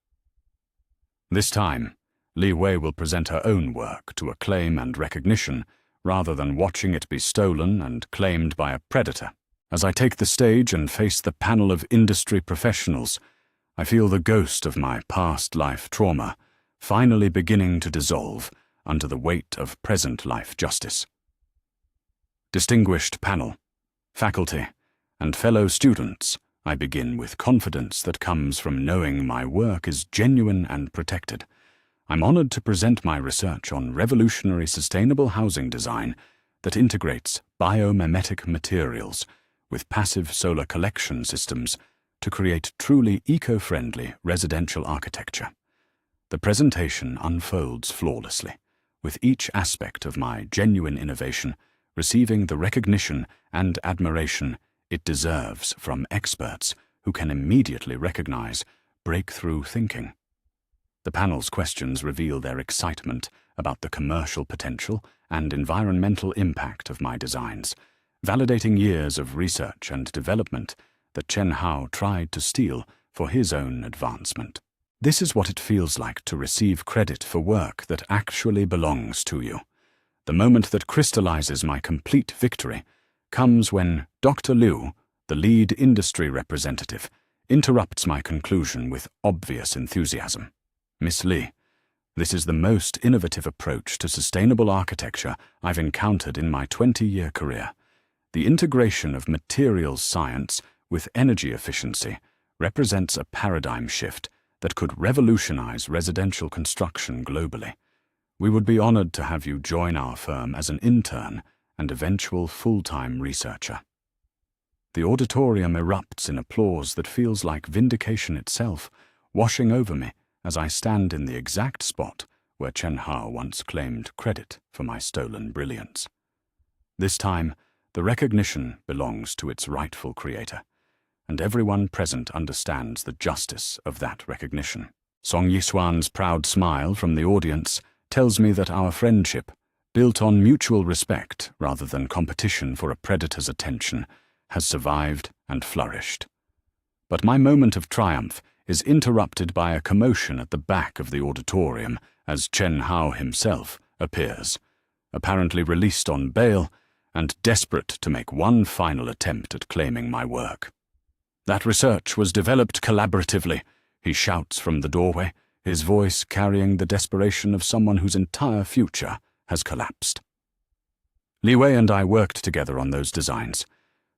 This time, Li Wei will present her own work to acclaim and recognition rather than watching it be stolen and claimed by a predator. As I take the stage and face the panel of industry professionals, I feel the ghost of my past life trauma finally beginning to dissolve under the weight of present life justice. Distinguished panel, faculty, and fellow students I begin with confidence that comes from knowing my work is genuine and protected. I'm honored to present my research on revolutionary sustainable housing design that integrates biomimetic materials with passive solar collection systems to create truly eco-friendly residential architecture. The presentation unfolds flawlessly, with each aspect of my genuine innovation receiving the recognition and admiration it deserves from experts who can immediately recognize breakthrough thinking. The panel's questions reveal their excitement about the commercial potential and environmental impact of my designs, validating years of research and development that Chen Hao tried to steal for his own advancement. This is what it feels like to receive credit for work that actually belongs to you. The moment that crystallizes my complete victory comes when Dr. Liu, the lead industry representative, interrupts my conclusion with obvious enthusiasm. Miss Li, this is the most innovative approach to sustainable architecture I've encountered in my 20-year career. The integration of materials science with energy efficiency represents a paradigm shift that could revolutionize residential construction globally. We would be honored to have you join our firm as an intern and eventual full-time researcher. The auditorium erupts in applause that feels like vindication itself, washing over me as I stand in the exact spot where Chen Hao once claimed credit for my stolen brilliance. This time, the recognition belongs to its rightful creator, and everyone present understands the justice of that recognition. Song Yixuan's proud smile from the audience tells me that our friendship, built on mutual respect rather than competition for a predator's attention, has survived and flourished. But my moment of triumph is interrupted by a commotion at the back of the auditorium as Chen Hao himself appears, apparently released on bail and desperate to make one final attempt at claiming my work. That research was developed collaboratively, he shouts from the doorway, his voice carrying the desperation of someone whose entire future has collapsed. Li Wei and I worked together on those designs.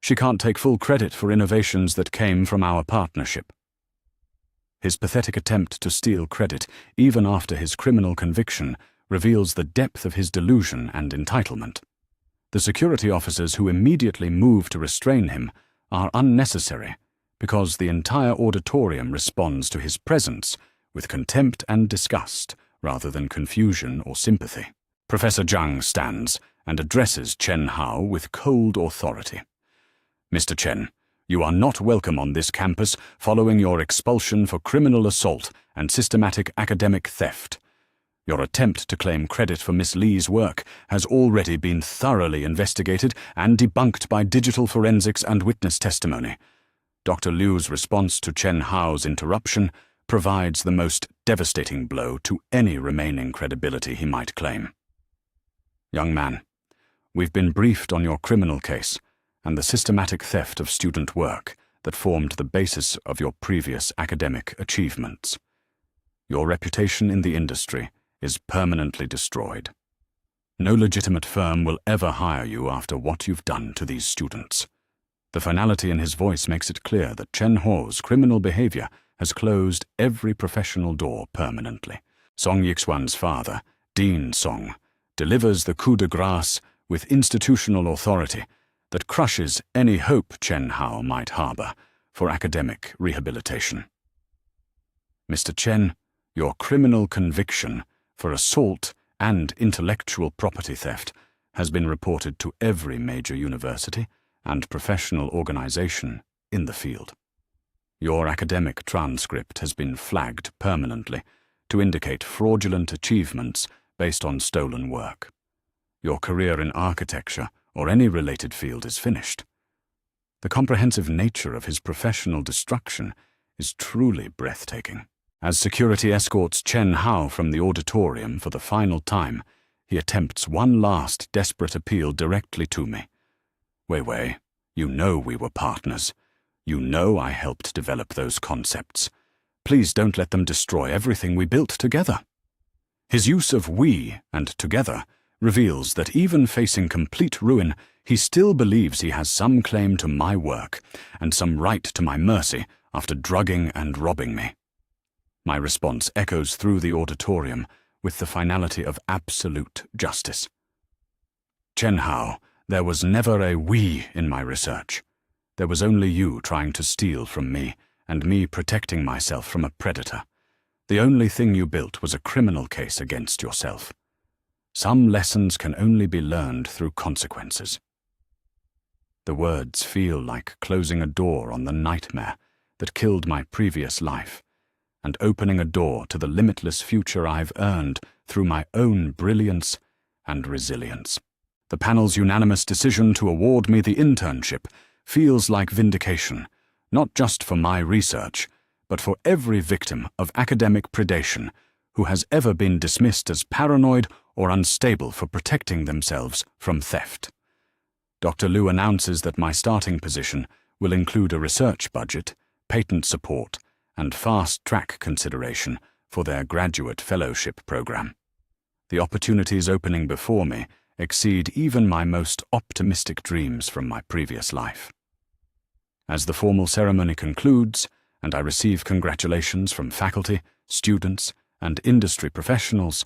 She can't take full credit for innovations that came from our partnership. His pathetic attempt to steal credit, even after his criminal conviction, reveals the depth of his delusion and entitlement. The security officers who immediately move to restrain him are unnecessary because the entire auditorium responds to his presence with contempt and disgust rather than confusion or sympathy. Professor Zhang stands and addresses Chen Hao with cold authority. Mr. Chen, you are not welcome on this campus following your expulsion for criminal assault and systematic academic theft. Your attempt to claim credit for Miss Li's work has already been thoroughly investigated and debunked by digital forensics and witness testimony. Dr. Liu's response to Chen Hao's interruption provides the most devastating blow to any remaining credibility he might claim. Young man, we've been briefed on your criminal case and the systematic theft of student work that formed the basis of your previous academic achievements. Your reputation in the industry is permanently destroyed. No legitimate firm will ever hire you after what you've done to these students. The finality in his voice makes it clear that Chen Hao's criminal behavior has closed every professional door permanently. Song Yixuan's father, Dean Song, delivers the coup de grâce with institutional authority that crushes any hope Chen Hao might harbor for academic rehabilitation. Mr. Chen, your criminal conviction for assault and intellectual property theft has been reported to every major university and professional organization in the field. Your academic transcript has been flagged permanently to indicate fraudulent achievements based on stolen work. Your career in architecture or any related field is finished. The comprehensive nature of his professional destruction is truly breathtaking. As security escorts Chen Hao from the auditorium for the final time, he attempts one last desperate appeal directly to me. Wei Wei, you know we were partners. You know I helped develop those concepts. Please don't let them destroy everything we built together. His use of we and together reveals that even facing complete ruin, he still believes he has some claim to my work and some right to my mercy after drugging and robbing me. My response echoes through the auditorium with the finality of absolute justice. Chen Hao, there was never a we in my research. There was only you trying to steal from me and me protecting myself from a predator. The only thing you built was a criminal case against yourself. Some lessons can only be learned through consequences. The words feel like closing a door on the nightmare that killed my previous life, and opening a door to the limitless future I've earned through my own brilliance and resilience. The panel's unanimous decision to award me the internship feels like vindication, not just for my research, but for every victim of academic predation who has ever been dismissed as paranoid or unstable for protecting themselves from theft. Dr. Liu announces that my starting position will include a research budget, patent support, and fast-track consideration for their graduate fellowship program. The opportunities opening before me exceed even my most optimistic dreams from my previous life. As the formal ceremony concludes, and I receive congratulations from faculty, students, and industry professionals,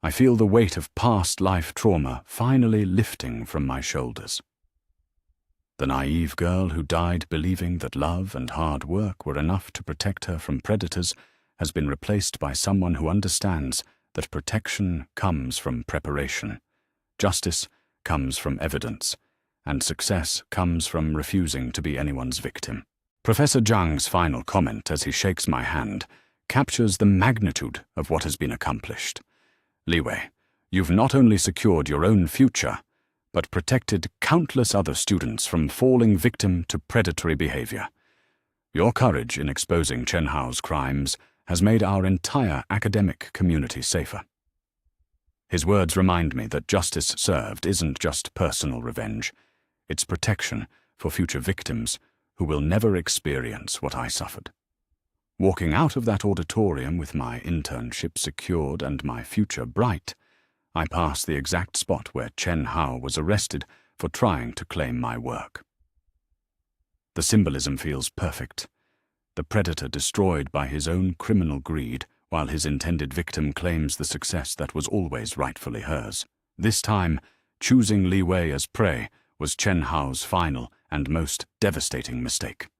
I feel the weight of past life trauma finally lifting from my shoulders. The naive girl who died believing that love and hard work were enough to protect her from predators has been replaced by someone who understands that protection comes from preparation, justice comes from evidence, and success comes from refusing to be anyone's victim. Professor Zhang's final comment as he shakes my hand captures the magnitude of what has been accomplished. Li Wei, you've not only secured your own future, but protected countless other students from falling victim to predatory behavior. Your courage in exposing Chen Hao's crimes has made our entire academic community safer. His words remind me that justice served isn't just personal revenge, it's protection for future victims who will never experience what I suffered. Walking out of that auditorium with my internship secured and my future bright, I pass the exact spot where Chen Hao was arrested for trying to claim my work. The symbolism feels perfect. The predator destroyed by his own criminal greed, while his intended victim claims the success that was always rightfully hers. This time, choosing Li Wei as prey was Chen Hao's final and most devastating mistake.